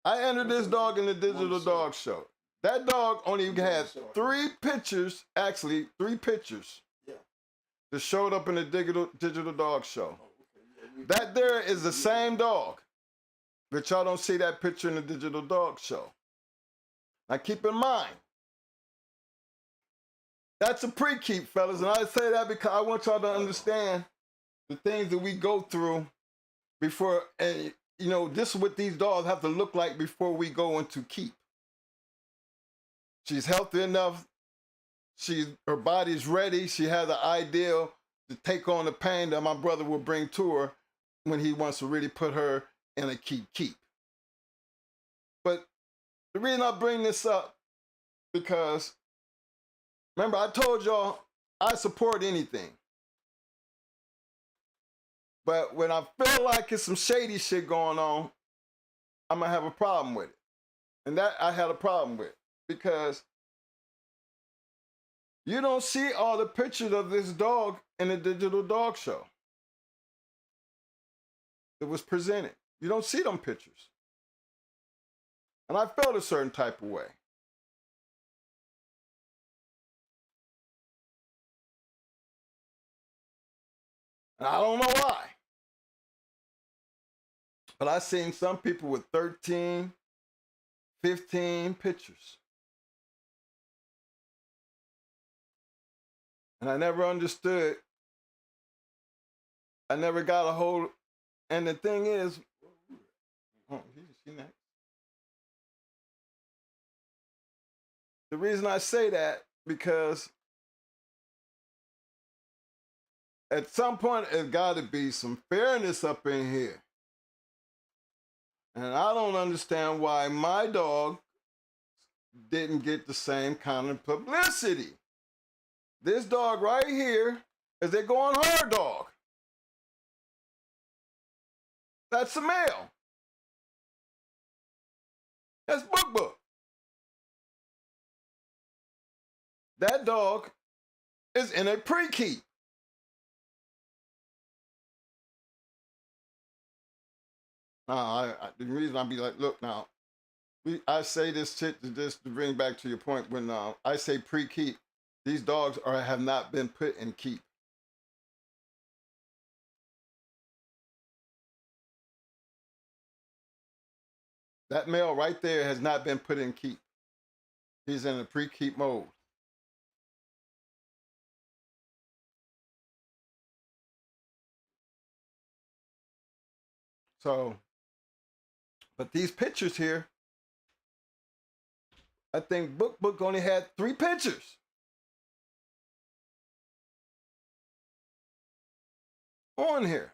I entered this dog in the digital dog show. That dog only had 3 pictures, actually 3 pictures, that showed up in the digital dog show. That there is the same dog, but y'all don't see that picture in the digital dog show. Now keep in mind, that's a pre-keep, fellas, and I say that because I want y'all to understand the things that we go through before, and you know, this is what these dogs have to look like before we go into keep. She's healthy enough. Her body's ready. She has an ideal to take on the pain that my brother will bring to her when he wants to really put her in a keep. But the reason I bring this up, because remember I told y'all I support anything. But when I feel like it's some shady shit going on, I'm gonna have a problem with it. And that I had a problem with, because you don't see all the pictures of this dog in the digital dog show that was presented. You don't see them pictures. And I felt a certain type of way. And I don't know why. But I seen some people with 13, 15 pictures. And I never understood. I never got a hold. And the thing is, she next. The reason I say that, because at some point there's got to be some fairness up in here. And I don't understand why my dog didn't get the same kind of publicity. This dog right here is a going hard dog. That's a male. That's Book. That dog is in a pre-keep. The reason I be like, look now, I say this shit to bring back to your point. When I say pre-keep, these dogs have not been put in keep. That male right there has not been put in keep. He's in a pre-keep mode. So, but these pictures here, I think Book only had 3 pictures. On here.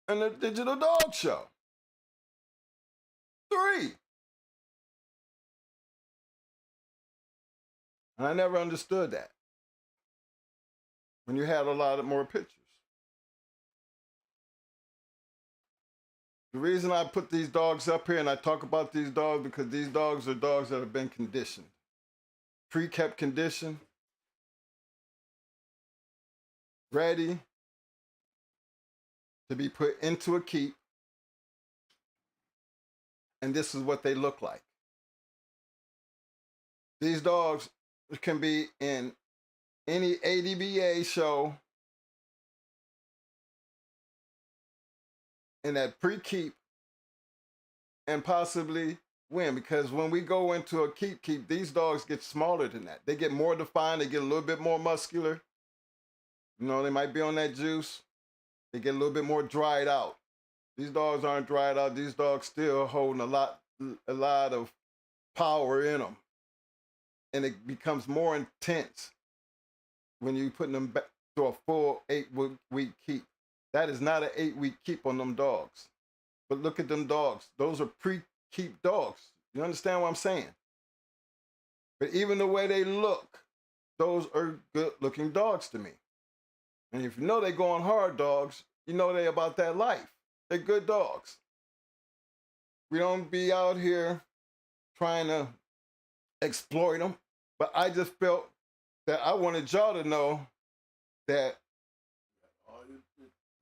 And the Digital Dog Show. 3. And I never understood that. When you had a lot of more pictures. The reason I put these dogs up here and I talk about these dogs because these dogs are dogs that have been conditioned. Pre-kept condition. Ready to be put into a keep. And this is what they look like. These dogs can be in any APBTA show in that pre-keep and possibly win, because when we go into a keep, these dogs get smaller than that. They get more defined, they get a little bit more muscular. You know, they might be on that juice. They get a little bit more dried out. These dogs aren't dried out. These dogs still holding a lot of power in them. And it becomes more intense when you put them back to a full 8-week keep. That is not an 8-week keep on them dogs. But look at them dogs. Those are pre-keep dogs. You understand what I'm saying? But even the way they look, those are good-looking dogs to me. And if you know they're going hard dogs, you know they're about that life. They're good dogs. We don't be out here trying to exploit them. But I just felt that I wanted y'all to know that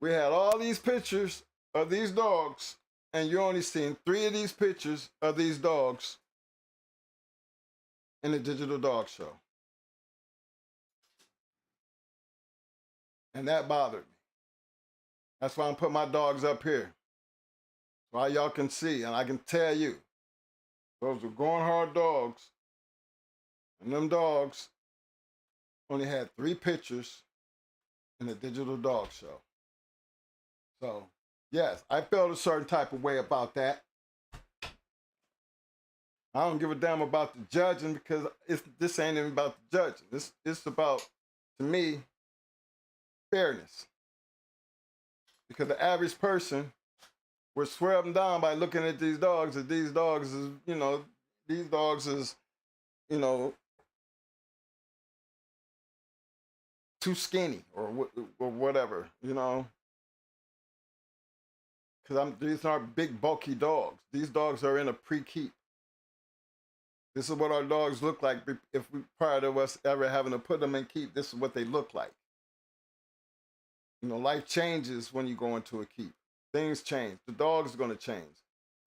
we had all these pictures of these dogs, and you're only seeing 3 of these pictures of these dogs in the Digital Dog Show. And that bothered me. That's why I'm putting my dogs up here. So y'all can see, and I can tell you, those are going hard dogs. And them dogs only had 3 pictures in the Digital Dog Show. So, yes, I felt a certain type of way about that. I don't give a damn about the judging because this ain't even about the judging. It's about, to me, fairness. Because the average person would swear them down by looking at these dogs, that these dogs is, too skinny or whatever, Because these aren't big, bulky dogs. These dogs are in a pre-keep. This is what our dogs look like prior to us ever having to put them in keep. This is what they look like. Life changes when you go into a keep. Things change. The dog's going to change.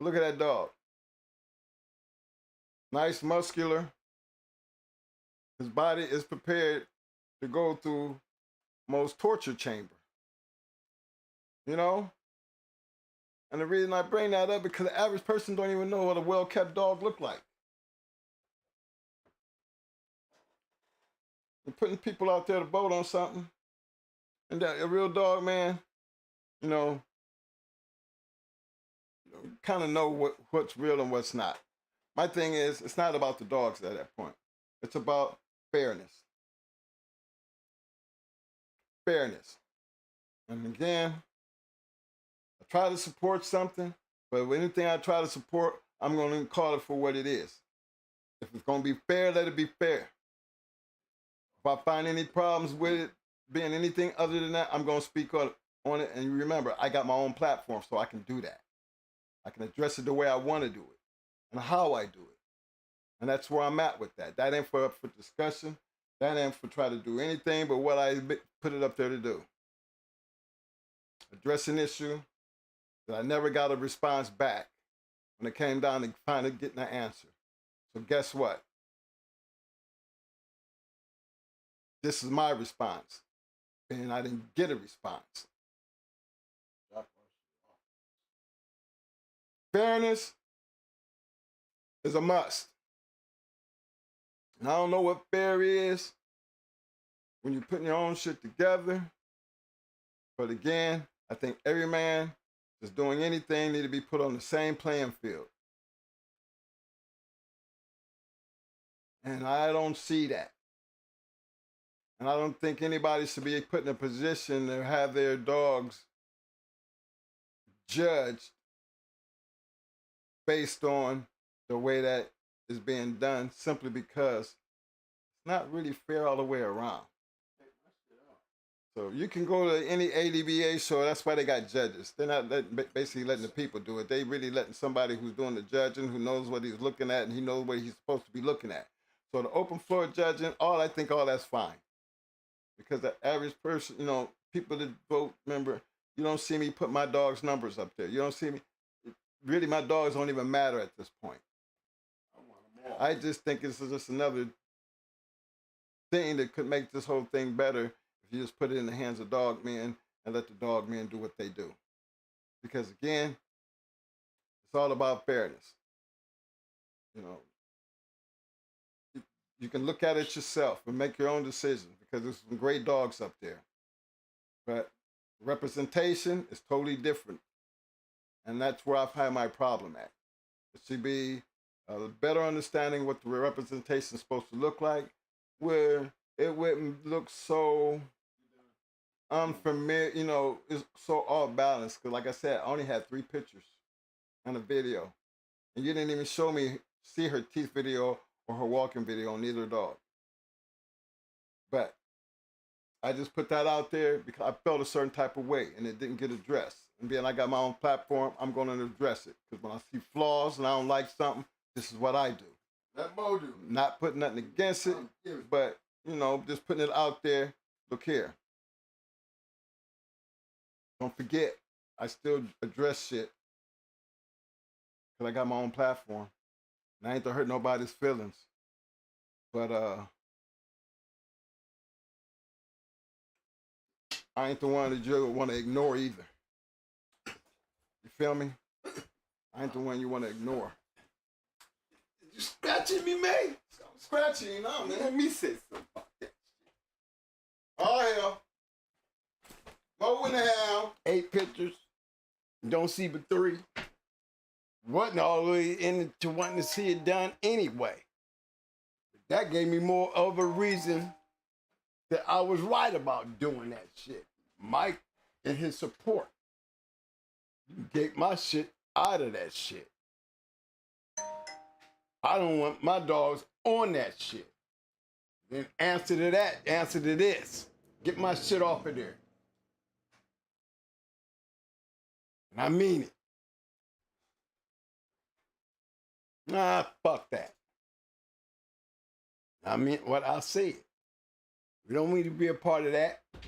Look at that dog. Nice, muscular. His body is prepared to go through most torture chamber. And the reason I bring that up because the average person don't even know what a well-kept dog look like. You're putting people out there to vote on something. And that a real dog, man, kind of know what's real and what's not. My thing is, it's not about the dogs at that point. It's about fairness. Fairness. And again, I try to support something, but with anything I try to support, I'm going to call it for what it is. If it's going to be fair, let it be fair. If I find any problems with it being anything other than that, I'm going to speak on it. And remember, I got my own platform, so I can do that. I can address it the way I want to do it and how I do it. And that's where I'm at with that. That ain't for discussion. That ain't for try to do anything but what I put it up there to do. Address an issue that I never got a response back when it came down to finally getting an answer. So guess what? This is my response. And I didn't get a response. Fairness is a must. And I don't know what fair is when you're putting your own shit together. But again, I think every man that's doing anything need to be put on the same playing field. And I don't see that. And I don't think anybody should be put in a position to have their dogs judged based on the way that is being done, simply because it's not really fair all the way around. So you can go to any APBTA show. That's why they got judges. They're not basically letting the people do it. They really letting somebody who's doing the judging, who knows what he's looking at, and he knows what he's supposed to be looking at. So the open floor judging, I think all that's fine. Because the average person, people that vote, remember, you don't see me put my dog's numbers up there. You don't see me. Really, my dogs don't even matter at this point. I just think it's just another thing that could make this whole thing better if you just put it in the hands of dog men and let the dog men do what they do. Because again, it's all about fairness. You can look at it yourself and make your own decision, because there's some great dogs up there. But representation is totally different. And that's where I've had my problem at. It should be a better understanding what the representation is supposed to look like, where it wouldn't look so unfamiliar, it's so off balance. Because like I said, I only had 3 pictures and a video. And you didn't even see her teeth video or her walking video on either dog. But I just put that out there because I felt a certain type of way and it didn't get addressed. And being I got my own platform, I'm going to address it. Because when I see flaws and I don't like something, this is what I do. That Mo do. Not putting nothing against it, but, just putting it out there. Look here. Don't forget, I still address shit because I got my own platform. And I ain't to hurt nobody's feelings. But I ain't the one that you want to ignore either. You feel me? I ain't the one you want to ignore. You scratching me, man? I'm scratching you now, man. Let me say something about that. Oh, hell. Go in the hell. 8 pictures. Don't see but 3. Wasn't all the way into wanting to see it done anyway. That gave me more of a reason that I was right about doing that shit. Mike and his support get my shit out of that shit. I don't want my dogs on that shit. Then answer to that, answer to this. Get my shit off of there. And I mean it. Nah, fuck that. I mean what I said. We don't need to be a part of that. You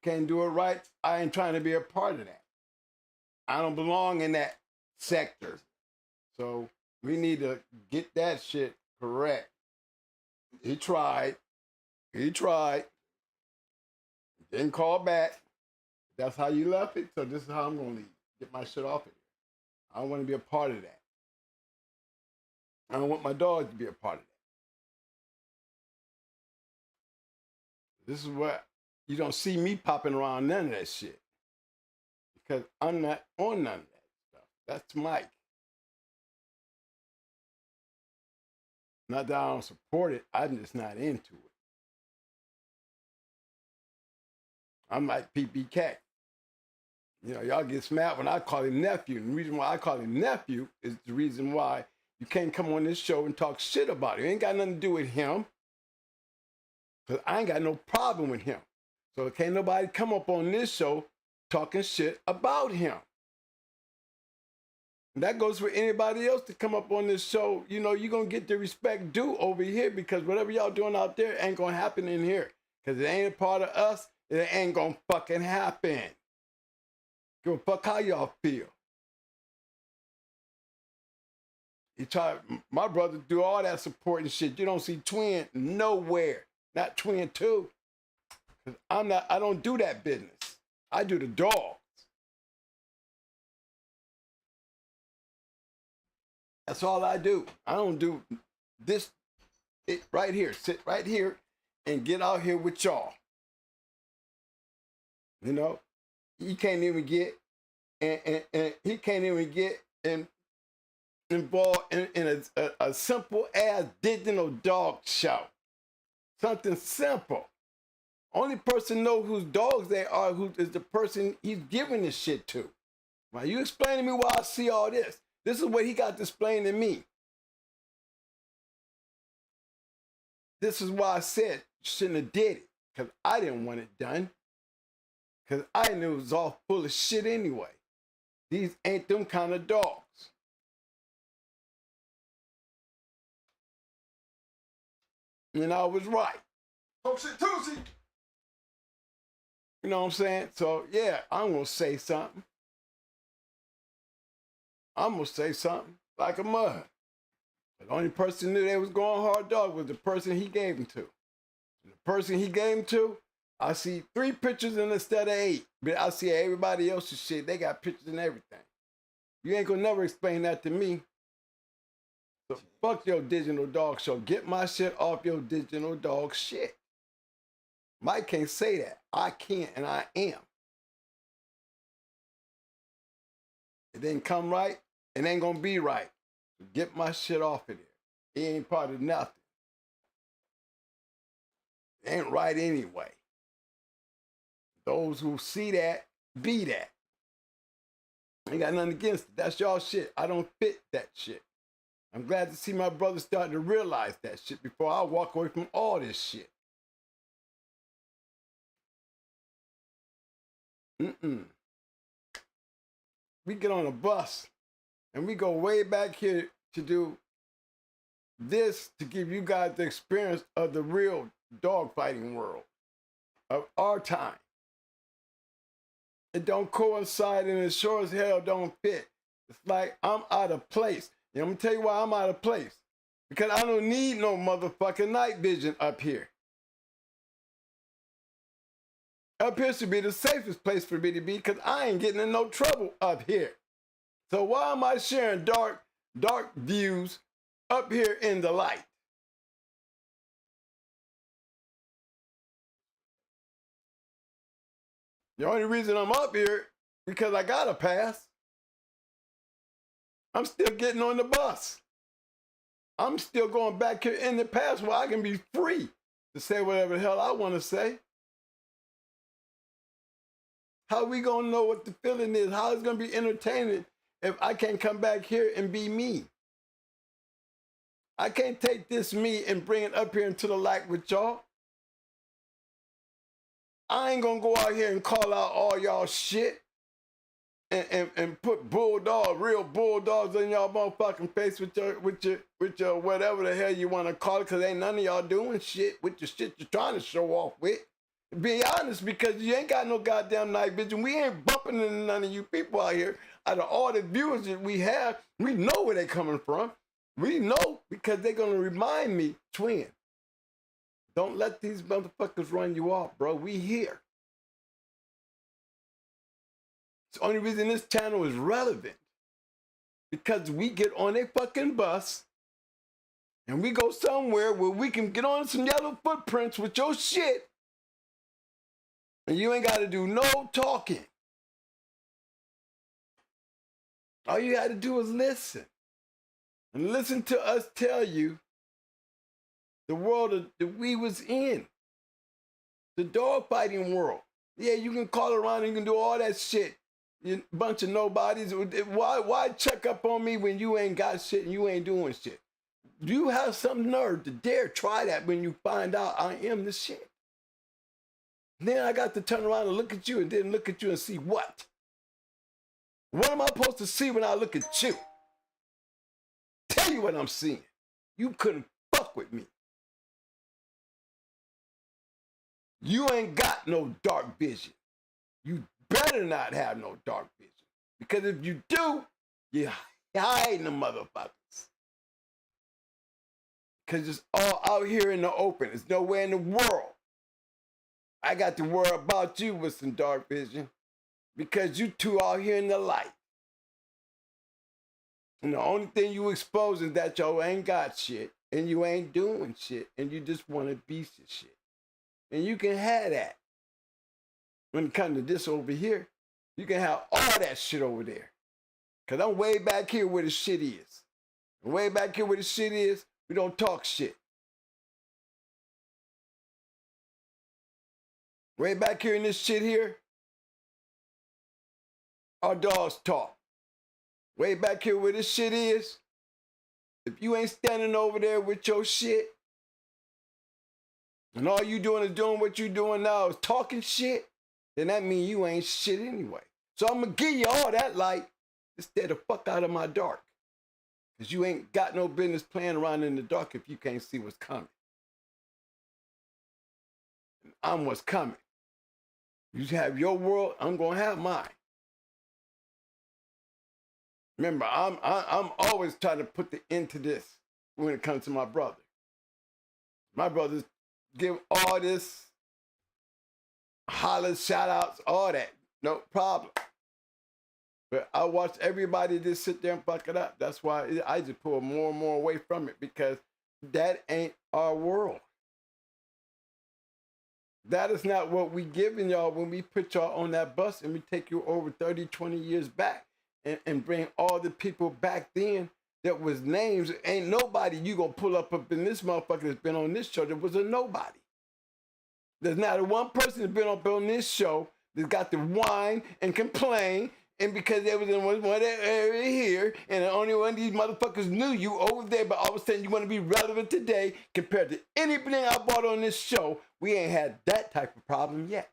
can't do it right. I ain't trying to be a part of that. I don't belong in that sector. So we need to get that shit correct. He tried. Didn't call back. That's how you left it. So this is how I'm going to leave. Get my shit off of here. I don't want to be a part of that. I don't want my dog to be a part of that. This is what you don't see me popping around none of that shit. Because I'm not on none of that stuff. That's Mike. Not that I don't support it, I'm just not into it. I'm like PPK. Y'all get smart when I call him nephew. And the reason why I call him nephew is the reason why you can't come on this show and talk shit about it. It ain't got nothing to do with him. Because I ain't got no problem with him. So can't nobody come up on this show talking shit about him. And that goes for anybody else to come up on this show. You're going to get the respect due over here, because whatever y'all doing out there ain't going to happen in here. Because it ain't a part of us. It ain't going to fucking happen. Give a fuck how y'all feel. My brother do all that support and shit. You don't see Twin nowhere. Not Twin 2. Because I don't do that business. I do the dogs. That's all I do. I don't do this it right here. Sit right here and get out here with y'all. You know, he can't even get and he can't even get involved in a simple ass digital dog show. Something simple. Only person know whose dogs they are, who is the person he's giving this shit to. Now you explain to me why I see all this. This is what he got to explain to me. This is why I said you shouldn't have did it. Because I didn't want it done. Because I knew it was all full of shit anyway. These ain't them kind of dogs. And I was right. Tootsie. You know what I'm saying? So, yeah, I'm going to say something. I'm going to say something like a mud. The only person who knew they was going hard dog was the person he gave him to. And the person he gave him to, I see 3 pictures instead of 8. But I see everybody else's shit. They got pictures and everything. You ain't going to never explain that to me. So fuck your digital dog show. Get my shit off your digital dog shit. Mike can't say that. I can't, and I am. It didn't come right. It ain't gonna be right. Get my shit off of there. It ain't part of nothing. It ain't right anyway. Those who see that, be that. Ain't got nothing against it. That's y'all shit. I don't fit that shit. I'm glad to see my brother starting to realize that shit before I walk away from all this shit. We get on a bus and we go way back here to do this to give you guys the experience of the real dog fighting world of our time. It don't coincide and it sure as hell don't fit. It's like I'm out of place. And I'm gonna tell you why I'm out of place. Because I don't need no motherfucking night vision up here. Up here should be the safest place for me to be because I ain't getting in no trouble up here. So why am I sharing dark views up here in the light? The only reason I'm up here because I got a pass. I'm still getting on the bus. I'm still going back here in the past where I can be free to say whatever the hell I want to say. How we gonna know what the feeling is? How it's gonna be entertaining if I can't come back here and be me? I can't take this me and bring it up here into the light with y'all. I ain't gonna go out here and call out all y'all shit and put real bulldogs in y'all motherfucking face with your whatever the hell you wanna call it, cause ain't none of y'all doing shit with the shit you're trying to show off with. Be honest, because you ain't got no goddamn night vision. We ain't bumping into none of you people out here. Out of all the viewers that we have, we know where they're coming from. We know because they're going to remind me, twin, don't let these motherfuckers run you off, bro. We here. It's the only reason this channel is relevant. Because we get on a fucking bus and we go somewhere where we can get on some yellow footprints with your shit. And you ain't got to do no talking. All you got to do is listen. And listen to us tell you the world that we was in. The dog fighting world. Yeah, you can call around and you can do all that shit. You bunch of nobodies. Why check up on me when you ain't got shit and you ain't doing shit? You have some nerve to dare try that when you find out I am the shit. Then I got to turn around and look at you and then look at you and see what? What am I supposed to see when I look at you? Tell you what I'm seeing. You couldn't fuck with me. You ain't got no dark vision. You better not have no dark vision. Because if you do, you're hiding the motherfuckers. Because it's all out here in the open. There's nowhere in the world I got to worry about you with some dark vision because you two out here in the light. And the only thing you exposing is that y'all ain't got shit and you ain't doing shit and you just want to be some shit. And you can have that. When it comes to this over here, you can have all that shit over there. Because I'm way back here where the shit is. And way back here where the shit is, we don't talk shit. Way back here in this shit here, our dogs talk. Way back here where this shit is, if you ain't standing over there with your shit, and all you doing is doing what you doing now is talking shit, then that means you ain't shit anyway. So I'm gonna give you all that light to stay the fuck out of my dark. Because you ain't got no business playing around in the dark if you can't see what's coming. And I'm what's coming. You have your world, I'm gonna have mine. Remember, I'm always trying to put the end to this when it comes to my brother. My brothers give all this holler, shout outs, all that. No problem. But I watch everybody just sit there and fuck it up. That's why I just pull more and more away from it, because that ain't our world. That is not what we giving y'all when we put y'all on that bus and we take you over 30, 20 years back and bring all the people back then that was names. Ain't nobody you gonna pull up in this motherfucker that's been on this show that was a nobody. There's not a one person that's been up on this show that's got to whine and complain, and because there was in one area here, and the only one of these motherfuckers knew you over there, but all of a sudden you want to be relevant today compared to anything I bought on this show. We ain't had that type of problem yet.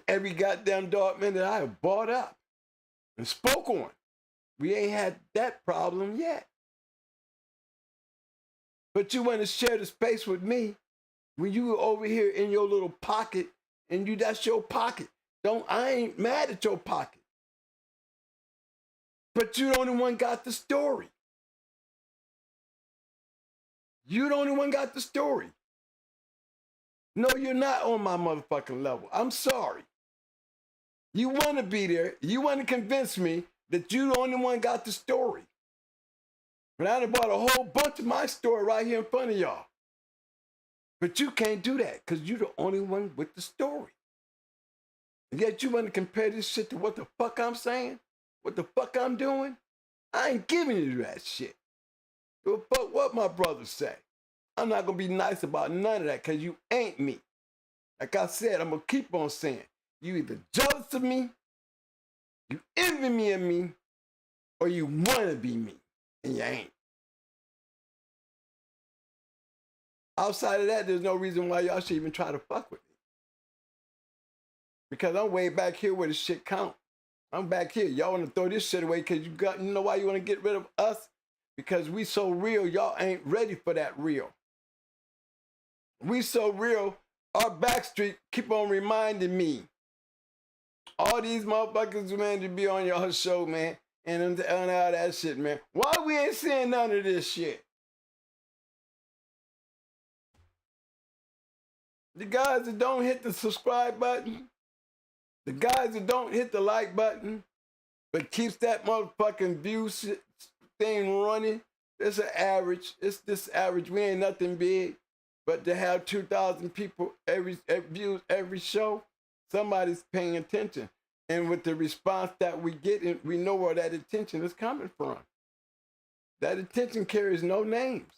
Every goddamn dog man that I have bought up and spoke on, we ain't had that problem yet. But you want to share the space with me when you were over here in your little pocket, and that's your pocket. I ain't mad at your pocket. But you the only one got the story. You the only one got the story. No, you're not on my motherfucking level. I'm sorry. You want to be there. You want to convince me that you the only one got the story. But I done bought a whole bunch of my story right here in front of y'all. But you can't do that because you're the only one with the story. And yet you want to compare this shit to what the fuck I'm saying? What the fuck I'm doing? I ain't giving you that shit. Give a fuck what my brothers say. I'm not going to be nice about none of that because you ain't me. Like I said, I'm going to keep on saying, you either jealous of me, you envy me of me, or you want to be me, and you ain't. Outside of that, there's no reason why y'all should even try to fuck with me. Because I'm way back here where the shit count. I'm back here. Y'all want to throw this shit away because you know why you want to get rid of us? Because we so real, y'all ain't ready for that real. We so real, our backstreet keep on reminding me. All these motherfuckers, man, to be on your show, man, and all that shit, man. Why we ain't seeing none of this shit? The guys that don't hit the subscribe button, the guys that don't hit the like button, but keeps that motherfucking view thing running, it's an average. It's this average. We ain't nothing big. But to have 2,000 people views every show, somebody's paying attention. And with the response that we get, we know where that attention is coming from. That attention carries no names.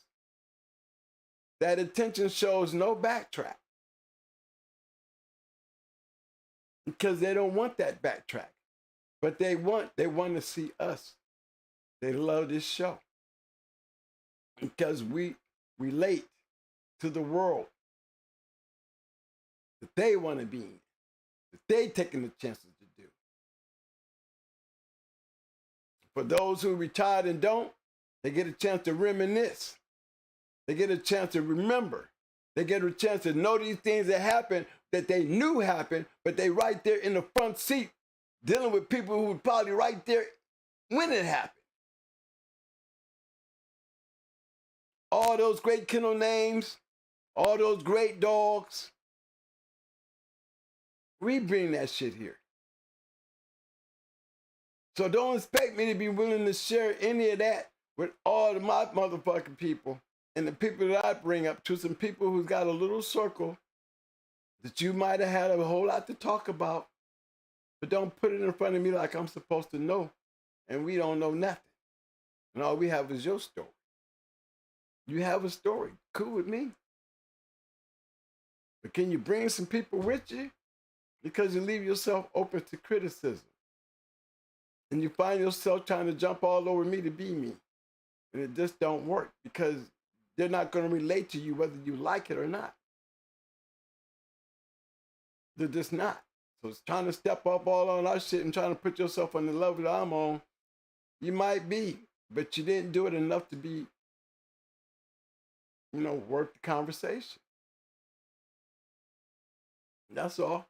That attention shows no backtrack. Because they don't want that backtrack. But they want to see us. They love this show. Because we relate to the world that they want to be in, that they taking the chances to do. For those who retired and don't, they get a chance to reminisce. They get a chance to remember. They get a chance to know these things that happened that they knew happened, but they right there in the front seat dealing with people who were probably right there when it happened. All those great kennel names, all those great dogs, we bring that shit here. So don't expect me to be willing to share any of that with all of my motherfucking people and the people that I bring up to some people who's got a little circle that you might have had a whole lot to talk about, but don't put it in front of me like I'm supposed to know, and we don't know nothing. And all we have is your story. You have a story. Cool with me. But can you bring some people with you? Because you leave yourself open to criticism. And you find yourself trying to jump all over me to be me. And it just don't work because they're not going to relate to you whether you like it or not. They're just not. So it's trying to step up all on our shit and trying to put yourself on the level that I'm on. You might be, but you didn't do it enough to be, worth the conversation. That's all.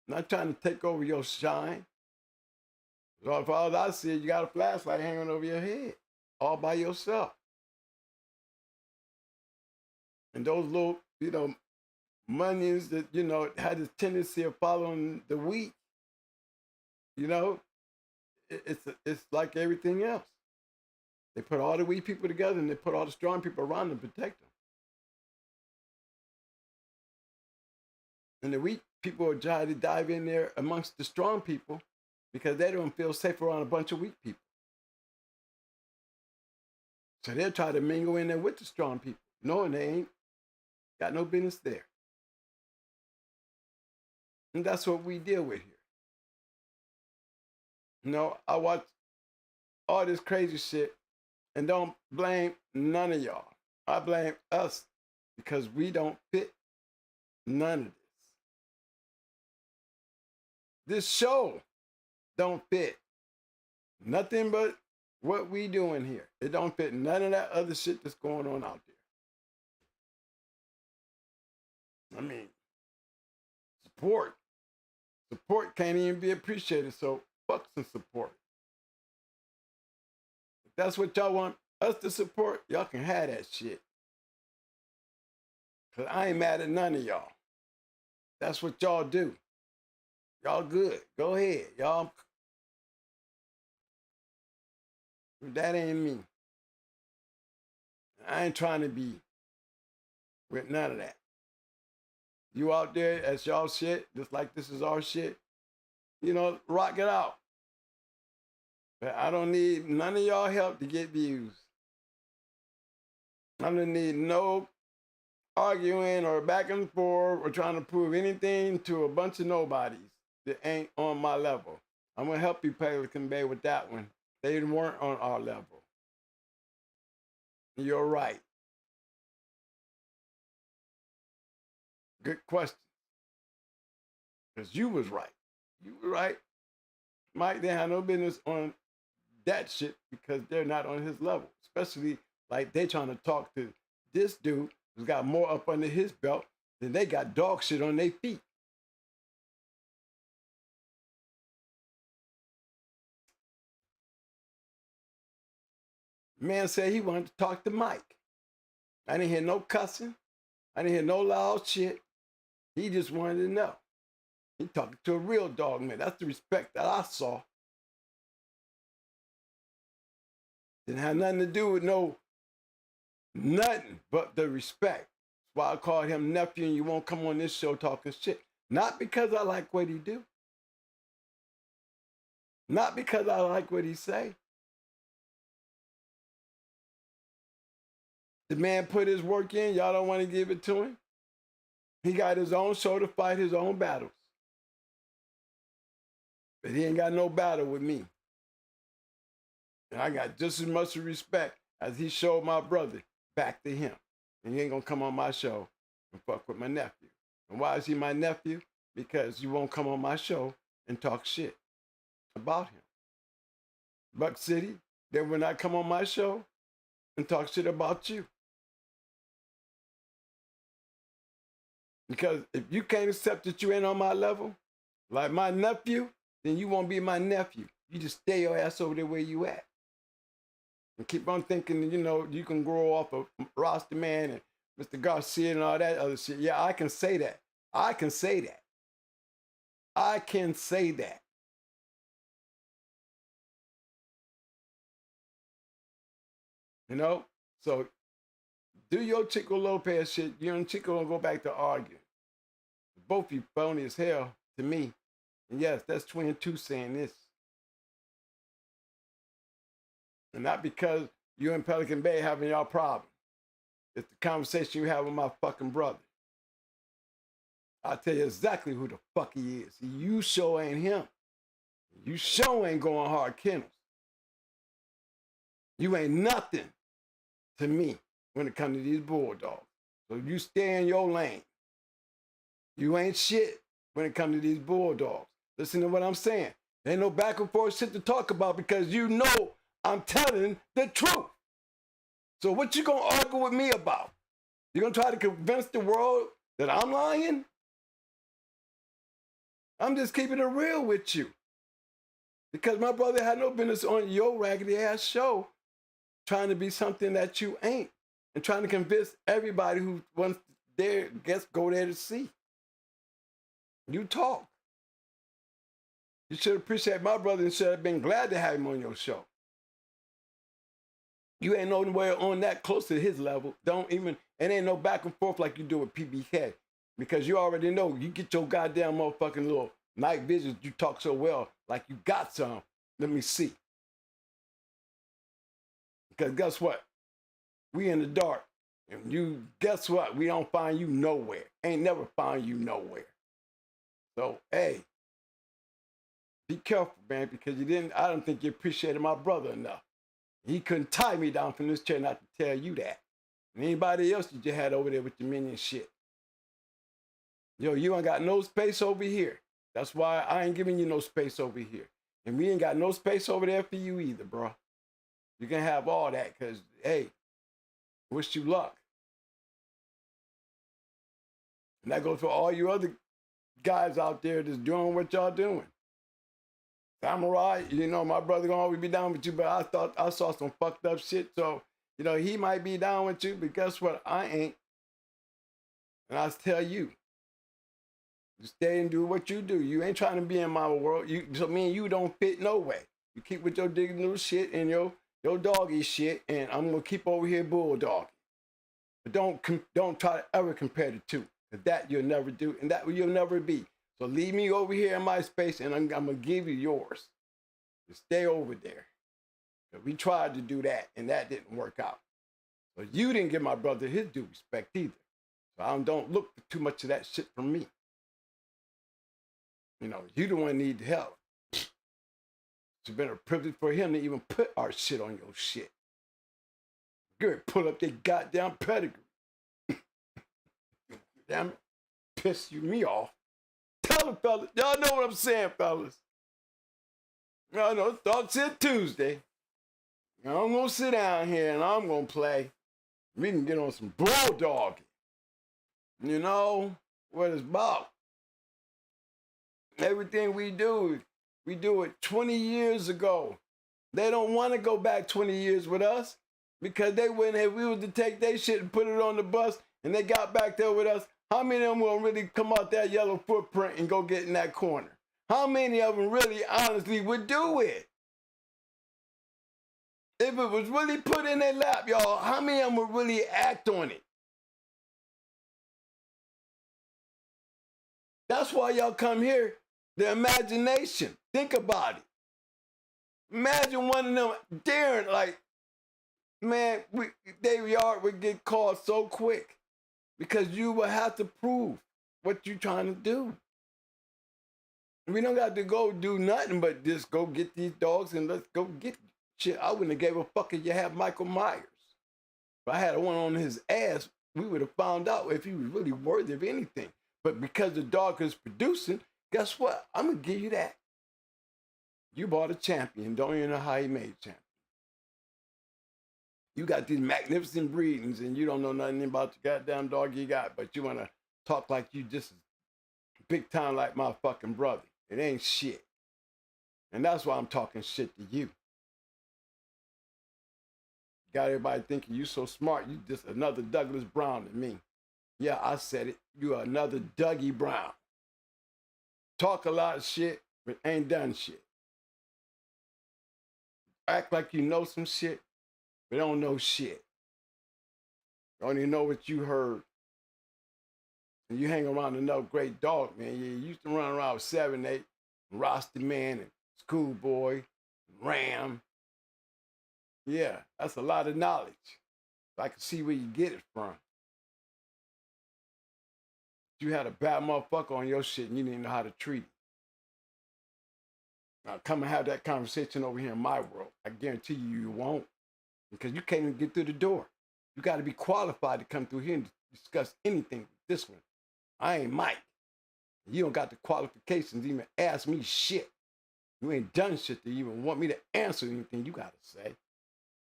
I'm not trying to take over your shine. So if all I see, you got a flashlight hanging over your head, all by yourself. And those little, monions that, had this tendency of following the weak, it's like everything else. They put all the weak people together and they put all the strong people around them to protect them. And the weak people are trying to dive in there amongst the strong people because they don't feel safe around a bunch of weak people. So they'll try to mingle in there with the strong people, knowing they ain't got no business there. And that's what we deal with here. I watch all this crazy shit and don't blame none of y'all. I blame us because we don't fit none of this. This show don't fit nothing but what we doing here. It don't fit none of that other shit that's going on out there. I mean, support can't even be appreciated, so fuck some support. If that's what y'all want us to support, y'all can have that shit. Because I ain't mad at none of y'all. That's what y'all do. Y'all good. Go ahead. Y'all. That ain't me. I ain't trying to be with none of that. You out there, that's y'all shit, just like this is our shit. Rock it out. But I don't need none of y'all help to get views. I don't need no arguing or back and forth or trying to prove anything to a bunch of nobodies that ain't on my level. I'm going to help you, Pelican Bay, with that one. They weren't on our level. You're right. Good question. Because you was right. You were right. Mike, they have no business on that shit because they're not on his level. Especially like they trying to talk to this dude who's got more up under his belt than they got dog shit on their feet. Man said he wanted to talk to Mike. I didn't hear no cussing. I didn't hear no loud shit. He just wanted to know. He talking to a real dog, man. That's the respect that I saw. Didn't have nothing to do with nothing but the respect. That's why I called him nephew and you won't come on this show talking shit. Not because I like what he do. Not because I like what he say. The man put his work in. Y'all don't want to give it to him. He got his own show to fight his own battles. But he ain't got no battle with me. And I got just as much respect as he showed my brother back to him. And he ain't gonna come on my show and fuck with my nephew. And why is he my nephew? Because you won't come on my show and talk shit about him. Buck City, they will not come on my show and talk shit about you. Because if you can't accept that you ain't on my level, like my nephew, then you won't be my nephew. You just stay your ass over there where you at. And keep on thinking, you can grow off of Roster Man and Mr. Garcia and all that other shit. Yeah, I can say that. I can say that. I can say that. You know? So do your Chico Lopez shit. You and Chico gonna go back to arguing. Both of you phony as hell to me. And yes, that's Twin 2 saying this. And not because you and Pelican Bay having y'all problem. It's the conversation you have with my fucking brother. I'll tell you exactly who the fuck he is. You sure ain't him. You sure ain't going hard Kennels. You ain't nothing to me when it comes to these bulldogs. So you stay in your lane. You ain't shit when it comes to these bulldogs. Listen to what I'm saying. Ain't no back and forth shit to talk about because you know I'm telling the truth. So what you gonna argue with me about? You gonna try to convince the world that I'm lying? I'm just keeping it real with you. Because my brother had no business on your raggedy ass show trying to be something that you ain't and trying to convince everybody who wants there, guess go there to see. You talk. You should appreciate my brother and should have been glad to have him on your show. You ain't nowhere on that close to his level. Don't even, it ain't no back and forth like you do with PBK. Because you already know, you get your goddamn motherfucking little night visions, you talk so well, like you got some. Let me see. Because guess what? We in the dark. And you, guess what? We don't find you nowhere. Ain't never find you nowhere. So, hey, be careful, man, because I don't think you appreciated my brother enough. He couldn't tie me down from this chair not to tell you that. And anybody else that you had over there with your minion shit. Yo, you ain't got no space over here. That's why I ain't giving you no space over here. And we ain't got no space over there for you either, bro. You can have all that because, hey, wish you luck. And that goes for all you other guys out there that's doing what y'all doing. Samurai, you know, my brother gonna always be down with you, but I saw some fucked up shit. So, you know, he might be down with you, but guess what? I ain't. And I tell you, you stay and do what you do. You ain't trying to be in my world. So me and you don't fit no way. You keep with your digging little shit and your doggy shit, and I'm gonna keep over here bulldogging. But don't try to ever compare the two, because that you'll never do, and that you'll never be. So leave me over here in my space, and I'm gonna give you yours. Just stay over there. We tried to do that, and that didn't work out. So you didn't give my brother his due respect either. So I don't look for too much of that shit from me. You know, you the one need help. It's been a privilege for him to even put our shit on your shit. Good, pull up their goddamn pedigree. Damn it, piss me off. Tell them, fellas. Y'all know what I'm saying, fellas. Y'all know, Thoughts It Tuesday. Now I'm gonna sit down here and I'm gonna play. We can get on some bulldogging. You know what it's about. Everything we do it 20 years ago. They don't want to go back 20 years with us because they wouldn't, if we was to take their shit and put it on the bus and they got back there with us, how many of them will really come out that yellow footprint and go get in that corner? How many of them really honestly would do it? If it was really put in their lap, y'all, how many of them would really act on it? That's why y'all come here. The imagination. Think about it. Imagine one of them daring, like, man, their yard would get called so quick because you would have to prove what you're trying to do. We don't got to go do nothing but just go get these dogs and let's go get shit. I wouldn't have gave a fuck if you had Michael Myers. If I had one on his ass, we would have found out if he was really worthy of anything. But because the dog is producing, guess what? I'm going to give you that. You bought a champion. Don't even know how he made champion. You got these magnificent breedings and you don't know nothing about the goddamn dog you got, but you want to talk like you just big time like my fucking brother. It ain't shit. And that's why I'm talking shit to you. Got everybody thinking you so smart, you just another Douglas Brown to me. Yeah, I said it. You are another Dougie Brown. Talk a lot of shit, but ain't done shit. Act like you know some shit, They don't know shit. They only know what you heard. And you hang around enough great dog, man. You used to run around with 7, 8, Roster Man and Schoolboy, Ram. Yeah, that's a lot of knowledge. I can see where you get it from. You had a bad motherfucker on your shit and you didn't know how to treat it. Now come and have that conversation over here in my world. I guarantee you won't. Because you can't even get through the door. You got to be qualified to come through here and discuss anything with this one. I ain't Mike. You don't got the qualifications to even ask me shit. You ain't done shit to even want me to answer anything you got to say.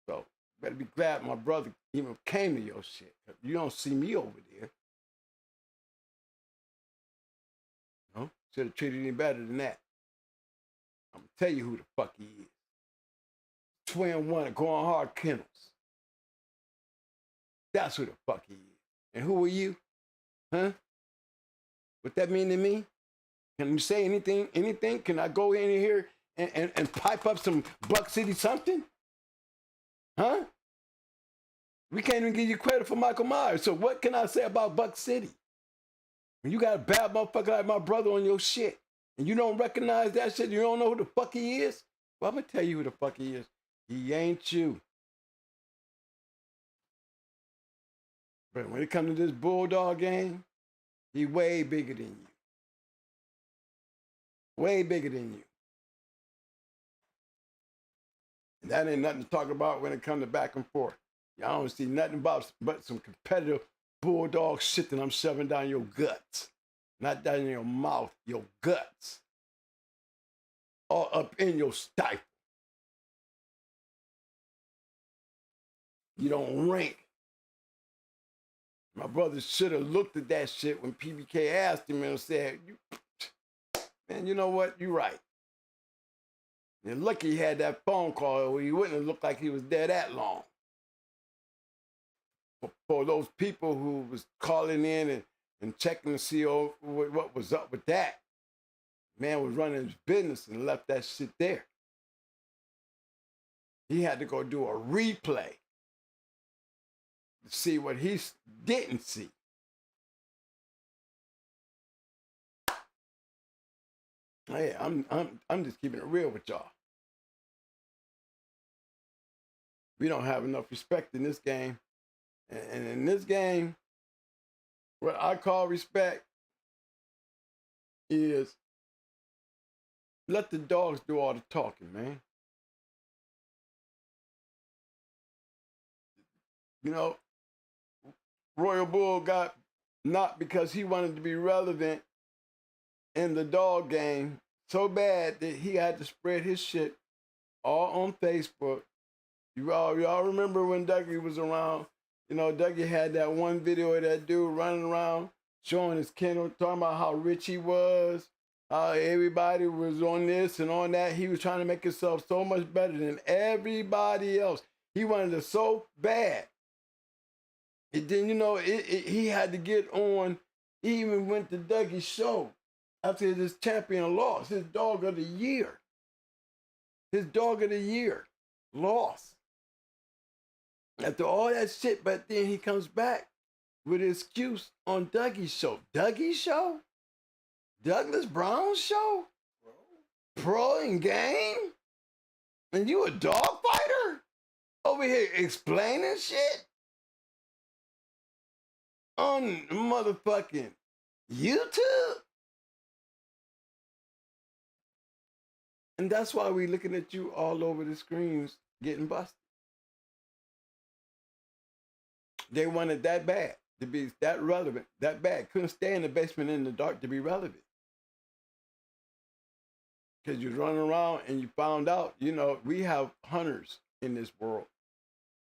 So you better be glad my brother even came to your shit. You don't see me over there. No? Should have treated any better than that. I'm going to tell you who the fuck he is. Twin One going hard Kennels. That's who the fuck he is. And who are you? Huh? What that mean to me? Can you say anything? Anything? Can I go in here and pipe up some Buck City something? Huh? We can't even give you credit for Michael Myers. So what can I say about Buck City? When you got a bad motherfucker like my brother on your shit, and you don't recognize that shit, you don't know who the fuck he is? Well, I'm gonna tell you who the fuck he is. He ain't you. But when it comes to this Bulldog game, he way bigger than you. Way bigger than you. And that ain't nothing to talk about when it comes to back and forth. Y'all don't see nothing about but some competitive Bulldog shit that I'm shoving down your guts. Not down in your mouth, your guts. All up in your stifle. You don't rank. My brother should have looked at that shit when PBK asked him and said, man, you know what? You're right. You're lucky he had that phone call or he wouldn't have looked like he was there that long. For those people who was calling in and checking to see what was up with that, man was running his business and left that shit there. He had to go do a replay to see what he didn't see. Hey, I'm just keeping it real with y'all. We don't have enough respect in this game. And in this game, what I call respect is let the dogs do all the talking, man. You know, Royal Bull got knocked because he wanted to be relevant in the dog game so bad that he had to spread his shit all on Facebook. Y'all remember when Dougie was around? You know, Dougie had that one video of that dude running around showing his kennel, talking about how rich he was, how everybody was on this and on that. He was trying to make himself so much better than everybody else. He wanted it so bad. And then, you know, he had to get on. He even went to Dougie's show after this champion lost. His dog of the year. His dog of the year lost. After all that shit, but then he comes back with an excuse on Dougie's show. Dougie's show? Douglas Brown's show? Pro in game? And you a dog fighter? Over here explaining shit? On motherfucking YouTube? And that's why we looking at you all over the screens getting busted. They wanted that bad to be that relevant, that bad. Couldn't stay in the basement in the dark to be relevant. Because you're running around and you found out, you know, we have hunters in this world.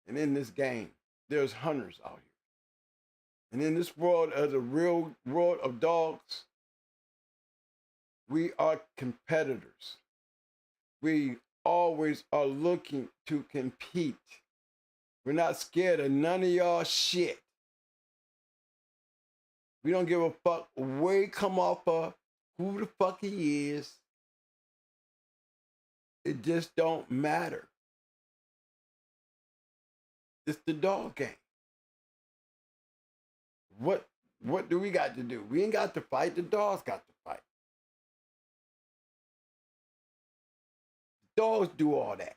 And in this game, there's hunters out here. And in this world, as a real world of dogs, we are competitors. We always are looking to compete. We're not scared of none of y'all shit. We don't give a fuck where he come off of, who the fuck he is. It just don't matter. It's the dog game. What do we got to do? We ain't got to fight. The dogs got to fight. Dogs do all that.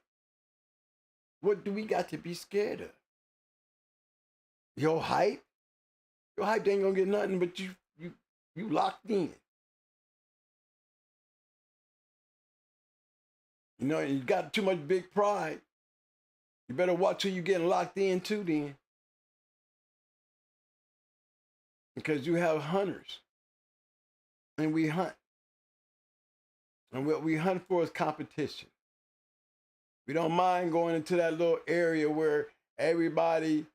What do we got to be scared of? Your hype? Your hype ain't gonna get nothing but you locked in. You know, you got too much big pride. You better watch who you getting locked into then. Because you have hunters. And we hunt. And what we hunt for is competition. We don't mind going into that little area where everybody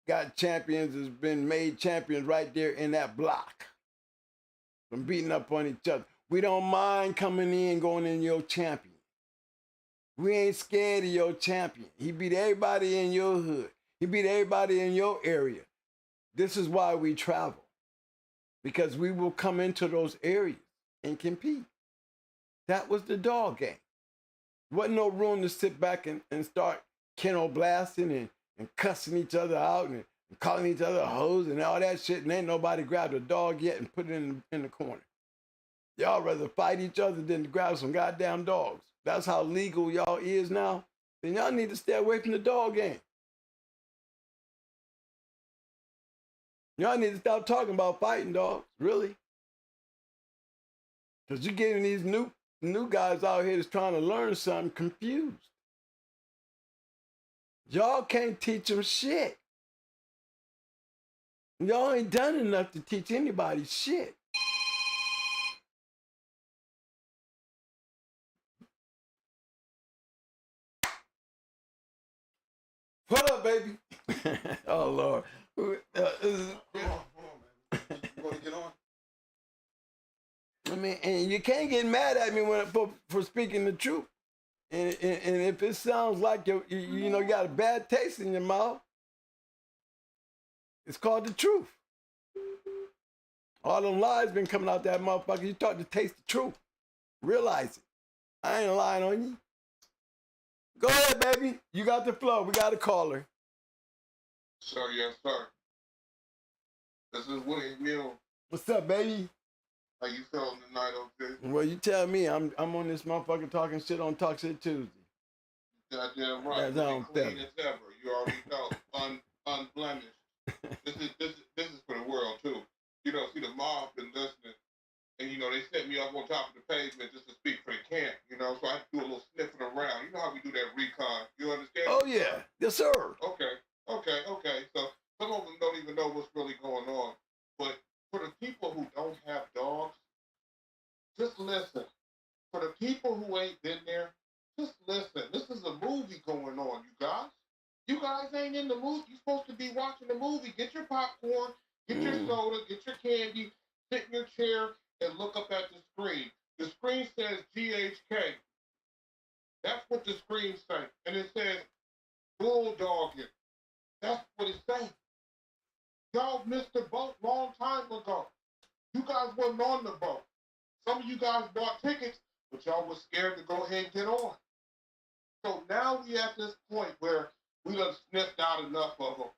got champions, has been made champions right there in that block. From beating up on each other. We don't mind coming in, going in your champion. We ain't scared of your champion. He beat everybody in your hood. He beat everybody in your area. This is why we travel. Because we will come into those areas and compete. That was the dog game. Wasn't no room to sit back and start kennel blasting and cussing each other out and calling each other hoes and all that shit. And ain't nobody grabbed a dog yet and put it in the corner. Y'all rather fight each other than to grab some goddamn dogs. That's how legal y'all is now. Then y'all need to stay away from the dog game. Y'all need to stop talking about fighting dogs, really. Because you're getting these new guys out here that's trying to learn something confused. Y'all can't teach them shit. Y'all ain't done enough to teach anybody shit. What up, baby? Oh, Lord. Hold on, man. You want to get on? I mean, and you can't get mad at me for speaking the truth. And if it sounds like you got a bad taste in your mouth, it's called the truth. All them lies been coming out that motherfucker. You start to taste the truth. Realize it. I ain't lying on you. Go ahead, baby. You got the flow. We got a caller. Sir, yes, sir. This is William Mill. What's up, baby? How you feeling tonight, okay? Well, you tell me. I'm on this motherfucker talking shit on Talk Shit Tuesday. Goddamn right. That's how I'm Clean feeling. as ever. You already know. Unblemished. This is for the world too. You know, see the mob been listening, and they set me up on top of the pavement just to speak for the camp. So I have to do a little sniffing around. You know how we do that recon. You understand? Oh yeah, yes sir. Okay. So some of them don't even know what's really going on. But for the people who don't have dogs, just listen. For the people who ain't been there, just listen. This is a movie going on, you guys. You guys ain't in the movie. You're supposed to be watching the movie. Get your popcorn, get your soda, get your candy, sit in your chair, and look up at the screen. The screen says GHK. That's what the screen says. And it says bulldogging. That's what it says. Y'all missed the boat long time ago. You guys wasn't on the boat. Some of you guys bought tickets, but y'all was scared to go ahead and get on. So now we at this point where we done sniffed out enough of them.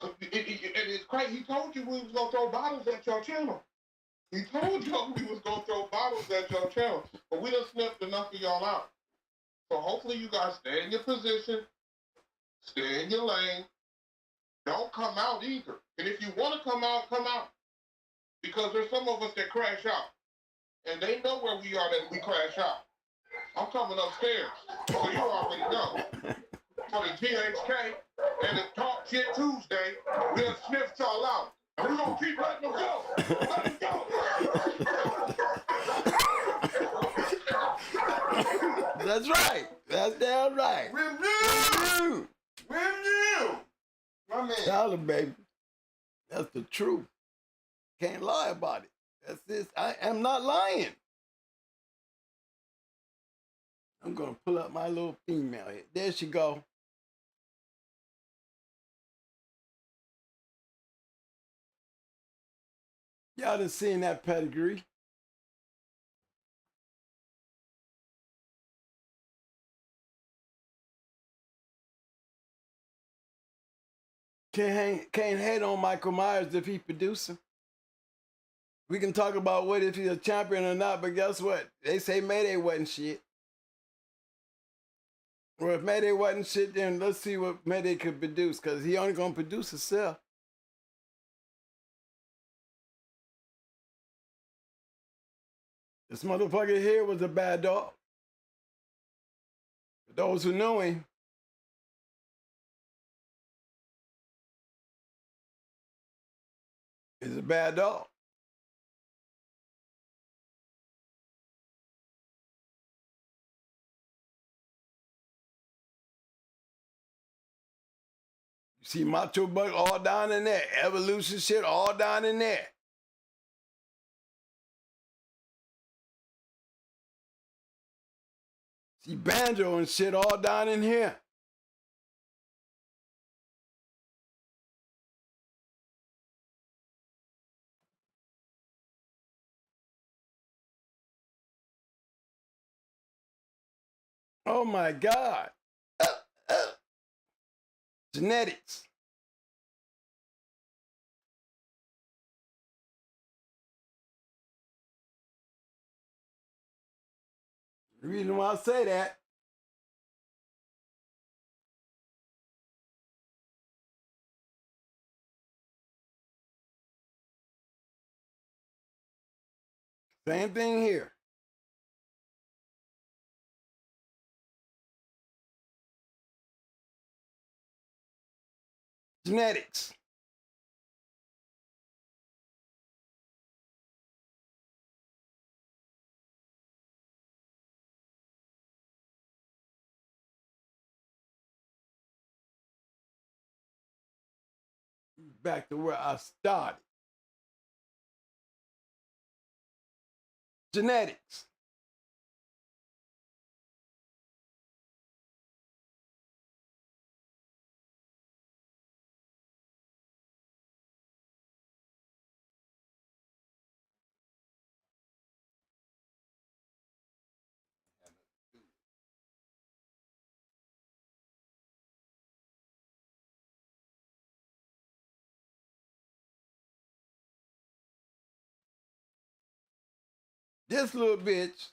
And it's crazy. He told you we was going to throw bottles at your channel. He told y'all we was going to throw bottles at your channel. But we done sniffed enough of y'all out. So hopefully you guys stay in your position. Stay in your lane. Don't come out either. And if you want to come out, come out. Because there's some of us that crash out. And they know where we are that we crash out. I'm coming upstairs. So you already know. For the GHK and the Talk Shit Tuesday, we'll sniff y'all out. And we're going to keep letting them go. Let them go. That's right. That's damn right. Review! My man. Tell them, baby. That's the truth. Can't lie about it. That's this. I am not lying. I'm going to pull up my little female here. There she go. Y'all done seen that pedigree. Can't hate on Michael Myers if he producing. We can talk about what if he's a champion or not, but guess what? They say Mayday wasn't shit. Well, if Mayday wasn't shit, then let's see what Mayday could produce, because he only gonna produce himself. This motherfucker here was a bad dog. For those who know him, he's a bad dog. You see Macho Buck all down in there. Evolution shit all down in there. See Banjo and shit all down in here. Oh my God. Genetics. The reason why I say that, same thing here. Genetics. Back to where I started. Genetics. This little bitch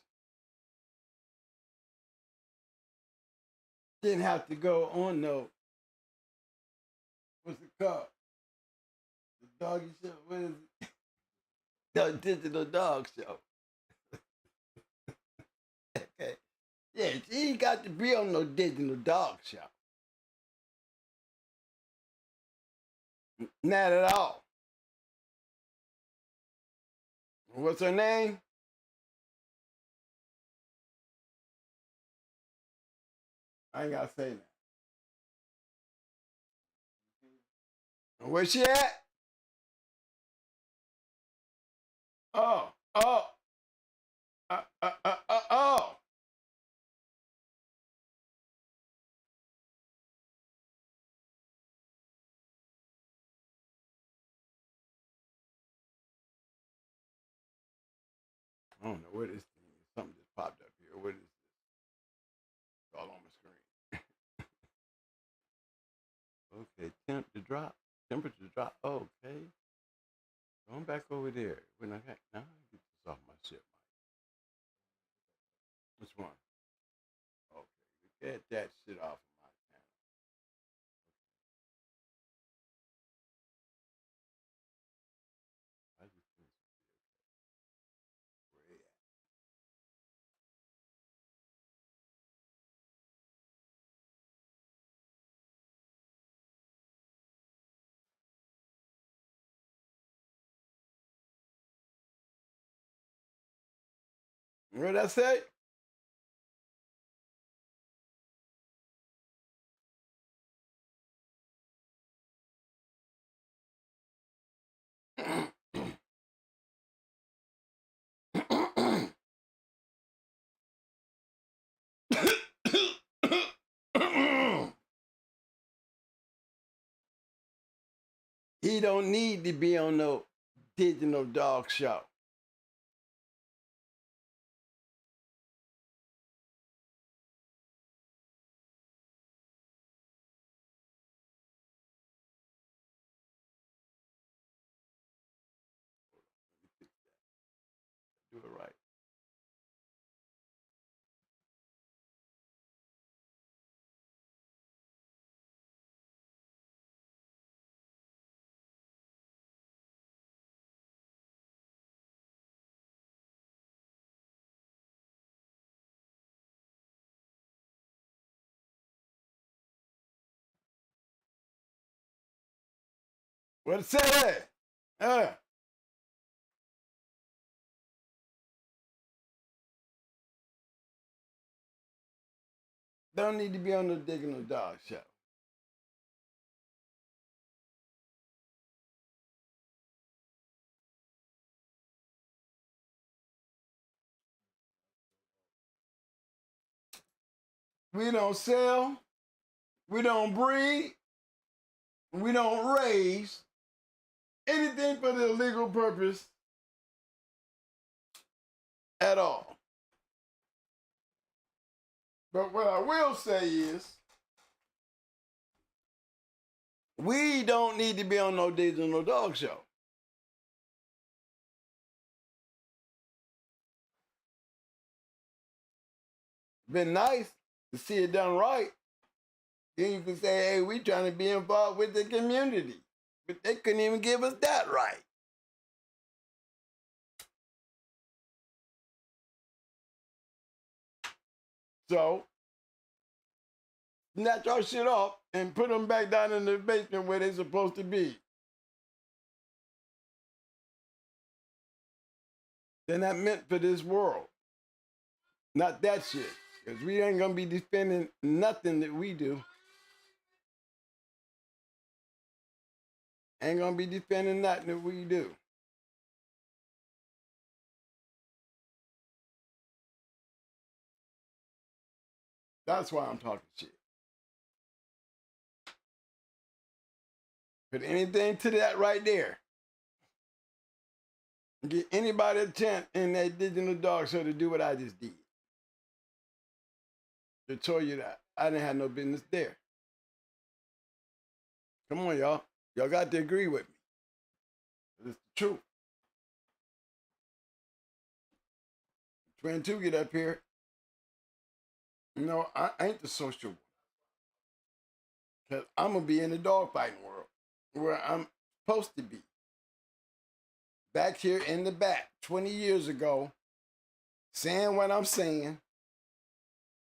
didn't have to go on no, what's it called? The doggy show? What is it? The digital dog show. Okay. Yeah, she ain't got to be on no digital dog show. Not at all. What's her name? I ain't gotta say that. Where's she at? Oh. Oh. I don't know where this thing is. Something just popped up here. What is this? It's all on my screen. Okay, temperature drop. Okay. Going back over there. Now I get this off my shit, Mike. Which one? Okay, get that shit off of my channel. I just think where it at? What did I say? He don't need to be on no digital dog show. do it right. What it say? Don't need to be on the Digging the Dog show. We don't sell, we don't breed, we don't raise anything for the illegal purpose at all. But what I will say is, we don't need to be on no Digging no Dog show. Been nice to see it done right. Then you can say, hey, we trying to be involved with the community. But they couldn't even give us that right. So, snatch our shit off and put them back down in the basement where they're supposed to be. They're not meant for this world. Not that shit. Because we ain't going to be defending nothing that we do. Ain't going to be defending nothing that we do. That's why I'm talking shit. Put anything to that right there. Get anybody a chance in that Digital Dog show to do what I just did. To tell you that I didn't have no business there. Come on, y'all. Y'all got to agree with me. It's the truth. Twin 2 get up here. You know, I ain't the social one. Because I'm going to be in the dog fighting world where I'm supposed to be. Back here in the back, 20 years ago, saying what I'm saying,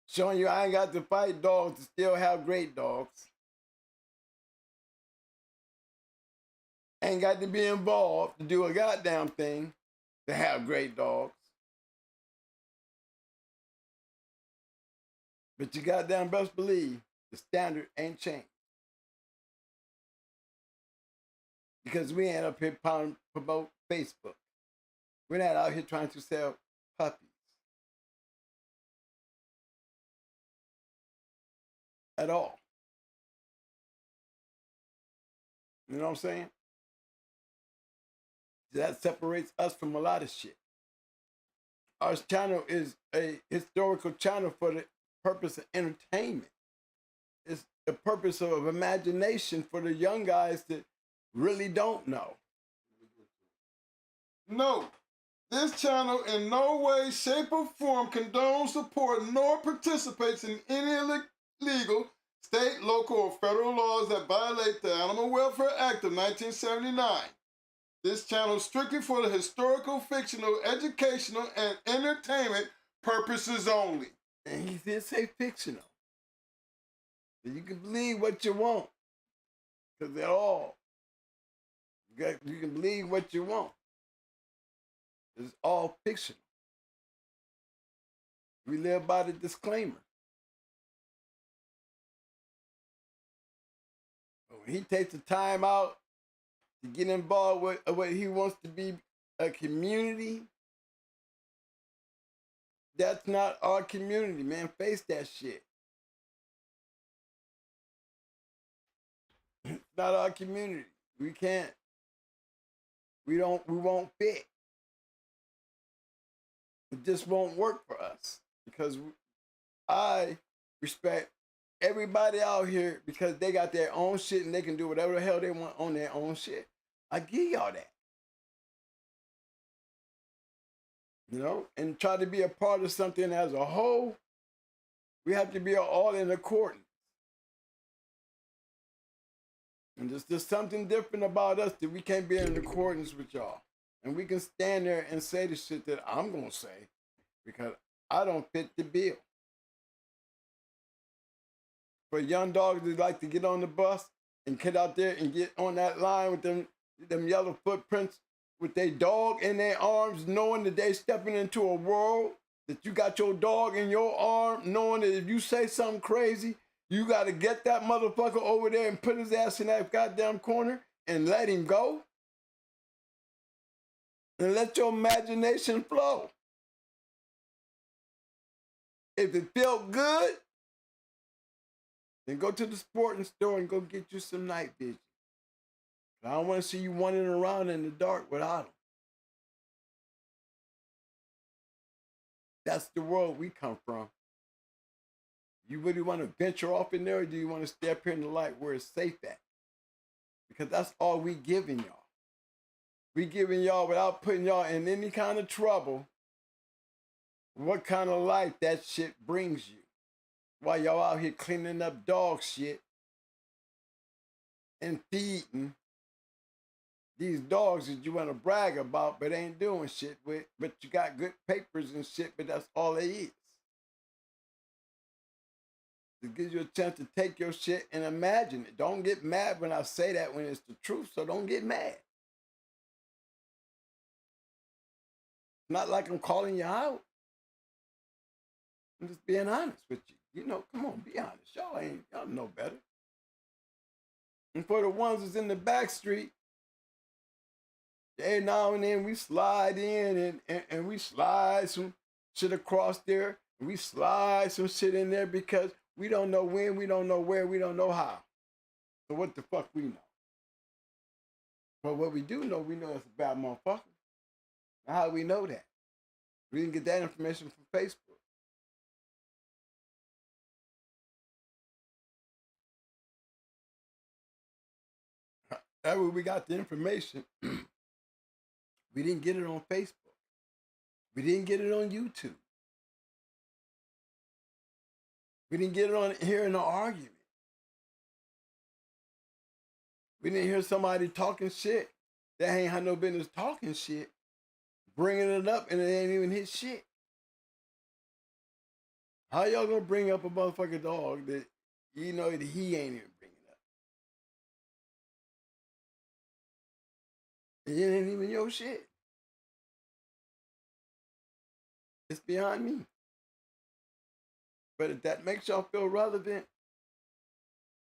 showing you I ain't got to fight dogs to still have great dogs. Ain't got to be involved to do a goddamn thing to have great dogs. But you goddamn best believe the standard ain't changed. Because we ain't up here promote Facebook. We're not out here trying to sell puppies. At all. You know what I'm saying? That separates us from a lot of shit. Our channel is a historical channel for the purpose of entertainment. It's the purpose of imagination for the young guys that really don't know. No, this channel in no way, shape, or form condones, support, nor participates in any illegal state, local, or federal laws that violate the Animal Welfare Act of 1979. This channel is strictly for the historical, fictional, educational, and entertainment purposes only. And he did say fictional. You can believe what you want. Because they're all. You can believe what you want. It's all fictional. We live by the disclaimer. When he takes the time out to get involved with what he wants to be a community, that's not our community, man. Face that shit. It's not our community. We can't. We won't fit. It just won't work for us because I respect everybody out here because they got their own shit and they can do whatever the hell they want on their own shit. I give y'all that. and try to be a part of something as a whole, we have to be all in accordance. And there's something different about us that we can't be in accordance with y'all. And we can stand there and say the shit that I'm going to say because I don't fit the bill. For young dogs that like to get on the bus and get out there and get on that line with them yellow footprints with their dog in their arms, knowing that they stepping into a world that you got your dog in your arm, knowing that if you say something crazy, you got to get that motherfucker over there and put his ass in that goddamn corner and let him go. And let your imagination flow. If it felt good, then go to the sporting store and go get you some night vision. I don't want to see you wandering around in the dark without them. That's the world we come from. You really want to venture off in there, or do you want to stay up here in the light where it's safe at? Because that's all we giving y'all. We giving y'all without putting y'all in any kind of trouble. What kind of life that shit brings you while y'all out here cleaning up dog shit and feeding these dogs that you want to brag about but ain't doing shit with, but you got good papers and shit, but that's all it is. It gives you a chance to take your shit and imagine it. Don't get mad when I say that when it's the truth, so don't get mad. Not like I'm calling you out. I'm just being honest with you. Come on, be honest. Y'all know better. And for the ones that's in the back street, every now and then we slide in and we slide some shit across there. And we slide some shit in there because we don't know when, we don't know where, we don't know how. So what the fuck we know? But what we do know, we know it's a bad motherfucker. Now, how do we know that? We didn't get that information from Facebook. That's where we got the information. We didn't get it on Facebook. We didn't get it on YouTube. We didn't get it on here in an argument. We didn't hear somebody talking shit that ain't had no business talking shit, bringing it up, and it ain't even his shit. How y'all gonna bring up a motherfucking dog that you know that he ain't even bringing up? It ain't even your shit. It's beyond me. But if that makes y'all feel relevant,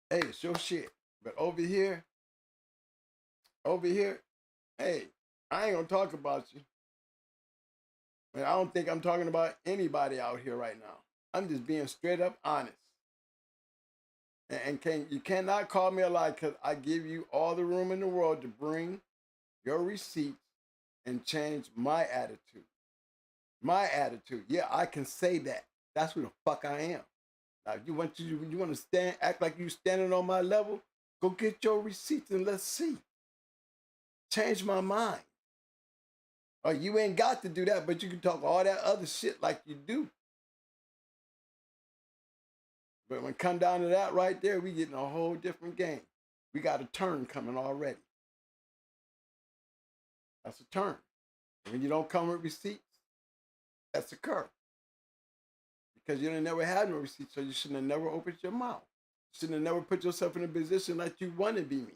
hey, it's your shit. But over here, hey, I ain't gonna talk about you. And I don't think I'm talking about anybody out here right now. I'm just being straight up honest. And you cannot call me a lie because I give you all the room in the world to bring your receipts and change my attitude. My attitude. Yeah, I can say that. That's who the fuck I am. Now, if you want to act like you standing on my level, go get your receipts and let's see. Change my mind. Or you ain't got to do that, but you can talk all that other shit like you do. But when it come down to that right there, we getting a whole different game. We got a turn coming already. That's a turn. When you don't come with receipts, that's a curve. Because you never had no receipts, so you shouldn't have never opened your mouth. You shouldn't have never put yourself in a position like you want to be me.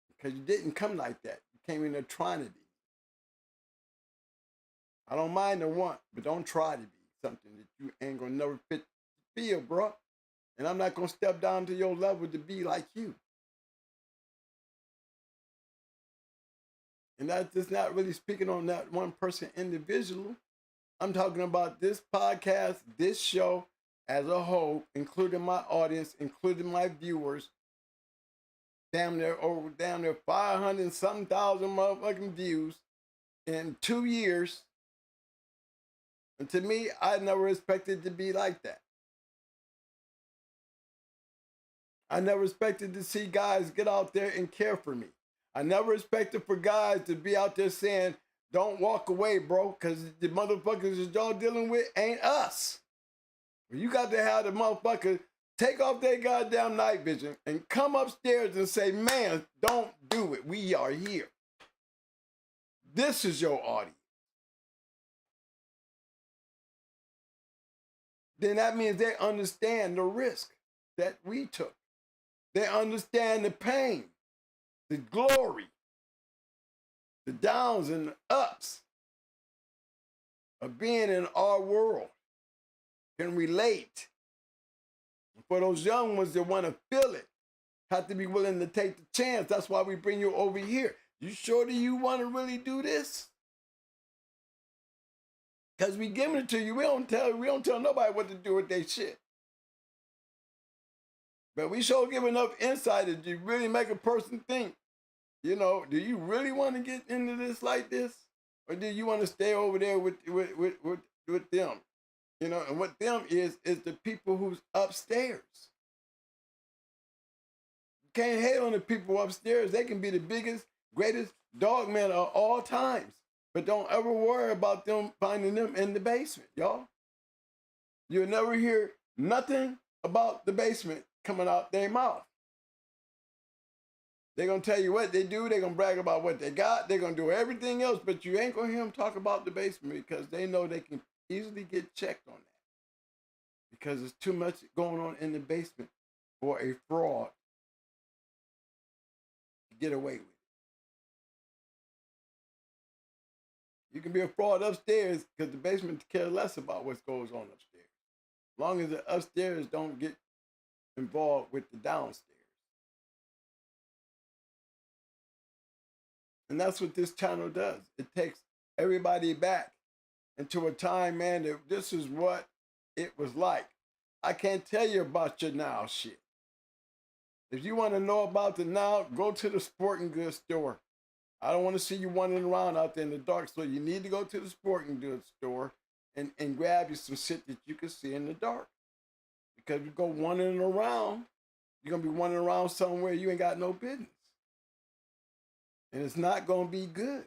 Because you didn't come like that. You came in there trying to be. I don't mind the want, but don't try to be something that you ain't gonna never feel, bro. And I'm not gonna step down to your level to be like you. And that's just not really speaking on that one person individual. I'm talking about this podcast, this show as a whole, including my audience, including my viewers. Damn near 500 and something thousand motherfucking views in 2 years. And to me, I never expected to be like that. I never expected to see guys get out there and care for me. I never expected for guys to be out there saying, Don't walk away, bro, because the motherfuckers that y'all dealing with ain't us. You got to have the motherfuckers take off their goddamn night vision and come upstairs and say, man, don't do it. We are here. This is your audience. Then that means they understand the risk that we took. They understand the pain, the glory, the downs and the ups of being in our world, can relate. For those young ones that want to feel it, have to be willing to take the chance. That's why we bring you over here. You sure do you want to really do this? Because we giving it to you. We don't tell nobody what to do with their shit. But we sure give enough insight that you really make a person think, you know, do you really want to get into this like this? Or do you want to stay over there with them? You know, and what them is the people who's upstairs. You can't hate on the people upstairs. They can be the biggest, greatest dog men of all times. But don't ever worry about them finding them in the basement, y'all. You'll never hear nothing about the basement coming out their mouth. They're going to tell you what they do. They're going to brag about what they got. They're going to do everything else, but you ain't going to hear them talk about the basement because they know they can easily get checked on that. Because there's too much going on in the basement for a fraud to get away with it. You can be a fraud upstairs because the basement cares less about what goes on upstairs. As long as the upstairs don't get involved with the downstairs. And that's what this channel does. It takes everybody back into a time, man, that this is what it was like. I can't tell you about your now shit. If you want to know about the now, go to the sporting goods store. I don't want to see you wandering around out there in the dark, so you need to go to the sporting goods store and grab you some shit that you can see in the dark. Because you go wandering around, you're going to be wandering around somewhere you ain't got no business. And it's not going to be good.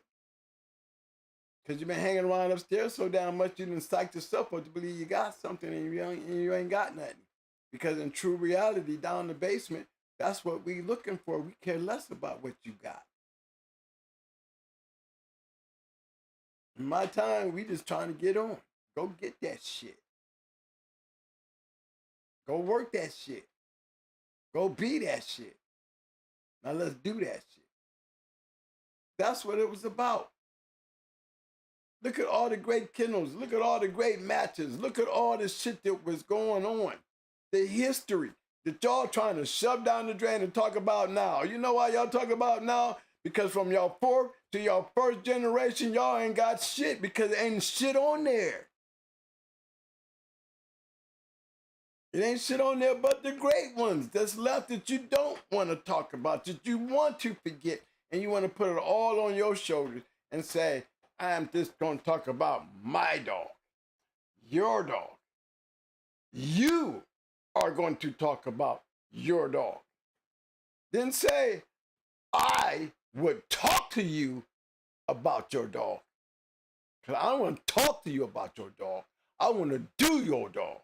Because you've been hanging around upstairs so damn much you done psyched yourself up to believe you got something and you ain't got nothing. Because in true reality, down in the basement, that's what we looking for. We care less about what you got. In my time, we just trying to get on. Go get that shit. Go work that shit. Go be that shit. Now let's do that shit. That's what it was about. Look at all the great Kennels. Look at all the great matches. Look at all the shit that was going on. The history that y'all trying to shove down the drain and talk about now. You know why y'all talk about now? Because from y'all fourth to y'all first generation, y'all ain't got shit because there ain't shit on there. It ain't shit on there but the great ones that's left that you don't want to talk about, that you want to forget, and you want to put it all on your shoulders and say, I'm just going to talk about my dog, your dog. You are going to talk about your dog. Then say, I would talk to you about your dog. Because I don't want to talk to you about your dog. I want to do your dog.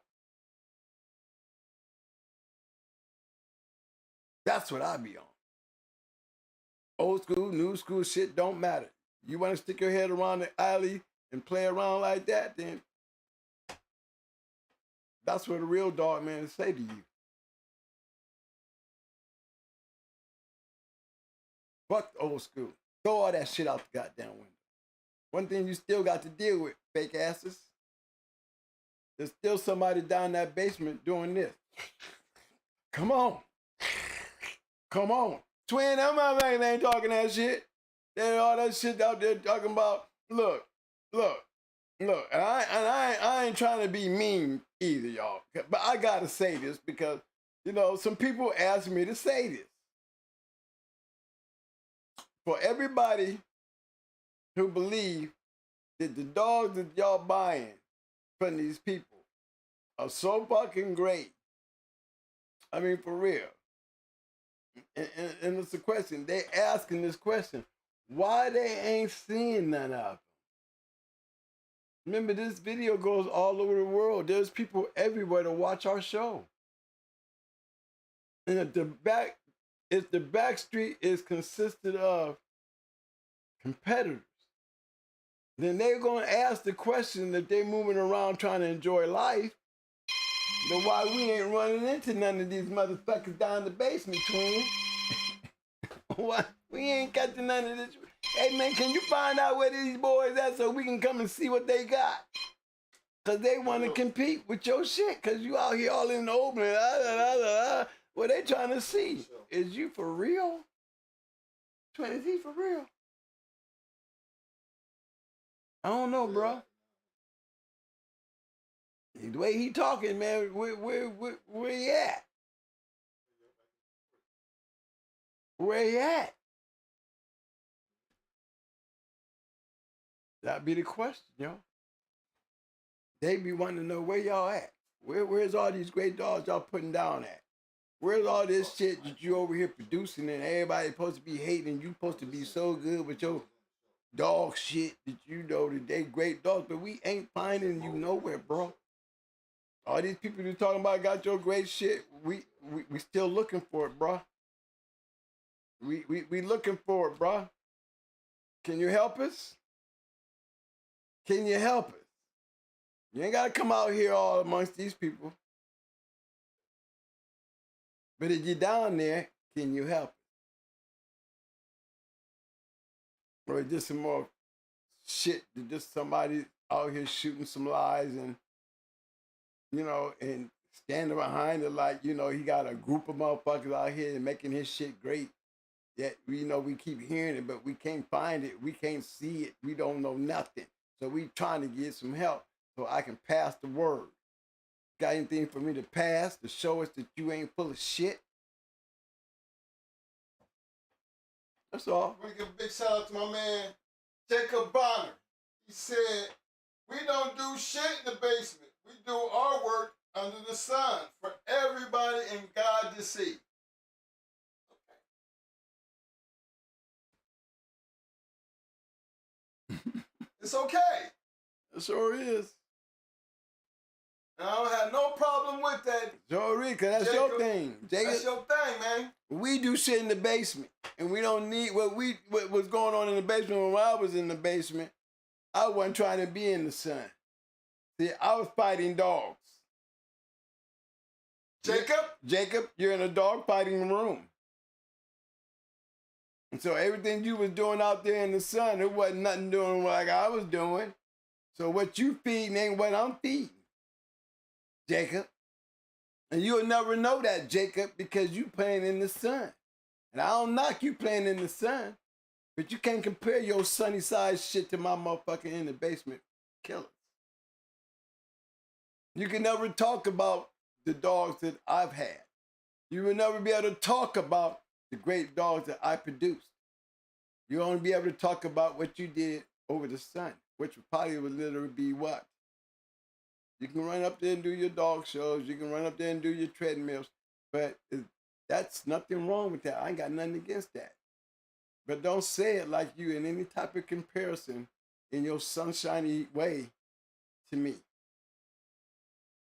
That's what I be on. Old school, new school shit don't matter. You want to stick your head around the alley and play around like that, then that's what a real dog man say to you. Fuck the old school. Throw all that shit out the goddamn window. One thing you still got to deal with, fake asses. There's still somebody down that basement doing this. Come on. Come on. Twin, them motherfuckers ain't talking that shit. They all that shit out there talking about, look. And I ain't trying to be mean either, y'all. But I gotta say this because, you know, some people ask me to say this. For everybody who believe that the dogs that y'all buying from these people are so fucking great. I mean, for real. And it's a question. They asking this question. Why they ain't seeing none of them? Remember, this video goes all over the world. There's people everywhere to watch our show. And if the back street is consisted of competitors, then they're going to ask the question if they're moving around trying to enjoy life, then why we ain't running into none of these motherfuckers down in the basement, twin? Why we ain't catching none of this? Hey, man, can you find out where these boys at so we can come and see what they got? Because they want to compete with your shit because you out here all in the open. What they trying to see? Is you for real? Twin, is he for real? I don't know, bro. The way he talking, man, where he at? Where he at? That'd be the question, yo. They be wanting to know where y'all at. Where's all these great dogs y'all putting down at? Where's all this shit that you over here producing and everybody supposed to be hating? You supposed to be so good with your dog shit that you know that they great dogs, but we ain't finding you nowhere, bro. All these people you talking about got your great shit. We still looking for it, bro. We looking for it, bro. Can you help us? Can you help us? You ain't gotta come out here all amongst these people. But if you're down there, can you help? Or just some more shit that just somebody out here shooting some lies and, you know, and standing behind it like, you know, he got a group of motherfuckers out here and making his shit great. Yet, you know, we keep hearing it, but we can't find it. We can't see it. We don't know nothing. So we trying to get some help so I can pass the word. Got anything for me to pass to show us that you ain't full of shit? That's all. I want to give a big shout out to my man, Jacob Bonner. He said, we don't do shit in the basement. We do our work under the sun for everybody and God to see. It's okay. It sure is. And I don't have no problem with that. Sure is, because that's Jacob, your thing. Jacob, that's your thing, man. we do shit in the basement, and we don't need what was going on in the basement when I was in the basement. I wasn't trying to be in the sun. See, I was fighting dogs. Jacob, you're in a dog fighting room. And so everything you was doing out there in the sun, it wasn't nothing doing like I was doing. So what you feeding ain't what I'm feeding, Jacob. And you'll never know that, Jacob, because you playing in the sun. And I don't knock you playing in the sun, but you can't compare your sunny side shit to my motherfucker in the basement killers. You can never talk about the dogs that I've had. You will never be able to talk about the great dogs that I produced. You'll only be able to talk about what you did over the sun, which probably would literally be what? You can run up there and do your dog shows. You can run up there and do your treadmills. But that's nothing wrong with that. I ain't got nothing against that. But don't say it like you in any type of comparison in your sunshiny way to me.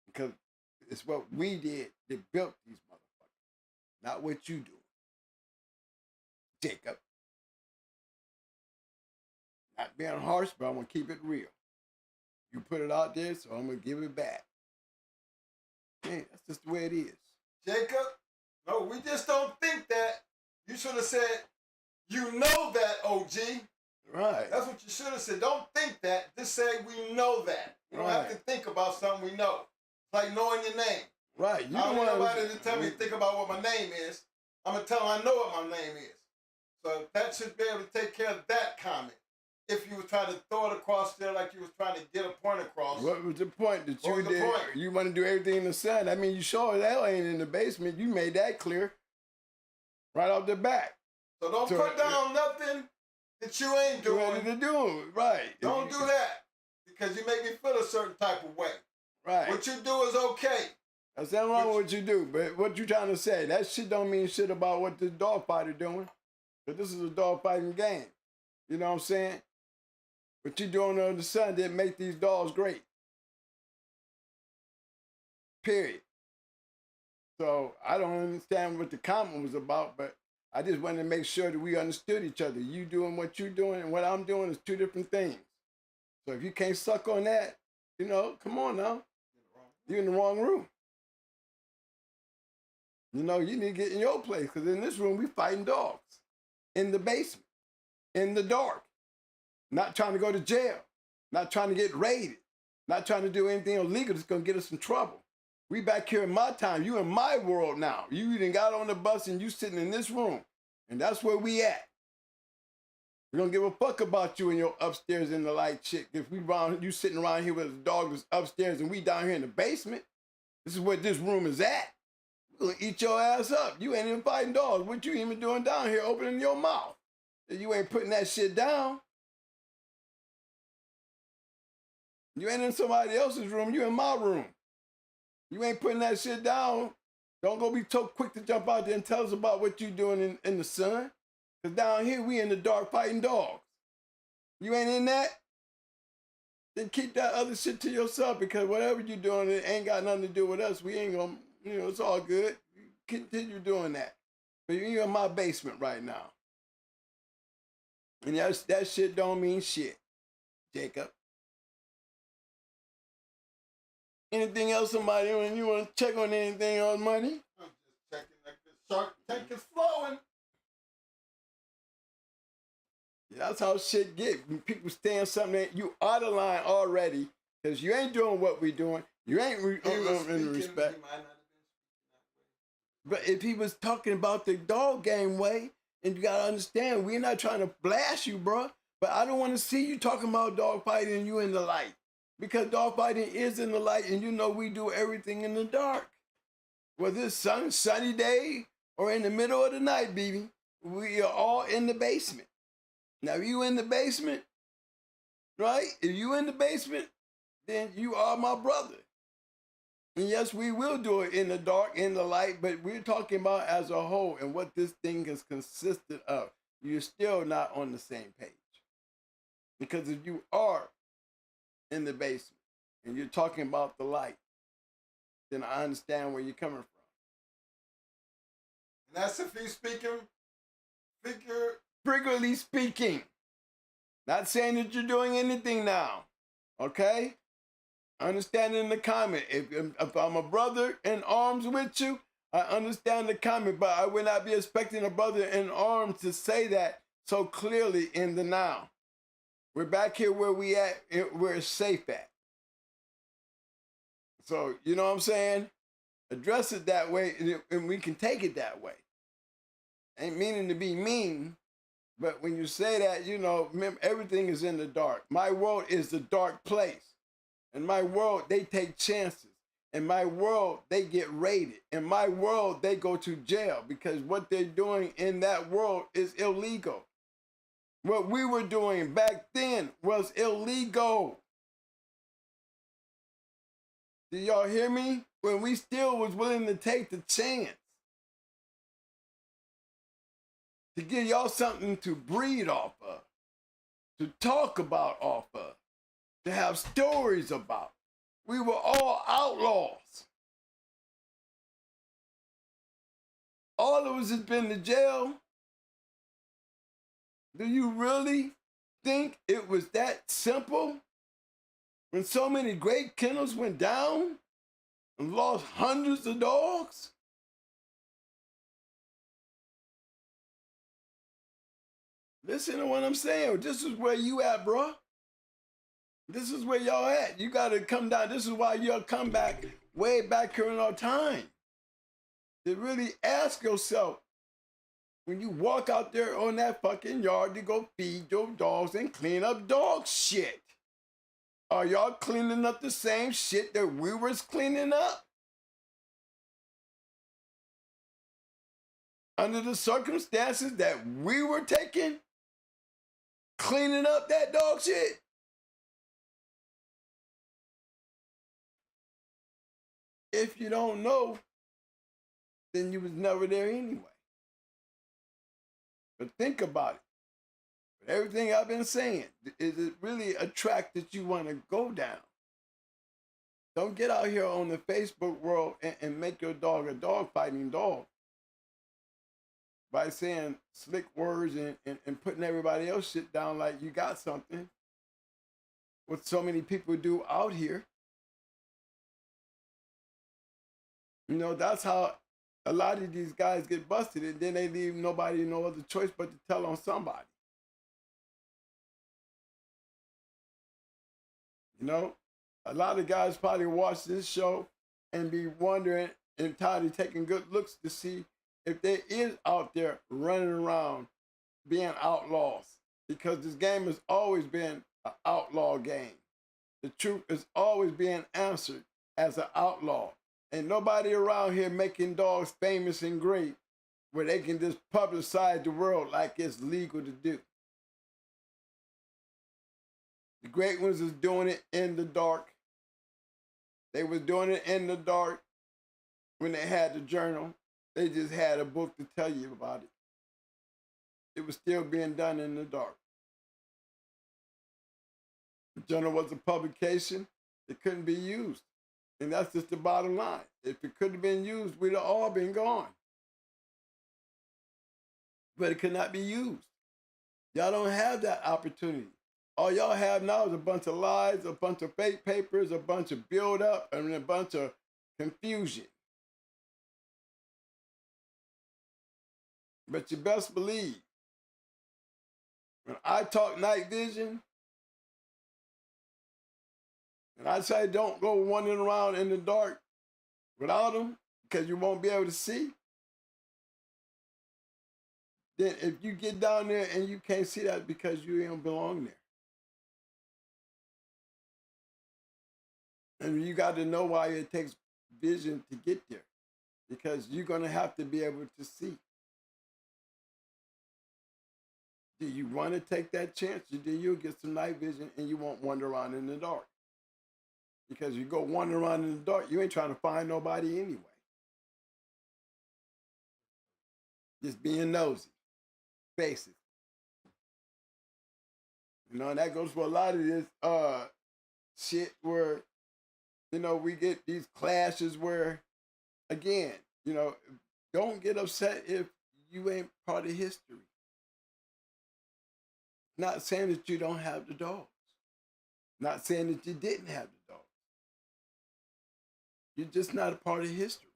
Because it's what we did that built these motherfuckers, not what you do. Jacob. Not being harsh, but I'm going to keep it real. You put it out there, so I'm going to give it back. Man, that's just the way it is. Jacob, no, we just don't think that. You should have said, you know that, OG. Right. That's what you should have said. Don't think that. Just say we know that. You don't have to think about something we know. It's like knowing your name. Right. I don't want nobody to tell me to think about what my name is. I'm going to tell them I know what my name is. So that should be able to take care of that comment. If you were trying to throw it across there like you was trying to get a point across. What was the point that you did? You want to do everything in the sun. I mean, you sure as hell ain't in the basement. You made that clear right off the bat. So don't put down nothing that you ain't doing. Ready to do, right. Don't do that because you make me feel a certain type of way. Right. What you do is okay. There's nothing wrong with what you do, but what you trying to say, that shit don't mean shit about what this dog fighter doing. But this is a dog fighting game. You know what I'm saying? what you're doing under the sun didn't make these dogs great. Period. So I don't understand what the comment was about, but I just wanted to make sure that we understood each other. You doing what you're doing and what I'm doing is two different things. So if you can't suck on that, you know, come on now. You're in the wrong room. You know, you need to get in your place, because in this room, we fighting dogs. In the basement. In the dark. Not trying to go to jail. Not trying to get raided. Not trying to do anything illegal that's going to get us in trouble. We back here in my time. You in my world now. You even got on the bus and you sitting in this room. And that's where we at. We don't give a fuck about you and your upstairs in the light shit. If we around, you sitting around here with a dog that's upstairs and we down here in the basement, this is where this room is at. We're gonna eat your ass up. You ain't even fighting dogs. What you even doing down here opening your mouth? You ain't putting that shit down. You ain't in somebody else's room. You in my room. You ain't putting that shit down. Don't go be so quick to jump out there and tell us about what you doing in the sun. Because down here, we in the dark fighting dogs. You ain't in that? Then keep that other shit to yourself, because whatever you're doing, it ain't got nothing to do with us. We ain't gonna, you know, it's all good. Continue doing that. But you're in my basement right now. And that shit don't mean shit, Jacob. Anything else, somebody, when you want to check on anything else, money? I'm just checking like the Shark Tank is flowing. Yeah, that's how shit get. When people saying something that you out of line already, because you ain't doing what we doing. You ain't in respect. But if he was talking about the dog game way, and you gotta understand, we're not trying to blast you, bro. But I don't want to see you talking about dog fighting and you in the light. Because dog fighting is in the light, and you know we do everything in the dark. Whether it's sunny day or in the middle of the night, baby, we are all in the basement. Now, if you in the basement, right? If you in the basement, then you are my brother. And yes, we will do it in the dark, in the light, but we're talking about as a whole and what this thing is consisted of. You're still not on the same page. Because if you are in the basement and you're talking about the light, then I understand where you're coming from. And that's if he's speaking Figuratively speaking. Not saying that you're doing anything now. Okay? Understand in the comment. If I'm a brother in arms with you, I understand the comment, but I would not be expecting a brother in arms to say that so clearly in the now. We're back here where we at, where it's safe at. So, you know what I'm saying? Address it that way, and we can take it that way. Ain't meaning to be mean, but when you say that, you know, remember, everything is in the dark. My world is the dark place. In my world, they take chances. In my world, they get raided. In my world, they go to jail because what they're doing in that world is illegal. What we were doing back then was illegal. Do y'all hear me? When we still was willing to take the chance to give y'all something to breed off of, to talk about off of, to have stories about. We were all outlaws. All of us has been to jail. Do you really think it was that simple? When so many great kennels went down and lost hundreds of dogs? Listen to what I'm saying. This is where you at, bro. This is where y'all at. You got to come down. This is why y'all come back way back here in our time. To really ask yourself, when you walk out there on that fucking yard to go feed your dogs and clean up dog shit, are y'all cleaning up the same shit that we was cleaning up? Under the circumstances that we were taking, cleaning up that dog shit? If you don't know, then you was never there anyway. But think about it. Everything I've been saying, is it really a track that you want to go down? Don't get out here on the Facebook world and make your dog a dog fighting dog by saying slick words and putting everybody else shit down like you got something. What so many people do out here. You know, that's how a lot of these guys get busted, and then they leave nobody no other choice but to tell on somebody. You know, a lot of guys probably watch this show and be wondering and tired of taking good looks to see if there is out there running around being outlaws, because this game has always been an outlaw game. The truth is always being answered as an outlaw. Ain't nobody around here making dogs famous and great where they can just publicize the world like it's legal to do. The great ones is doing it in the dark. They was doing it in the dark when they had the journal. They just had a book to tell you about it. It was still being done in the dark. The journal was a publication. It couldn't be used. And that's just the bottom line. If it could have been used, we'd have all been gone. But it could not be used. Y'all don't have that opportunity. All y'all have now is a bunch of lies, a bunch of fake papers, a bunch of build-up, and a bunch of confusion. But you best believe, when I talk night vision, and I say don't go wandering around in the dark without them because you won't be able to see, then if you get down there and you can't see that because you don't belong there. And you got to know why it takes vision to get there, because you're going to have to be able to see. Do you want to take that chance? Then you'll get some night vision and you won't wander around in the dark. Because you go wandering around in the dark, you ain't trying to find nobody anyway. Just being nosy, basically. You know, and that goes for a lot of this shit where, you know, we get these clashes where, again, you know, don't get upset if you ain't part of history. Not saying that you don't have the dogs. Not saying that you didn't have the dogs. You're just not a part of history.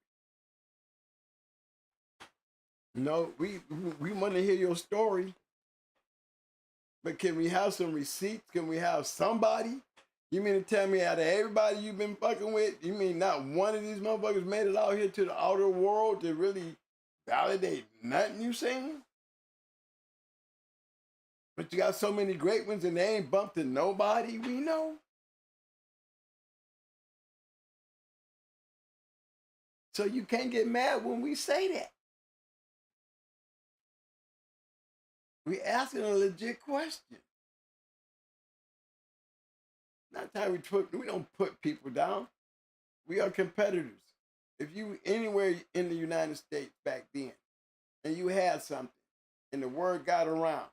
You know, we want to hear your story, but can we have some receipts? Can we have somebody? You mean to tell me out of everybody you've been fucking with, you mean not one of these motherfuckers made it out here to the outer world to really validate nothing you saying? But you got so many great ones and they ain't bumped to nobody we know. So you can't get mad when we say that. We asking a legit question. Not how we don't put people down. We are competitors. If you anywhere in the United States back then and you had something and the word got around,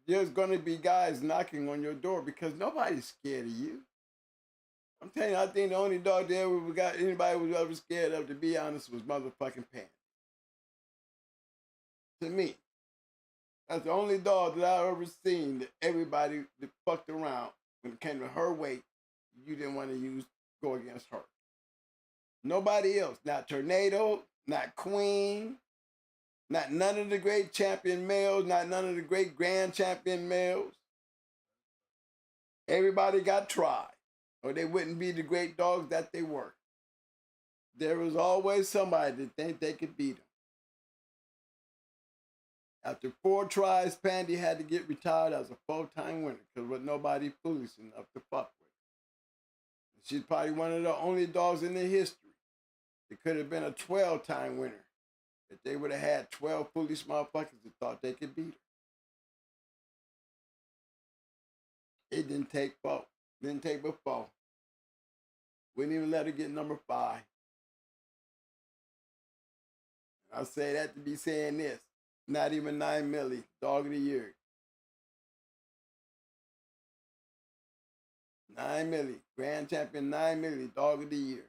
there's going to be guys knocking on your door because nobody's scared of you. I'm telling you, I think the only dog there we got anybody was ever scared of, to be honest, was motherfucking Pan. To me, that's the only dog that I've ever seen that everybody that fucked around when it came to her weight, you didn't want to go against her. Nobody else, not Tornado, not Queen, not none of the great champion males, not none of the great grand champion males. Everybody got tried, or they wouldn't be the great dogs that they were. There was always somebody that think they could beat them. After 4 tries, Pandy had to get retired as a full-time winner because there was nobody foolish enough to fuck with. She's probably one of the only dogs in the history that could have been a 12-time winner if they would have had 12 foolish motherfuckers that thought they could beat her. It didn't take 4. Didn't take but 4. Wouldn't even let her get number 5. I say that to be saying this. Not even 9 milli, dog of the year. 9 milli. Grand champion 9 milli. Dog of the year.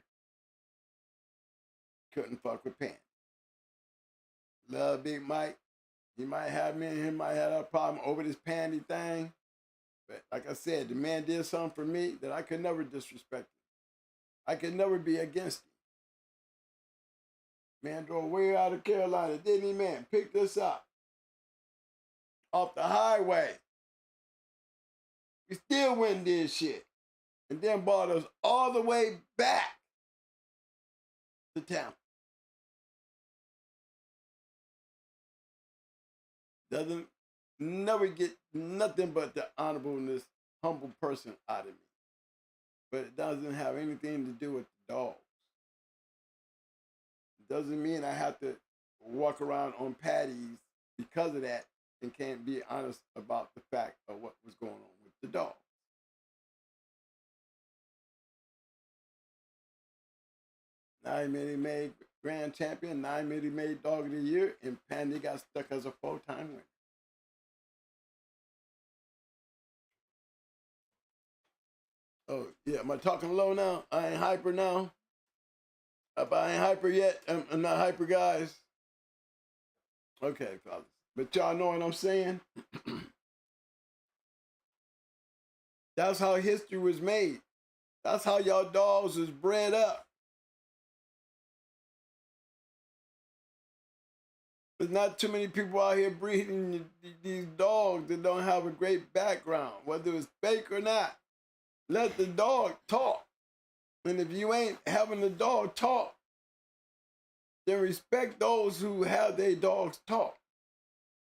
Couldn't fuck with Pan. Love Big Mike. He might have me and him might have a problem over this panty thing. But like I said, the man did something for me that I could never disrespect him. I could never be against him. Man drove way out of Carolina, didn't he, man? Picked us up off the highway. We still went and did shit. And then brought us all the way back to town. Doesn't never get nothing but the honorableness, humble person out of me. But it doesn't have anything to do with the dogs. It doesn't mean I have to walk around on patties because of that and can't be honest about the fact of what was going on with the dog. Nine Milli made grand champion, 9 Milli made dog of the year, and Pandy got stuck as a full-time winner. Oh, yeah, am I talking low now? I ain't hyper now. If I ain't hyper yet, I'm not hyper, guys. Okay, fellas. But y'all know what I'm saying? That's how history was made. That's how y'all dogs was bred up. There's not too many people out here breeding these dogs that don't have a great background, whether it's fake or not. Let the dog talk. And if you ain't having the dog talk, then respect those who have their dogs talk.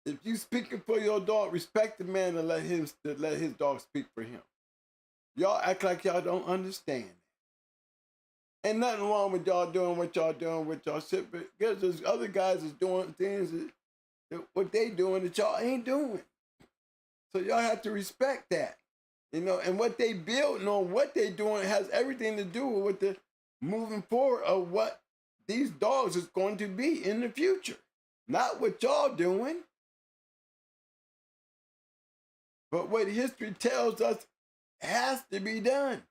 If you speaking for your dog, respect the man and let his dog speak for him. Y'all act like y'all don't understand. Ain't nothing wrong with y'all doing what y'all doing with y'all shit, but because there's other guys that's doing things that what they doing that y'all ain't doing. So y'all have to respect that. You know, and what they building on, what they doing has everything to do with the moving forward of what these dogs is going to be in the future. Not what y'all doing, but what history tells us has to be done.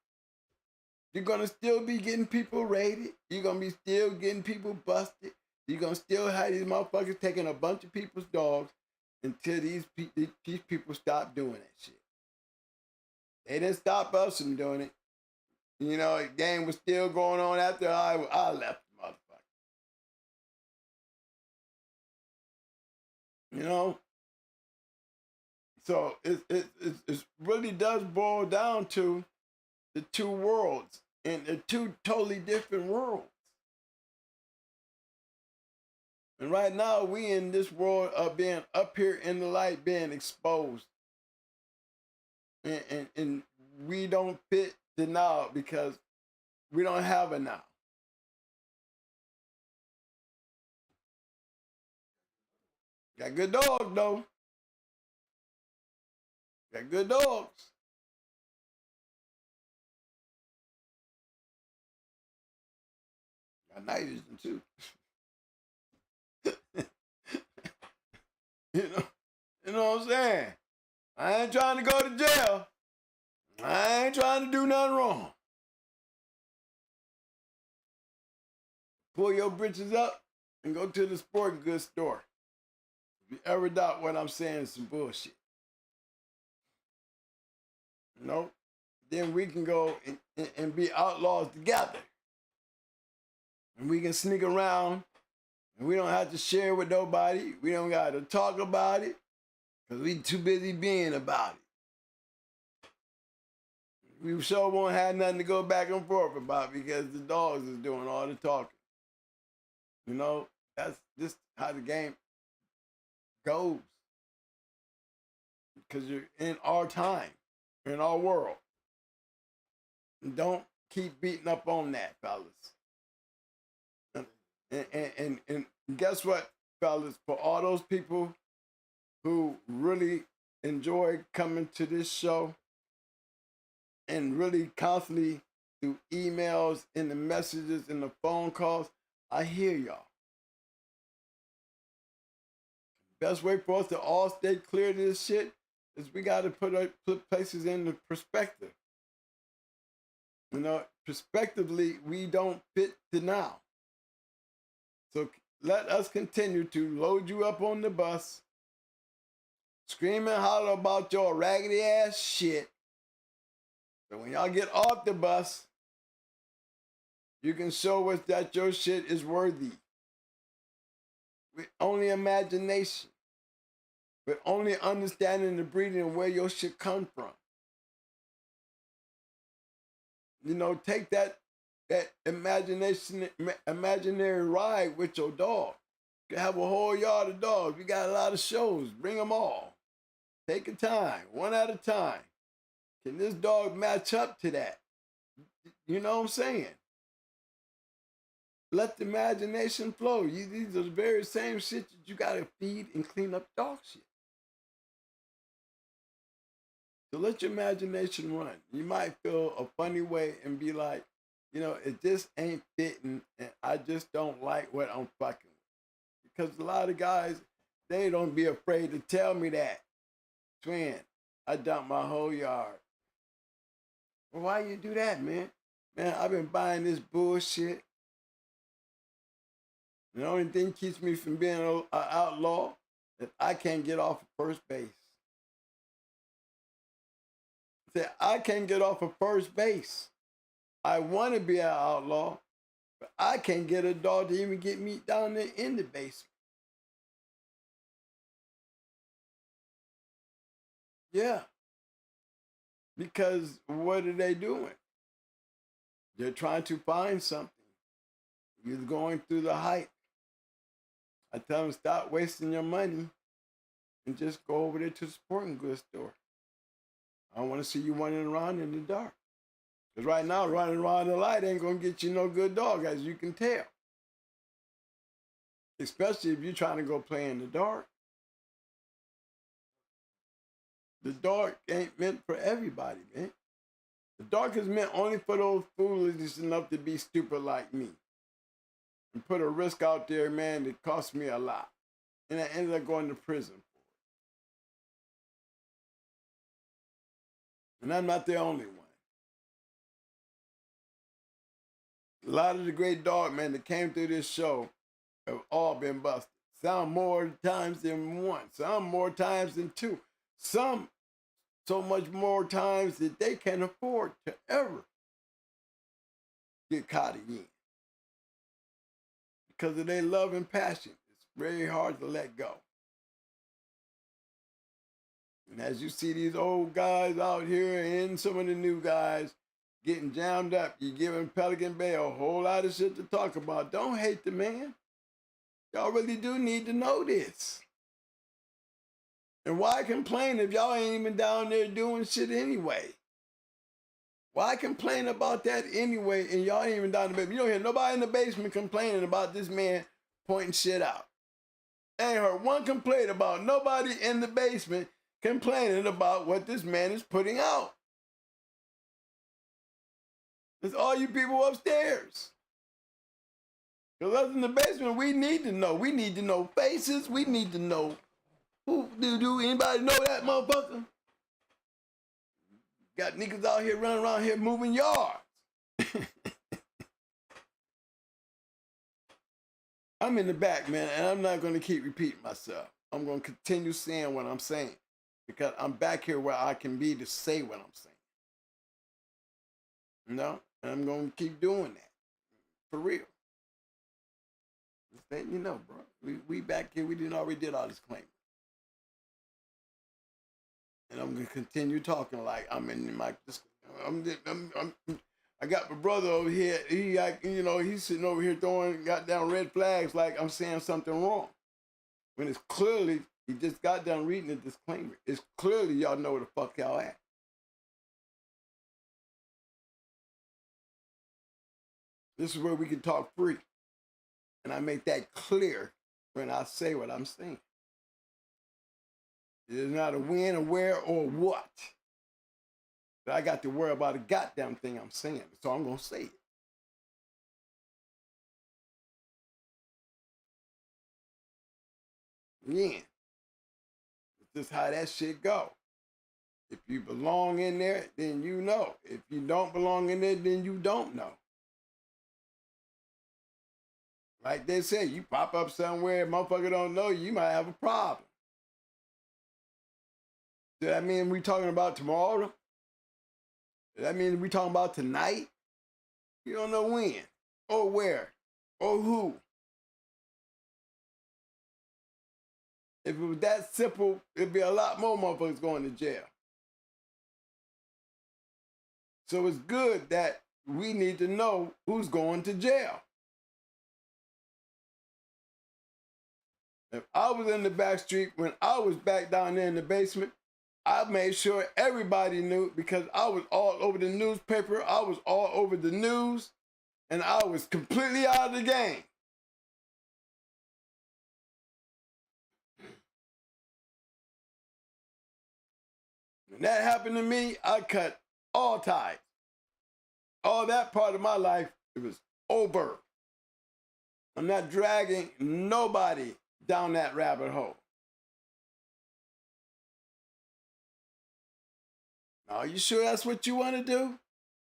You're going to still be getting people raided. You're going to be still getting people busted. You're going to still have these motherfuckers taking a bunch of people's dogs until these people stop doing that shit. They didn't stop us from doing it. You know, the game was still going on after I left the motherfucker. You know? So it really does boil down to the two worlds, and they're two totally different worlds. And right now, we in this world of being up here in the light, being exposed. And we don't fit the now because we don't have a now. Got good dogs, though. Got good dogs. Got night vision, too. You know what I'm saying? I ain't trying to go to jail. I ain't trying to do nothing wrong. Pull your britches up and go to the sporting goods store. If you ever doubt what I'm saying is some bullshit. No, then we can go and be outlaws together. And we can sneak around and we don't have to share with nobody. We don't got to talk about it because we too busy being about it. We sure won't have nothing to go back and forth about because the dogs is doing all the talking. You know, that's just how the game goes. Because you're in our time, in our world. And don't keep beating up on that, fellas. And guess what, fellas? For all those people who really enjoy coming to this show and really constantly through emails and the messages and the phone calls, I hear y'all. Best way for us to all stay clear of this shit is we got to put places into perspective. You know, prospectively, we don't fit the now. So let us continue to load you up on the bus, scream and holler about your raggedy ass shit. So when y'all get off the bus, you can show us that your shit is worthy. With only imagination, with only understanding the breeding and where your shit come from. You know, take that imaginary ride with your dog. You can have a whole yard of dogs. We got a lot of shows. Bring them all. Take your time, one at a time. Can this dog match up to that? You know what I'm saying? Let the imagination flow. These are the very same shit that you gotta feed and clean up dog shit. So let your imagination run. You might feel a funny way and be like, you know, it just ain't fitting and I just don't like what I'm fucking with. Because a lot of guys, they don't be afraid to tell me that. Twin, I dumped my whole yard. Well, why you do that, man? Man, I've been buying this bullshit. The only thing keeps me from being an outlaw is I can't get off of first base. Say, I can't get off of first base. I want to be an outlaw, but I can't get a dog to even get me down there in the basement. Yeah. Because what are they doing? They're trying to find something. You're going through the hype. I tell them, stop wasting your money and just go over there to the sporting goods store. I don't want to see you running around in the dark. Because right now, running around the light ain't going to get you no good dog, as you can tell. Especially if you're trying to go play in the dark. The dark ain't meant for everybody, man. The dark is meant only for those foolish enough to be stupid like me. And put a risk out there, man, that cost me a lot. And I ended up going to prison for it. And I'm not the only one. A lot of the great dog men that came through this show have all been busted. Some more times than one. Some more times than two. Some so much more times that they can't afford to ever get caught again. Because of their love and passion. It's very hard to let go. And as you see these old guys out here and some of the new guys getting jammed up, you're giving Pelican Bay a whole lot of shit to talk about. Don't hate the man. Y'all really do need to know this. And why complain if y'all ain't even down there doing shit anyway? Why complain about that anyway and y'all ain't even down in the basement? You don't hear nobody in the basement complaining about this man pointing shit out. I ain't heard one complaint about nobody in the basement complaining about what this man is putting out. It's all you people upstairs. Because us in the basement, we need to know. We need to know faces. We need to know who do anybody know that motherfucker? Got niggas out here running around here moving yards. I'm in the back, man, and I'm not going to keep repeating myself. I'm going to continue saying what I'm saying because I'm back here where I can be to say what I'm saying. You know? And I'm going to keep doing that. For real. Just letting you know, bro. We back here. We already did all this claiming. And I'm going to continue talking like I'm in my... I got my brother over here. He's sitting over here throwing goddamn red flags like I'm saying something wrong. When it's clearly, he just got done reading the disclaimer. It's clearly y'all know where the fuck y'all at. This is where we can talk free. And I make that clear when I say what I'm saying. It is not a when, a where, or what. But I got to worry about the goddamn thing I'm saying. So I'm going to say it. Yeah. This is how that shit go. If you belong in there, then you know. If you don't belong in there, then you don't know. Like they say, you pop up somewhere, motherfucker don't know you might have a problem. Does that mean we talking about tomorrow? Does that mean we talking about tonight? You don't know when, or where, or who. If it was that simple, it'd be a lot more motherfuckers going to jail. So it's good that we need to know who's going to jail. If I was in the back street, when I was back down there in the basement, I made sure everybody knew because I was all over the newspaper, I was all over the news, and I was completely out of the game. When that happened to me, I cut all ties. All that part of my life, it was over. I'm not dragging nobody down that rabbit hole. Are you sure that's what you want to do?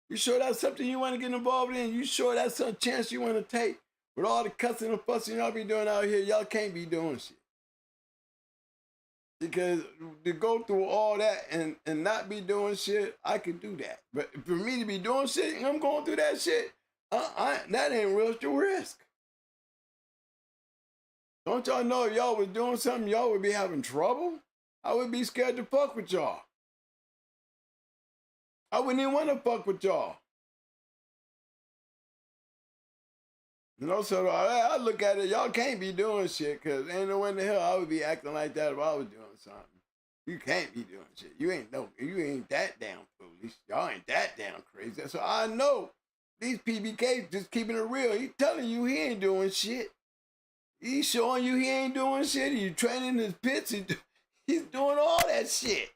You sure that's something you want to get involved in? You sure that's some chance you want to take? With all the cussing and fussing y'all be doing out here, y'all can't be doing shit. Because to go through all that and not be doing shit, I could do that. But for me to be doing shit and I'm going through that shit, that ain't real risk. Don't y'all know if y'all was doing something, y'all would be having trouble? I would be scared to fuck with y'all. I wouldn't even want to fuck with y'all. You know, so I look at it, y'all can't be doing shit, because ain't no way in the hell I would be acting like that if I was doing something. You can't be doing shit. You ain't that damn foolish. Y'all ain't that damn crazy. So I know these PBKs just keeping it real. He telling you he ain't doing shit. He's showing you he ain't doing shit. He's training his pits. He's doing all that shit.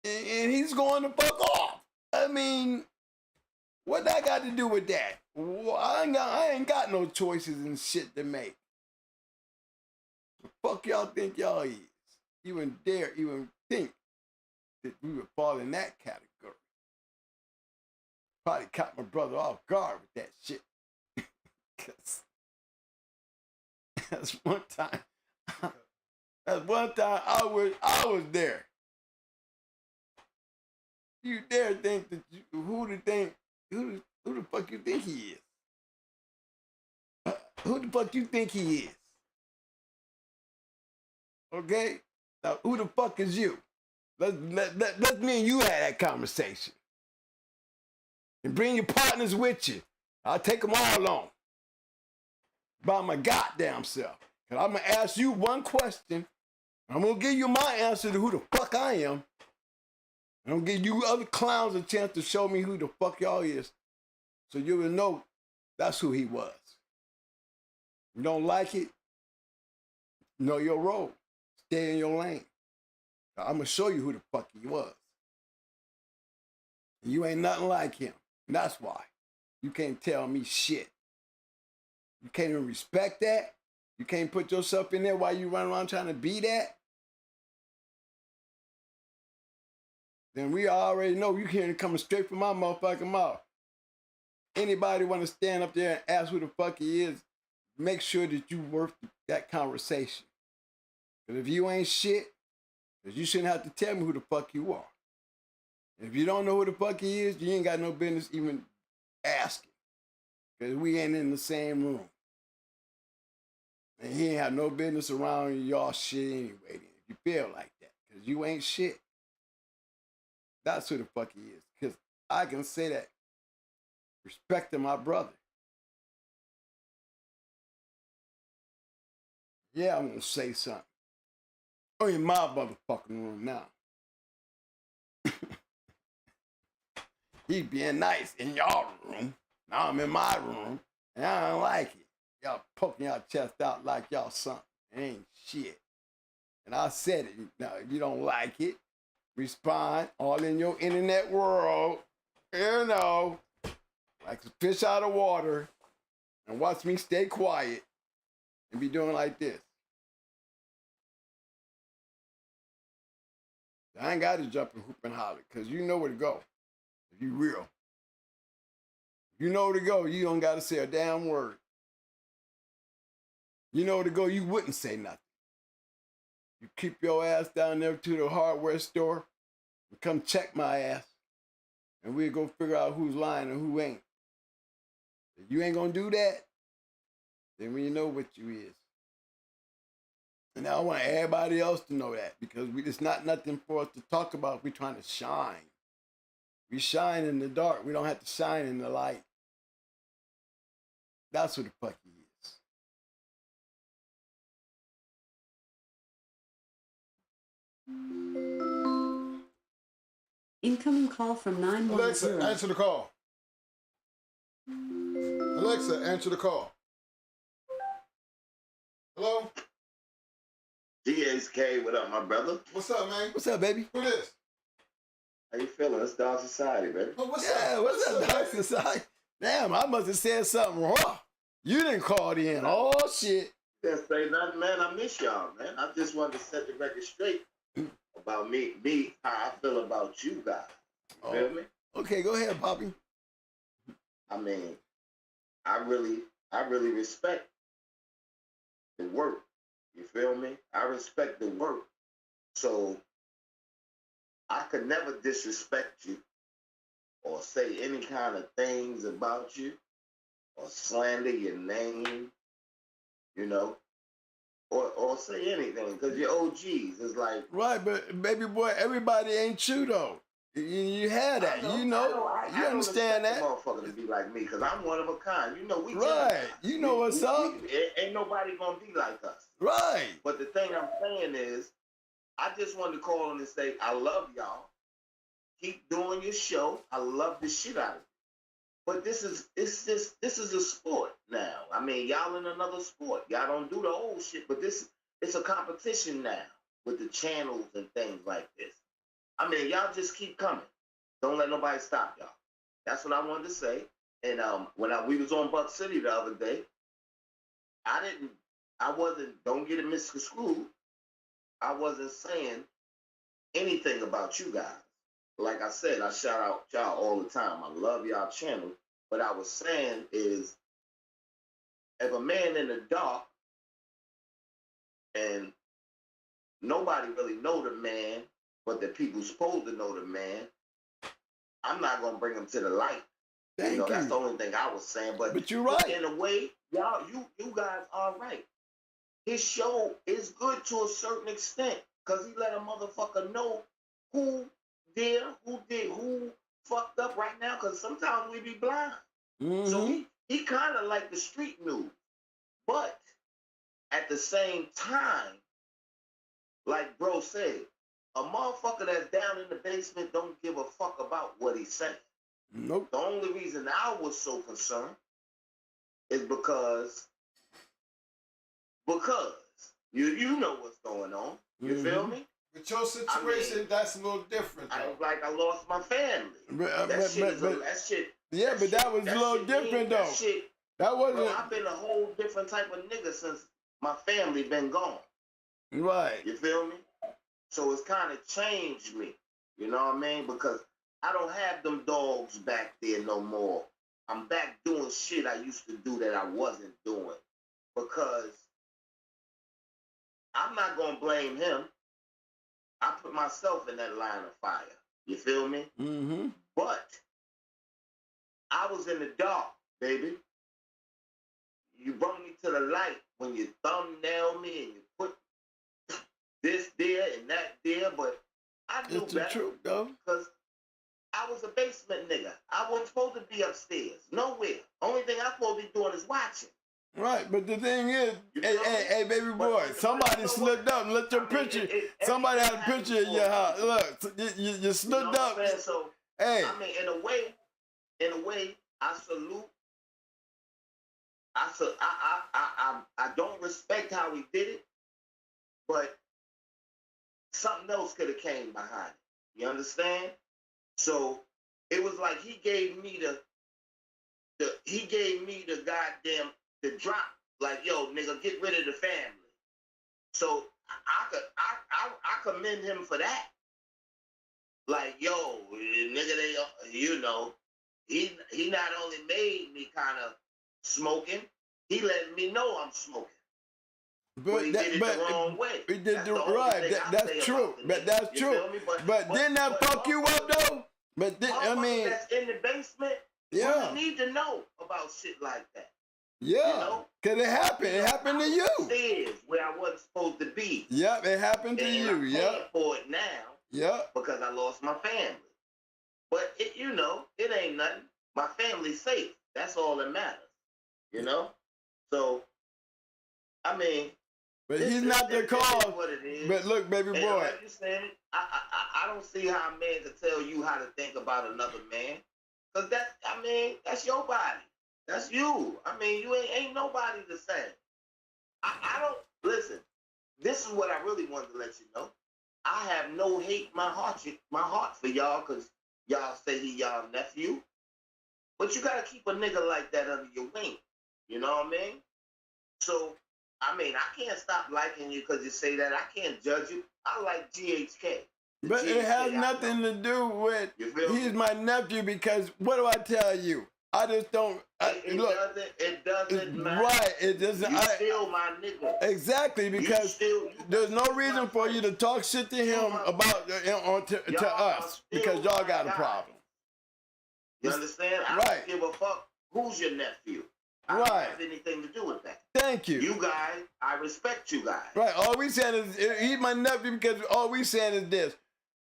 And he's going to fuck off. I mean, what that got to do with that? Well, I ain't got no choices and shit to make. The fuck y'all think y'all is? Even dare even think that we would fall in that category. Probably caught my brother off guard with that shit. Cause that's one time I was there. You dare think that who the fuck you think he is? Who the fuck you think he is? Okay? Now, who the fuck is you? Let me and you have that conversation. And bring your partners with you. I'll take them all on. By my goddamn self. And I'm going to ask you one question. I'm going to give you my answer to who the fuck I am. I'm going to give you other clowns a chance to show me who the fuck y'all is. So you will know that's who he was. You don't like it? Know your role. Stay in your lane. I'm going to show you who the fuck he was. You ain't nothing like him. And that's why. You can't tell me shit. You can't even respect that. You can't put yourself in there while you run around trying to be that. Then we already know you hearing it coming straight from my motherfucking mouth. Anybody want to stand up there and ask who the fuck he is, make sure that you worth that conversation. Because if you ain't shit, you shouldn't have to tell me who the fuck you are. And if you don't know who the fuck he is, you ain't got no business even asking. Because we ain't in the same room. And he ain't have no business around y'all shit anyway, then, if you feel like that. Because you ain't shit. That's who the fuck he is. Because I can say that respecting my brother. Yeah, I'm going to say something. I'm in my motherfucking room now. He being nice in y'all room. Now I'm in my room. And I don't like it. Y'all poking y'all chest out like y'all something. It ain't shit. And I said it. Now, if you don't like it, respond all in your internet world. You know, like a fish out of water. And watch me stay quiet and be doing like this. I ain't got to jump and hoop and holler because you know where to go. If you real. If you know where to go, you don't got to say a damn word. You know where to go, you wouldn't say nothing. You keep your ass down there to the hardware store and come check my ass. And we'll go figure out who's lying and who ain't. If you ain't gonna do that, then we know what you is. And I want everybody else to know that because it's not nothing for us to talk about. We're trying to shine. We shine in the dark. We don't have to shine in the light. That's what the fuck he is. Incoming call from 910. Alexa, answer the call. Alexa, answer the call. Hello? GH.CH, what up, my brother? What's up, man? What's up, baby? Who this? How you feeling? It's Dog Society, baby. Oh, what's Yeah, up? what's up, Dr. Society? Damn, I must have said something wrong. You didn't call in. Oh, shit. Didn't say nothing, man. I miss y'all, man. I just wanted to set the record straight about me, how I feel about you guys. You feel me? Okay, go ahead, Poppy. I mean, I really respect the work. You feel me? I respect the work. So I could never disrespect you or say any kind of things about you or slander your name, you know, or say anything because you're OGs. It's like Right, but baby boy, everybody ain't you though. You had that, you understand that. Motherfucker to be like me because I'm one of a kind. You know, we Right, you know what's up. Ain't nobody gonna be like us. Right. But the thing I'm saying is, I just wanted to call in and say I love y'all. Keep doing your show. I love the shit out of it. But this is a sport now. I mean, y'all in another sport. Y'all don't do the old shit, but it's a competition now with the channels and things like this. I mean, y'all just keep coming. Don't let nobody stop y'all. That's what I wanted to say. And when we was on Buck City the other day, don't get it misconstrued. I wasn't saying anything about you guys. Like I said, I shout out y'all all the time. I love y'all channel. What I was saying is, if a man in the dark and nobody really know the man, but the people supposed to know the man, I'm not gonna bring him to the light. Thank you. That's the only thing I was saying. But you're right. In a way, y'all, you guys are right. His show is good to a certain extent because he let a motherfucker know who fucked up right now. Because sometimes we be blind. Mm-hmm. So he kind of like the street news, but at the same time, like bro said, a motherfucker that's down in the basement don't give a fuck about what he's saying. Nope. The only reason I was so concerned is because you know what's going on. You feel me? With your situation, that's a little different. I lost my family. That shit. Yeah, but that was a little different though. That wasn't. Bro, I've been a whole different type of nigga since my family been gone. Right. You feel me? So it's kind of changed me. You know what I mean? Because I don't have them dogs back there no more. I'm back doing shit I used to do that I wasn't doing. Because I'm not going to blame him. I put myself in that line of fire. You feel me? Mm-hmm. But I was in the dark, baby. You brought me to the light when you thumbnail me and you put this there and that there, but I knew It's the better. truth, though. Because I was a basement nigga. I wasn't supposed to be upstairs. Nowhere. Only thing I'm supposed to be doing is watching. Right, but the thing is, hey, baby boy, somebody slipped up and let your picture. Somebody had a picture of your house. Look, you slipped up. So, hey, I mean, in a way, I salute. I don't respect how he did it, but something else could have came behind it. You understand? So it was like he gave me the goddamn the drop. Like, yo, nigga, get rid of the family. So I commend him for that. like, yo, nigga, you know, he not only made me kind of smoking, he let me know I'm smoking. But he did it the wrong way. He did the right. That's true. But that's true. But didn't that fuck you up though? But I mean, that's in the basement. Yeah. You need to know about shit like that. Yeah. You know? Cause it happened. It happened to you. Stairs where I wasn't supposed to be. Yep. It happened to you. I'm paying for it now. Yep. Because I lost my family. But you know, it ain't nothing. My family's safe. That's all that matters. You know? So, I mean. But he's not the cause. But look, baby boy. Like you said, I don't see how a man can tell you how to think about another man. Cause that's your body. That's you. I mean, you ain't nobody the same. I don't listen. This is what I really wanted to let you know. I have no hate in my heart for y'all, cause y'all say he y'all nephew. But you gotta keep a nigga like that under your wing. You know what I mean? So, I mean, I can't stop liking you because you say that. I can't judge you. I like GHK. But it has nothing to do with he's my nephew, because what do I tell you? I just don't. It doesn't matter. Right. It doesn't. You still my nigga. Exactly, because there's no reason for you to talk shit to him about to us, because y'all got a problem. You understand? I don't give a fuck who's your nephew. I don't have anything to do with that. Thank you. You guys, I respect you guys. Right. All we saying is he's my nephew, because all we saying is this.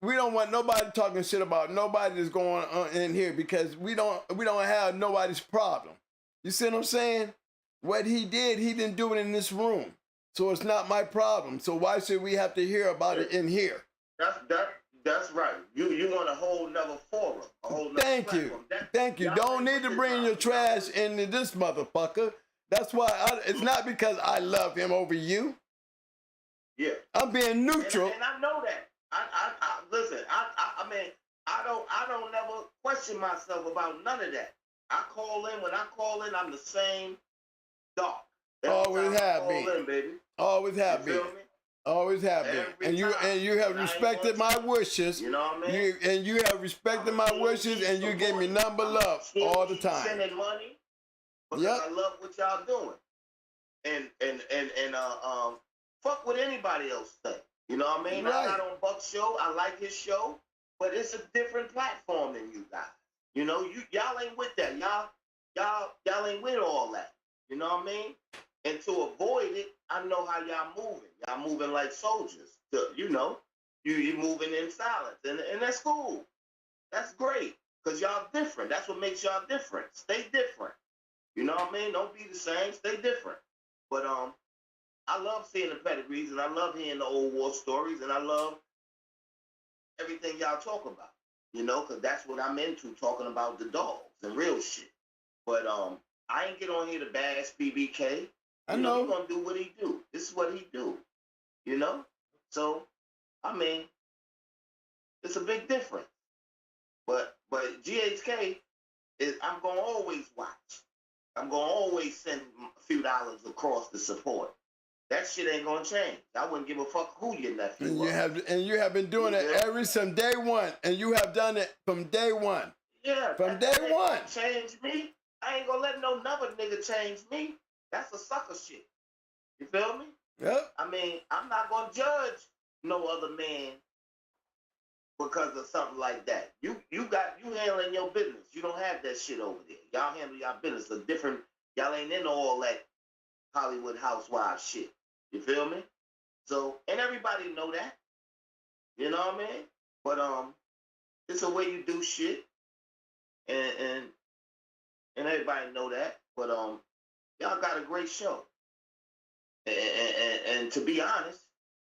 We don't want nobody talking shit about nobody that's going on in here, because we don't have nobody's problem. You see what I'm saying? What he didn't do it in this room. So it's not my problem. So why should we have to hear about it in here? That's right. You want a whole nother forum, a whole nother platform. Thank you. Don't need to bring your trash into this motherfucker. That's why it's not because I love him over you. Yeah. I'm being neutral. And I know that. Listen, I mean, I don't never question myself about none of that. I call in, when I call in, I'm the same dog. Always have been. Baby. Always have been. Always have been. And you have respected my wishes. You know what I mean? You have respected my wishes, and you gave me nothing but love all the time. Sending money because I love what y'all doing. And fuck what anybody else think. You know what I mean? Right. I'm not on Buck's show. I like his show, but it's a different platform than you guys. You know, y'all ain't with that. Y'all ain't with all that. You know what I mean? And to avoid it, I know how y'all moving. Y'all moving like soldiers. You know, you moving in silence, and that's cool. That's great, because y'all different. That's what makes y'all different. Stay different. You know what I mean? Don't be the same. Stay different. But I love seeing the pedigrees, and I love hearing the old war stories, and I love everything y'all talk about. You know, because that's what I'm into, talking about the dogs and real shit. But I ain't get on here to bash BBK. I know. He's gonna do what he do. This is what he do. You know? So, I mean, it's a big difference. But GHK is, I'm gonna always watch. I'm gonna always send a few dollars across to support. That shit ain't gonna change. I wouldn't give a fuck who your nephew was. You have been doing it from day one, and you have done it from day one. Yeah, from day one. Change me. I ain't gonna let no another nigga change me. That's a sucker shit. You feel me? Yep. I mean, I'm not gonna judge no other man because of something like that. You handling your business. You don't have that shit over there. Y'all handle y'all business. A different. Y'all ain't into all that Hollywood housewives shit. You feel me? So, and everybody know that. You know what I mean? But it's a way you do shit, and everybody know that. But y'all got a great show, and to be honest,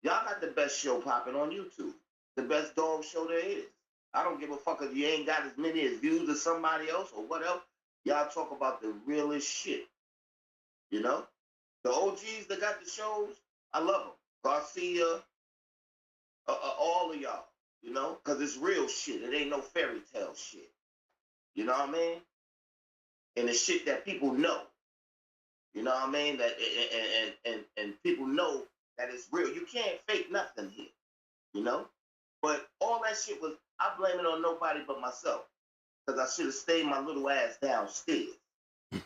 y'all got the best show popping on YouTube. The best dog show there is. I don't give a fuck if you ain't got as many views as somebody else or what else. Y'all talk about the realest shit. You know? The OGs that got the shows, I love them. Garcia, all of y'all, you know? Because it's real shit. It ain't no fairy tale shit. You know what I mean? And the shit that people know. You know what I mean? That and people know that it's real. You can't fake nothing here. You know? But all that shit was, I blame it on nobody but myself. Because I should have stayed my little ass downstairs.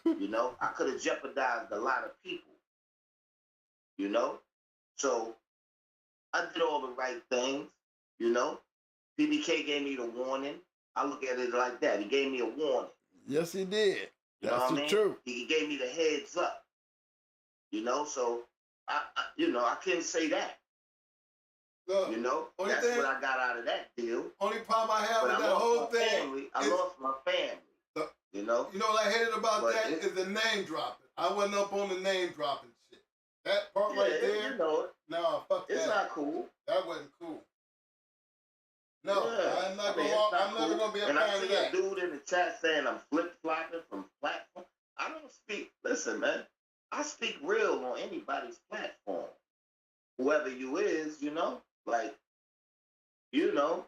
You know, I could have jeopardized a lot of people. You know? So I did all the right things, you know? PBK gave me the warning. I look at it like that. He gave me a warning. Yes, he did. That's the truth. He gave me the heads up. You know, so I couldn't say that. Look, you know, that's what I got out of that deal. Only problem I have with that whole thing. I lost my family. You know what I hated about that is the name dropping. I wasn't up on the name dropping shit. That part right there. You know it. No, fuck that. It's not cool. That wasn't cool. No, I'm never gonna be a fan of that. And I see a dude in the chat saying I'm flip flopping from platform. I don't speak. Listen, man. I speak real on anybody's platform. Whoever you is, you know, like, you know,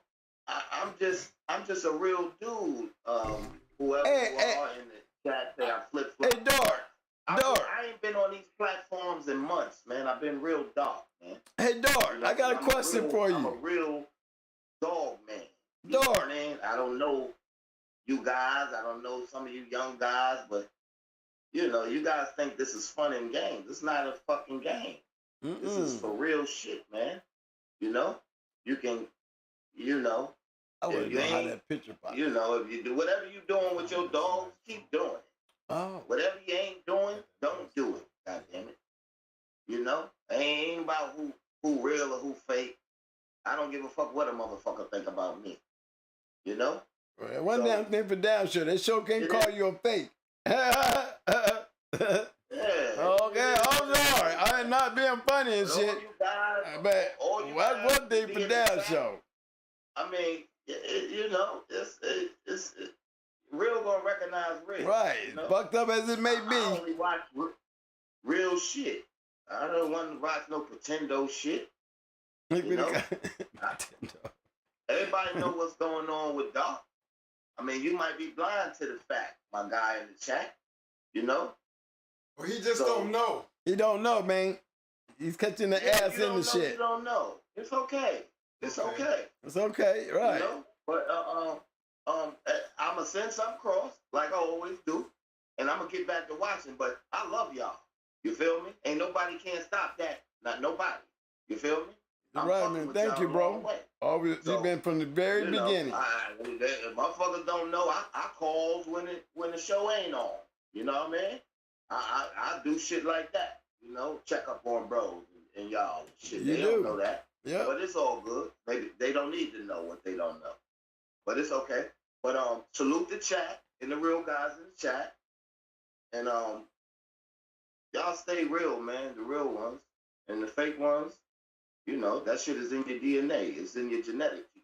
I'm just a real dude. Whoever you are in the chat say I flip flop. Hey, Dark. I ain't been on these platforms in months, man. I've been real dark, man. Hey, Dark, I got a question for you. I'm a real dog man. Dark. Man, I don't know you guys. I don't know some of you young guys, but you know, you guys think this is fun and games. It's not a fucking game. This is for real shit, man. You know, you can, you know. I wouldn't know how that picture popped. You know, if you do whatever you doing with your dogs, keep doing it. Oh. Whatever you ain't doing, don't do it. God damn it. You know, it ain't about who real or who fake. I don't give a fuck what a motherfucker think about me. You know? Well, one damn thing for damn sure. They sure can't call you a fake. Yeah. Okay, I'm sorry. I am not being funny and shit. But what's one thing for damn sure? I mean, you know, it's real gonna recognize real. Right. You know? Fucked up as it may be. I only watch real shit. I don't want to watch no pretendo shit. You know? Everybody know what's going on with Doc. I mean, you might be blind to the fact, my guy in the chat. You know? Or he just don't know. He don't know, man. He's catching the ass in the shit. You don't know. It's okay. It's okay. It's okay, right? You know? But I'm gonna send some across like I always do, and I'm gonna get back to watching. But I love y'all. You feel me? Ain't nobody can stop that. Not nobody. You feel me? You're right, man. Thank you, bro. Always, you've been from the very beginning. Motherfuckers don't know. I calls when the show ain't on. You know what I mean? I do shit like that. You know, check up on bros and y'all. Shit, they don't know that. Yeah. But it's all good. Maybe they don't need to know what they don't know. But it's okay. But salute the chat and the real guys in the chat. And y'all stay real, man. The real ones and the fake ones. You know, that shit is in your DNA. It's in your genetics. You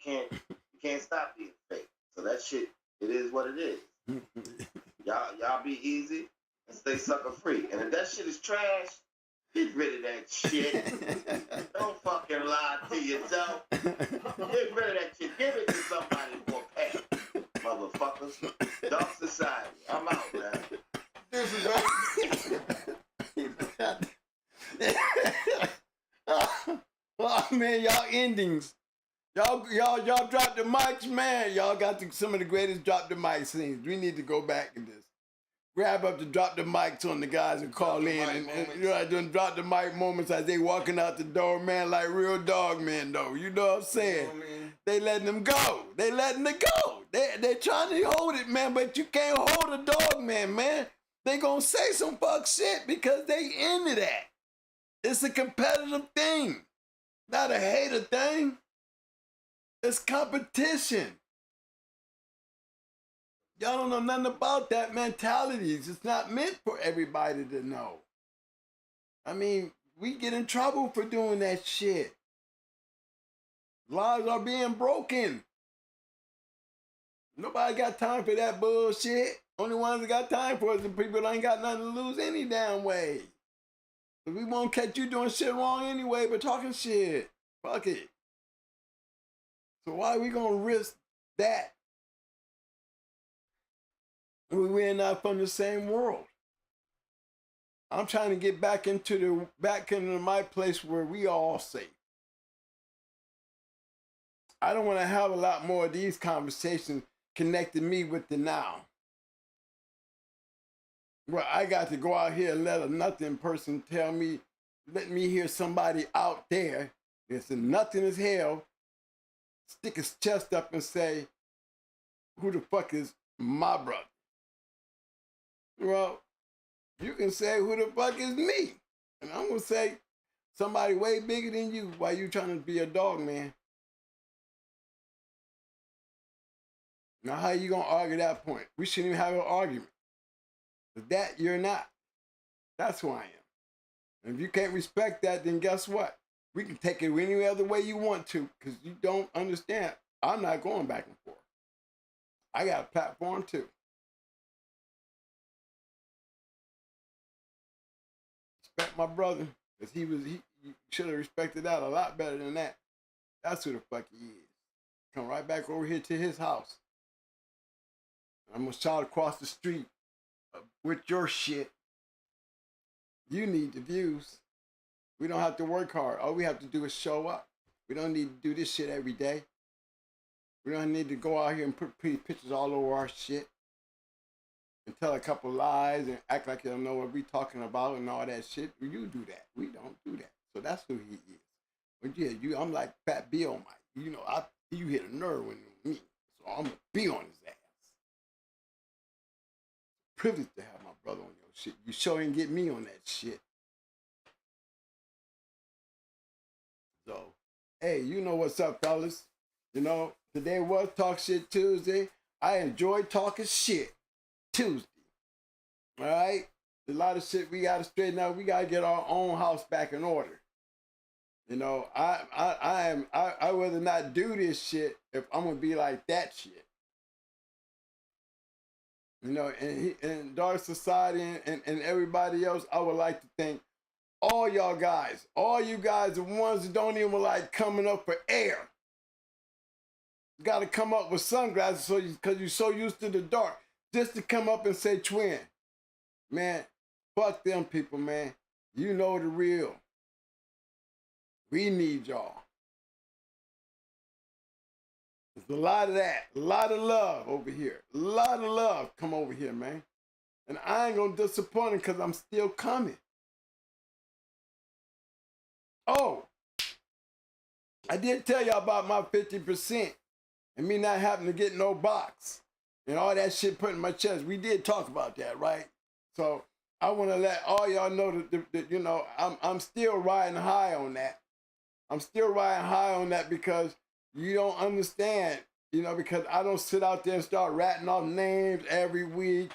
can't stop being fake. So that shit, it is what it is. Y'all be easy and stay sucker free. And if that shit is trash, get rid of that shit. Don't fucking lie to yourself. Get rid of that shit. Give it to somebody for a pay. Motherfuckers. Dark society. I'm out, man. This is Well, man, y'all endings. Y'all drop the mics, man. Y'all got some of the greatest drop the mic scenes. We need to go back and just grab up to drop the mics on the guys and call in and you know, doing drop the mic moments as they walking out the door, man, like real dog men though. You know what I'm saying? They letting them go. They letting it go. They trying to hold it, man, but you can't hold a dog man. They gonna say some fuck shit because they into that. It's a competitive thing. Not a hater thing. It's competition. Y'all don't know nothing about that mentality. It's not meant for everybody to know. I mean, we get in trouble for doing that shit. Lives are being broken. Nobody got time for that bullshit. Only ones that got time for it is the people that ain't got nothing to lose any damn way. We won't catch you doing shit wrong anyway, but talking shit. Fuck it. So why are we gonna risk that when we're not from the same world? I'm trying to get back into my place where we all safe. I don't want to have a lot more of these conversations connecting me with the now. Well, I got to go out here and let a nothing person tell me, let me hear somebody out there that's nothing as hell stick his chest up and say, who the fuck is my brother? Well, you can say, who the fuck is me? And I'm going to say, somebody way bigger than you while you trying to be a dog man. Now, how you going to argue that point? We shouldn't even have an argument. But that, you're not. That's who I am. And if you can't respect that, then guess what? We can take it any other way you want to, because you don't understand. I'm not going back and forth. I got a platform too. Respect my brother, because he should have respected that a lot better than that. That's who the fuck he is. Come right back over here to his house. I'm gonna shout across the street with your shit. You need the views. We don't have to work hard. All we have to do is show up. We don't need to do this shit every day. We don't need to go out here and put pretty pictures all over our shit and tell a couple lies and act like you don't know what we talking about and all that shit. You do that. We don't do that. So that's who he is. But yeah, I'm like Fat Bill, Mike. You know, you hit a nerve with me. So I'm gonna be on his ass. Privileged to have my brother on your shit. You sure ain't get me on that shit. So, hey, you know what's up, fellas. You know, today was Talk Shit Tuesday. I enjoy talking shit Tuesday. All right? A lot of shit we got to straighten out. We got to get our own house back in order. You know, I rather not do this shit if I'm going to be like that shit. You know, and Dark Society and everybody else, I would like to thank all y'all guys. All you guys, the ones that don't even like coming up for air. Got to come up with sunglasses because you're so used to the dark. Just to come up and say twin. Man, fuck them people, man. You know the real. We need y'all. There's a lot of that. A lot of love over here. A lot of love come over here, man. And I ain't going to disappoint them because I'm still coming. Oh, I did tell y'all about my 50% and me not having to get no box and all that shit put in my chest. We did talk about that, right? So I want to let all y'all know that you know, I'm still riding high on that. I'm still riding high on that because you don't understand, you know, because I don't sit out there and start ratting off names every week.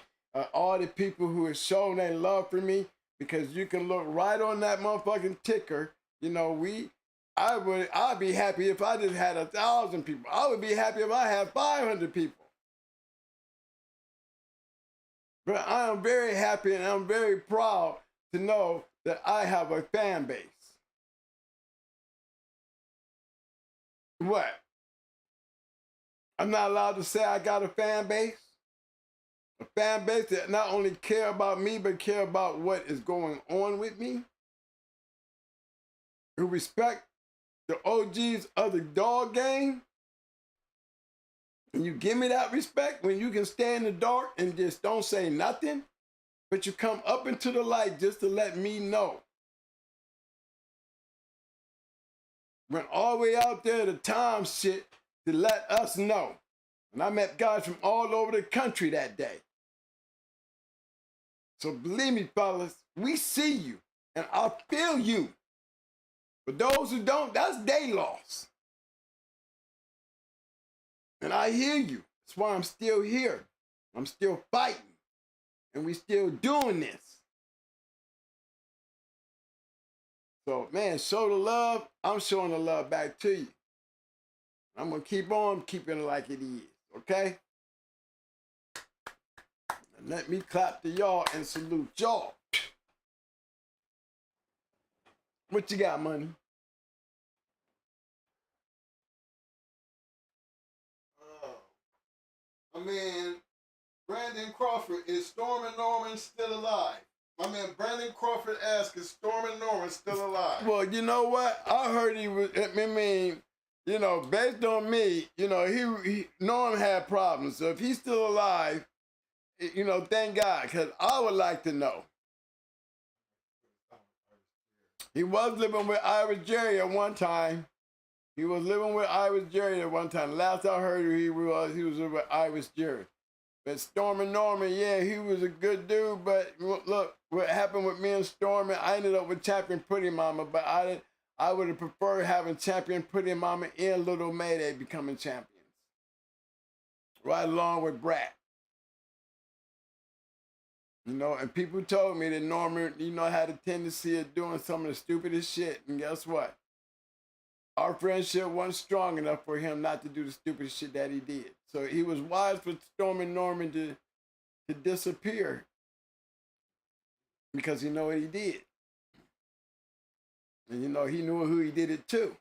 All the people who have shown their love for me, because you can look right on that motherfucking ticker. You know, I'd be happy if I just had 1,000 people. I would be happy if I had 500 people. But I am very happy and I'm very proud to know that I have a fan base. What? I'm not allowed to say I got a fan base? A fan base that not only care about me, but care about what is going on with me? Who respect the OGs of the dog game? And you give me that respect when you can stay in the dark and just don't say nothing, but you come up into the light just to let me know. Went all the way out there to time shit to let us know. And I met guys from all over the country that day. So believe me, fellas, we see you and I feel you. But those who don't, that's their loss. And I hear you. That's why I'm still here. I'm still fighting. And we still doing this. So, man, show the love. I'm showing the love back to you. I'm going to keep on keeping it like it is. Okay? And let me clap to y'all and salute y'all. What you got, money? I mean, Brandon Crawford, is Storm and Norman still alive? My man Brandon Crawford asks, is Storm and Norman still alive? Well, you know what? I heard he was, I mean, you know, based on me, you know, Norm had problems. So if he's still alive, you know, thank God, because I would like to know. He was living with Irish Jerry at one time. Last I heard, he was living with Irish Jerry. But Stormy Norman, yeah, he was a good dude. But look, what happened with me and Stormy, I ended up with Champion Pretty Mama. But I would have preferred having Champion Pretty Mama and Little Mayday becoming champions, right along with Brat. You know, and people told me that Norman, you know, had a tendency of doing some of the stupidest shit. And guess what? Our friendship wasn't strong enough for him not to do the stupid shit that he did. So he was wise for Stormy Norman to disappear because he know what he did. And you know, he knew who he did it to.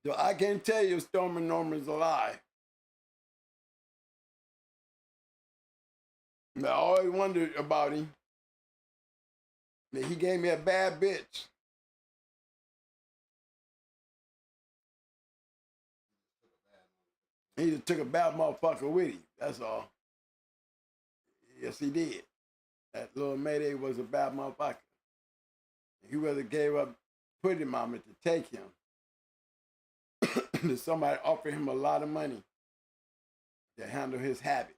So I can't tell you if Stormy Norman's alive. But I always wondered about him. That he gave me a bad bitch. He just took a bad motherfucker with him. That's all. Yes, he did. That Little Mayday was a bad motherfucker. He rather gave up Pretty Mama to take him. Somebody offered him a lot of money to handle his habit.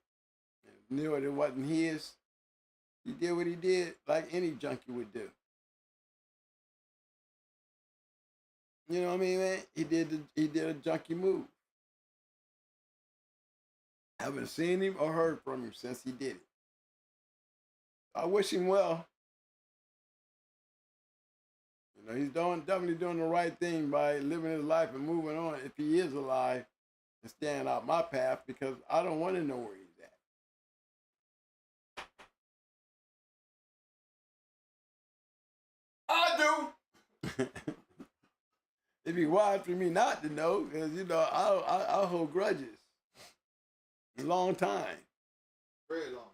And knew it wasn't his. He did what he did like any junkie would do. You know what I mean, man? He did a junkie move. Haven't seen him or heard from him since he did it. I wish him well. You know, he's definitely doing the right thing by living his life and moving on, if he is alive, and staying out my path, because I don't want to know where he's at. I do. It'd be wise for me not to know, because, you know, I hold grudges. A long time. Very long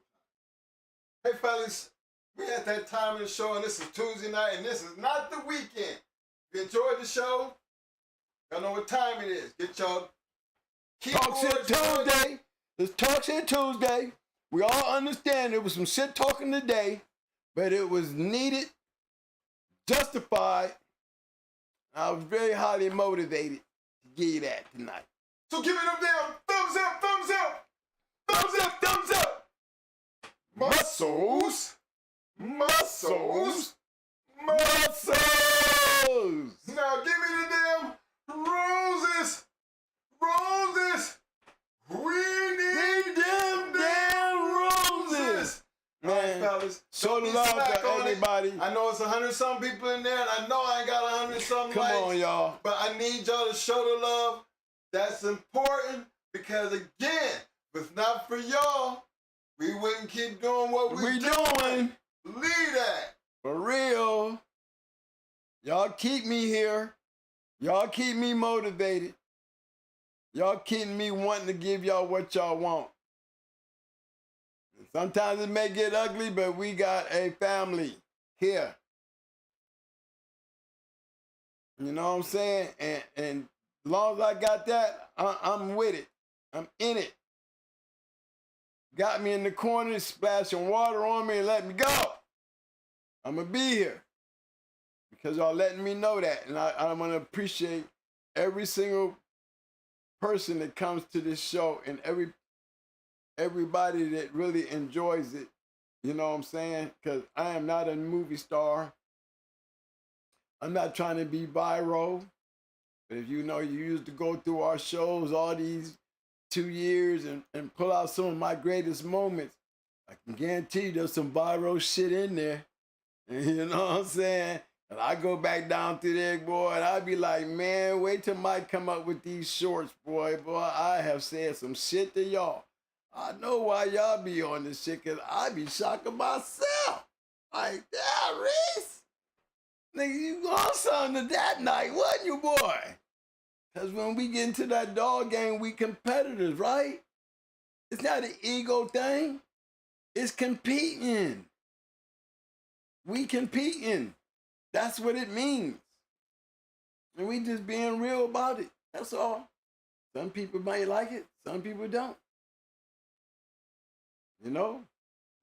time. Hey, fellas, we at that time of the show, and this is Tuesday night, and this is not the weekend. If you enjoyed the show, y'all know what time it is. Get y'all Talk Shit Tuesday. It's Talk Shit Tuesday. We all understand there was some shit talking today, but it was needed, justified. I was very highly motivated to give you that tonight. So give me them damn thumbs up, thumbs up, thumbs up, thumbs up. Muscles, muscles, muscles. Now give me the damn roses, roses. We need them damn roses. Man, all right, fellas. show the love to everybody. I know it's 100-some people in there, and I know I ain't got 100-some likes. Come on, y'all. But I need y'all to show the love. That's important because, again, if it's not for y'all, we wouldn't keep doing what we doing. Believe that. For real. Y'all keep me here. Y'all keep me motivated. Y'all keep me wanting to give y'all what y'all want. Sometimes it may get ugly, but we got a family here. You know what I'm saying? And as long as I got that, I'm with it. I'm in it. Got me in the corner, splashing water on me and let me go. I'm going to be here because y'all letting me know that. And I'm going to appreciate every single person that comes to this show and everybody that really enjoys it. You know what I'm saying? Because I am not a movie star. I'm not trying to be viral. But if you know, you used to go through our shows all these 2 years and pull out some of my greatest moments, I can guarantee you there's some viral shit in there. You know what I'm saying? And I go back down through there, boy, and I be like, man, wait till Mike come up with these shorts, boy. Boy, I have said some shit to y'all. I know why y'all be on this shit, because I be shocking myself. Like, damn, Reese. Nigga, you on something that night, wasn't you, boy? Because when we get into that dog game, we competitors, right? It's not an ego thing. It's competing. We competing. That's what it means. And And we just being real about it. That's all. Some people might like it, some people don't. You know?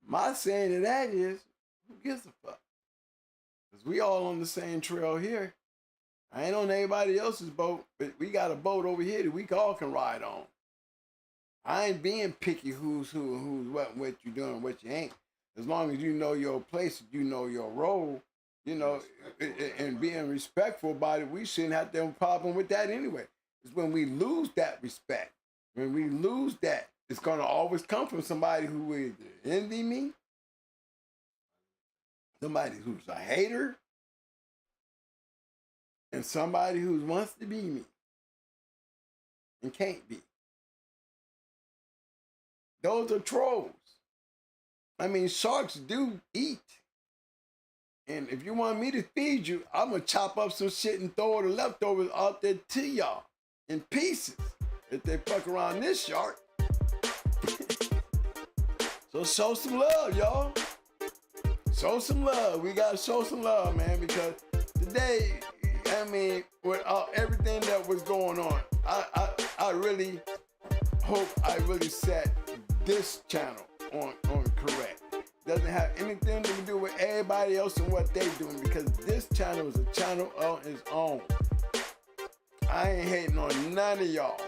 My saying to that is, who gives a fuck? Because we all on the same trail here. I ain't on anybody else's boat, but we got a boat over here that we all can ride on. I ain't being picky who's who and who's what you doing, what you ain't. As long as you know your place, you know your role, you know, and being respectful about it, we shouldn't have no problem with that anyway. It's when we lose that respect, when we lose that, it's going to always come from somebody who will envy me, somebody who's a hater, and somebody who wants to be me and can't be. Those are trolls. I mean, sharks do eat. And if you want me to feed you, I'm going to chop up some shit and throw the leftovers out there to y'all in pieces if they fuck around this shark. So show some love, y'all. Show some love. We got to show some love, man, because today, I mean, with everything that was going on, I really hope I really set this channel on correct. Doesn't have anything to do with everybody else and what they doing, because this channel is a channel on its own. I ain't hating on none of y'all,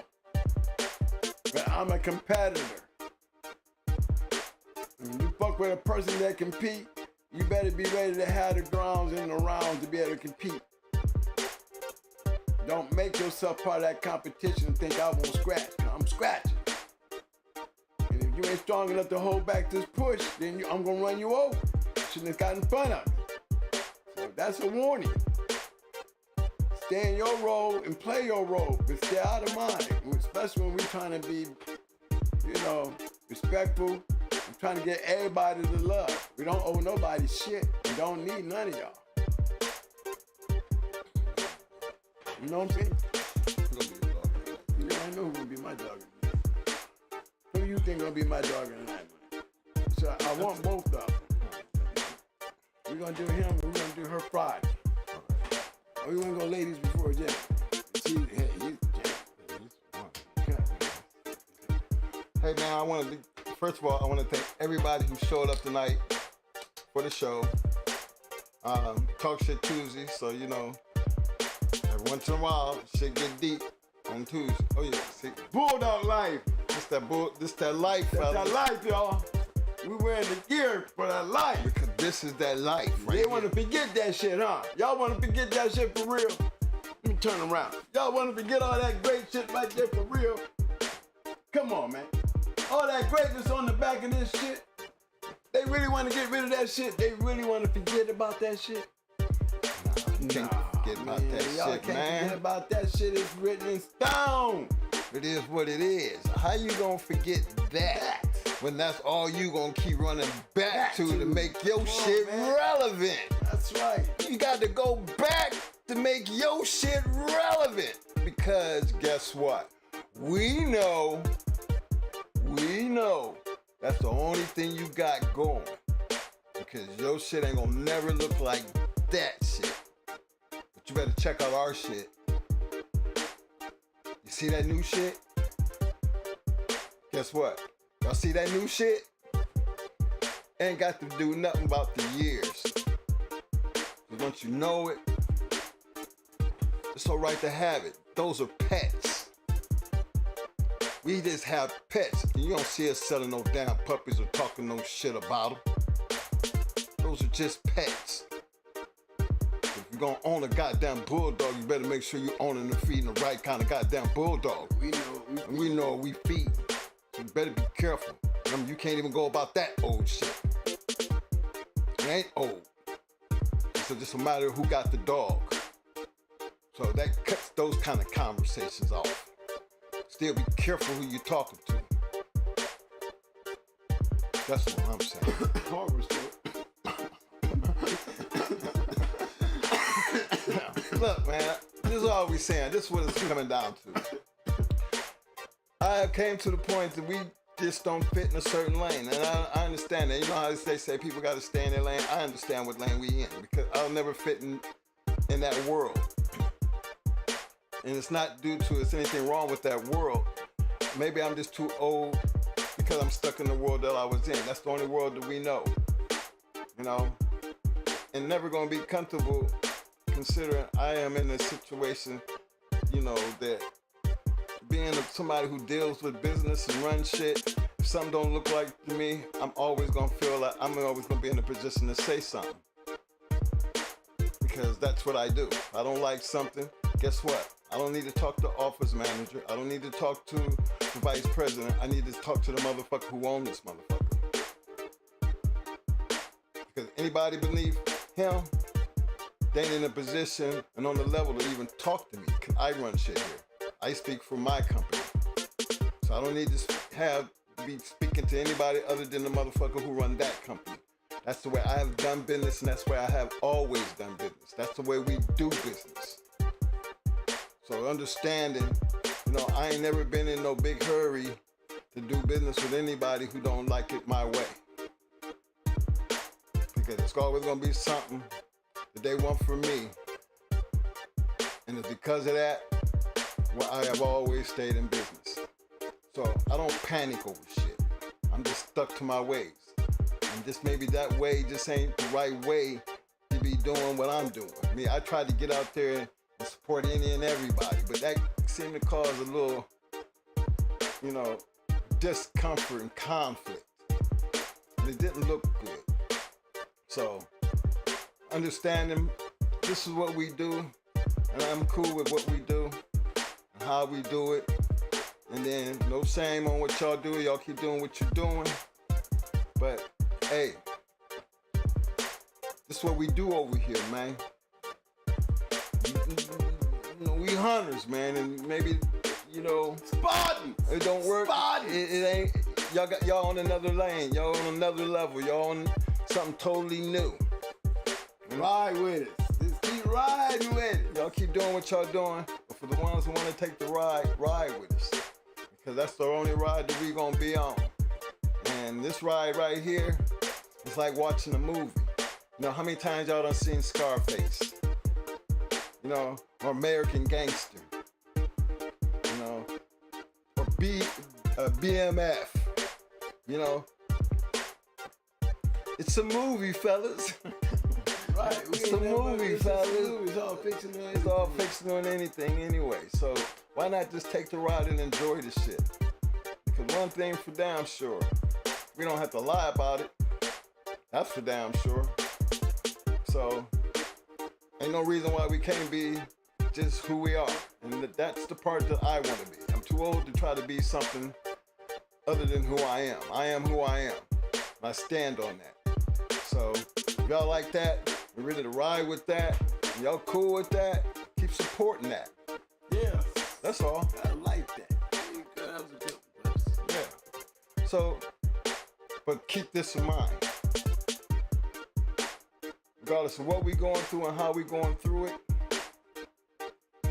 but I'm a competitor. When you fuck with a person that compete, you better be ready to have the grounds and the rounds to be able to compete. Don't make yourself part of that competition and think I won't scratch. I'm scratching. And if you ain't strong enough to hold back this push, then I'm gonna run you over. Shouldn't have got in front of me. So that's a warning. Stay in your role and play your role, but stay out of mine. Especially when we're trying to be, you know, respectful. I'm trying to get everybody to love. We don't owe nobody shit. We don't need none of y'all. You know what I'm saying? Yeah, I know who's gonna be my dog. Who you think gonna be my dog tonight? So I want both of them. We're gonna do him and we're gonna do her Friday. Or we wanna go ladies before Jay. Hey man, first of all, I want to thank everybody who showed up tonight for the show. Talk Shit Tuesday, so you know, every once in a while, shit get deep on Tuesday. Oh yeah, see, Bulldog life. this that life, That's fellas. that life, y'all. We wearing the gear for that life. Because this is that life, right? They want to forget that shit, huh? Y'all want to forget that shit for real? Let me turn around. Y'all want to forget all that great shit right there for real? Come on, man. All that greatness on the back of this shit. They really want to get rid of that shit. They really want to forget about that shit. Can't forget about that y'all shit, can't man. forget about that shit. It's written in stone. It is what it is. How you gonna forget that when that's all you gonna keep running back to make your shit relevant? That's right. You got to go back to make your shit relevant. Because guess what? We know that's the only thing you got going. Because your shit ain't gonna never look like that shit. But you better check out our shit. You see that new shit? Guess what? Y'all see that new shit? Ain't got to do nothing about the years. But once you know it, it's all right to have it. Those are pets. We just have pets. And you don't see us selling no damn puppies or talking no shit about them. Those are just pets. If you're gonna own a goddamn bulldog, you better make sure you're owning and feeding the right kind of goddamn bulldog. We know we feed. So you better be careful. Remember, you can't even go about that old shit. It ain't old. It's just a matter of who got the dog. So that cuts those kind of conversations off. Still be careful who you're talking to. That's what I'm saying. Look, man, this is all we saying. This is what it's coming down to. I came to the point that we just don't fit in a certain lane, and I understand that. You know how they say people got to stay in their lane? I understand what lane we in, because I'll never fit in that world. and it's not due to it's anything wrong with that world. Maybe I'm just too old because I'm stuck in the world that I was in. That's the only world that we know, you know, and never gonna be comfortable considering I am in a situation, you know, that being somebody who deals with business and runs shit, if something don't look like to me, I'm always gonna feel like I'm always gonna be in a position to say something. Because that's what I do. If I don't like something, guess what? I don't need to talk to the office manager. I don't need to talk to the vice president. I need to talk to the motherfucker who owns this motherfucker. Because anybody beneath him, they ain't in a position and on the level to even talk to me. Cause I run shit here. I speak for my company. So I don't need to be speaking to anybody other than the motherfucker who run that company. That's the way I have done business, and that's the way I have always done business. That's the way we do business. So understanding, you know, I ain't never been in no big hurry to do business with anybody who don't like it my way. Because it's always gonna be something that they want from me. And it's because of that, why I have always stayed in business. So I don't panic over shit. I'm just stuck to my ways. And just maybe that way just ain't the right way to be doing what I'm doing. I mean, I tried to get out there and support any and everybody, but that seemed to cause a little, you know, discomfort and conflict. And it didn't look good. So, understanding this is what we do, and I'm cool with what we do and how we do it. And then no shame on what y'all do. Y'all keep doing what you're doing. But hey, this is what we do over here, man. You know, we hunters, man, and maybe, you know, Spartans. it don't work. It ain't. Y'all on another lane. Y'all on another level. Y'all on something totally new. Ride with it. Just keep riding with it. Y'all keep doing what y'all doing. But for the ones who want to take the ride with us, because that's the only ride that we gonna be on. And this ride right here, it's like watching a movie. You know, how many times y'all done seen Scarface? You know, or American Gangster. You know, or BMF. You know, it's a movie, fellas. Right, It's a movie, fellas. It's all fictional. It's all fictional and anything anyway. So why not just take the ride and enjoy the shit? Because one thing for damn sure, we don't have to lie about it. That's for damn sure. So ain't no reason why we can't be just who we are. And that's the part that I want to be. I'm too old to try to be something other than who I am. I am who I am. I stand on that. So if y'all like that, we're ready to ride with that, and y'all cool with that, keep supporting that. Yeah. That's all. I like that. That was a good one. Yeah. So, but keep this in mind. Regardless of what we going through and how we going through it,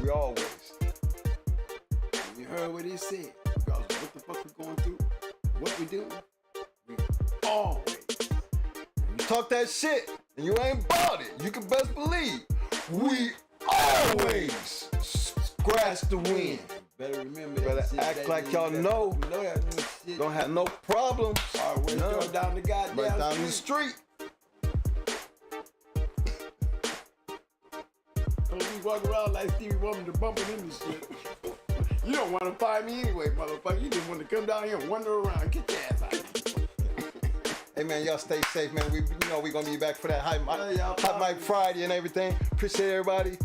we always. You heard what he said. Regardless of what the fuck we're going through, what we do, we always. You talk that shit and you ain't bought it, you can best believe we always scratch the wind. Better remember that. Better shit, act baby. like y'all know. You know that shit. Don't have no problems. All right, No. we're down the goddamn Right down the street. Don't be walking around like Stevie Wonder bumping into shit. You don't want to find me anyway, motherfucker. You just want to come down here and wander around. Get your ass out of here. Hey man, y'all stay safe, man. We gonna be back for that Hot y'all Mic Friday and everything. Appreciate everybody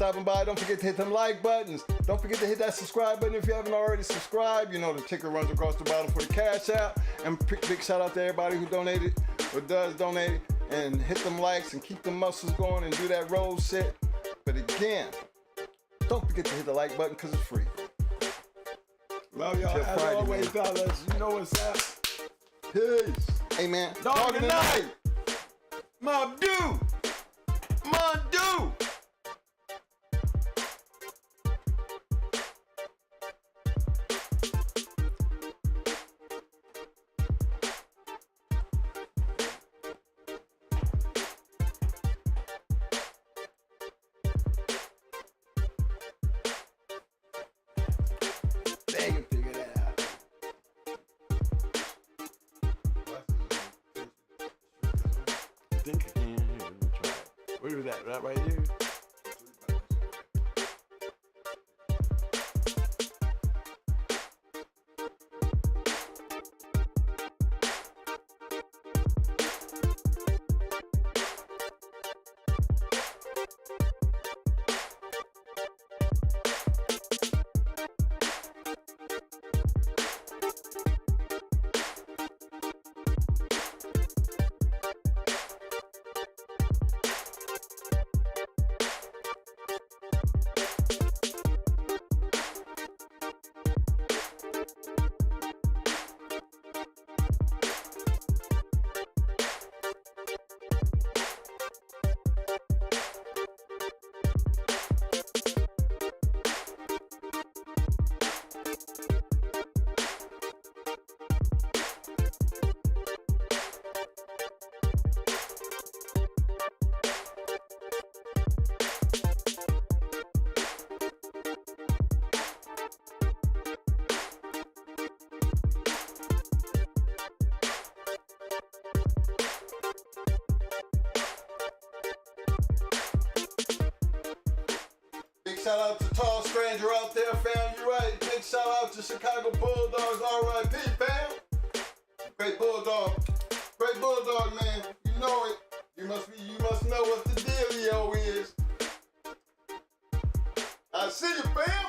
stopping by. Don't forget to hit them like buttons. Don't forget to hit that subscribe button if you haven't already subscribed. You know the ticker runs across the bottom for the cash out. And big shout out to everybody who donated or does donate. And hit them likes and keep the muscles going and do that roll shit. But again, don't forget to hit the like button because it's free. Love y'all. Till As Friday, always, man. fellas, you know what's up. Peace. Hey man, Dog in the night. Mob do. think I can. Here, let me try it. Where is that? That right here? Big shout out to Tall Stranger out there, fam. You right. Big shout out to Chicago Bulldogs. R.I.P. fam. Great Bulldog. Great Bulldog, man. You know it. You must know what the dealio is. I see you, fam.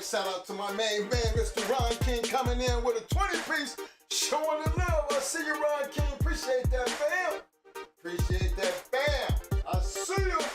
big shout out to my main man, Mr. Ron King, coming in with a 20-piece, showing the love. I see you, Ron King. Appreciate that, fam. Appreciate that, fam. I see you.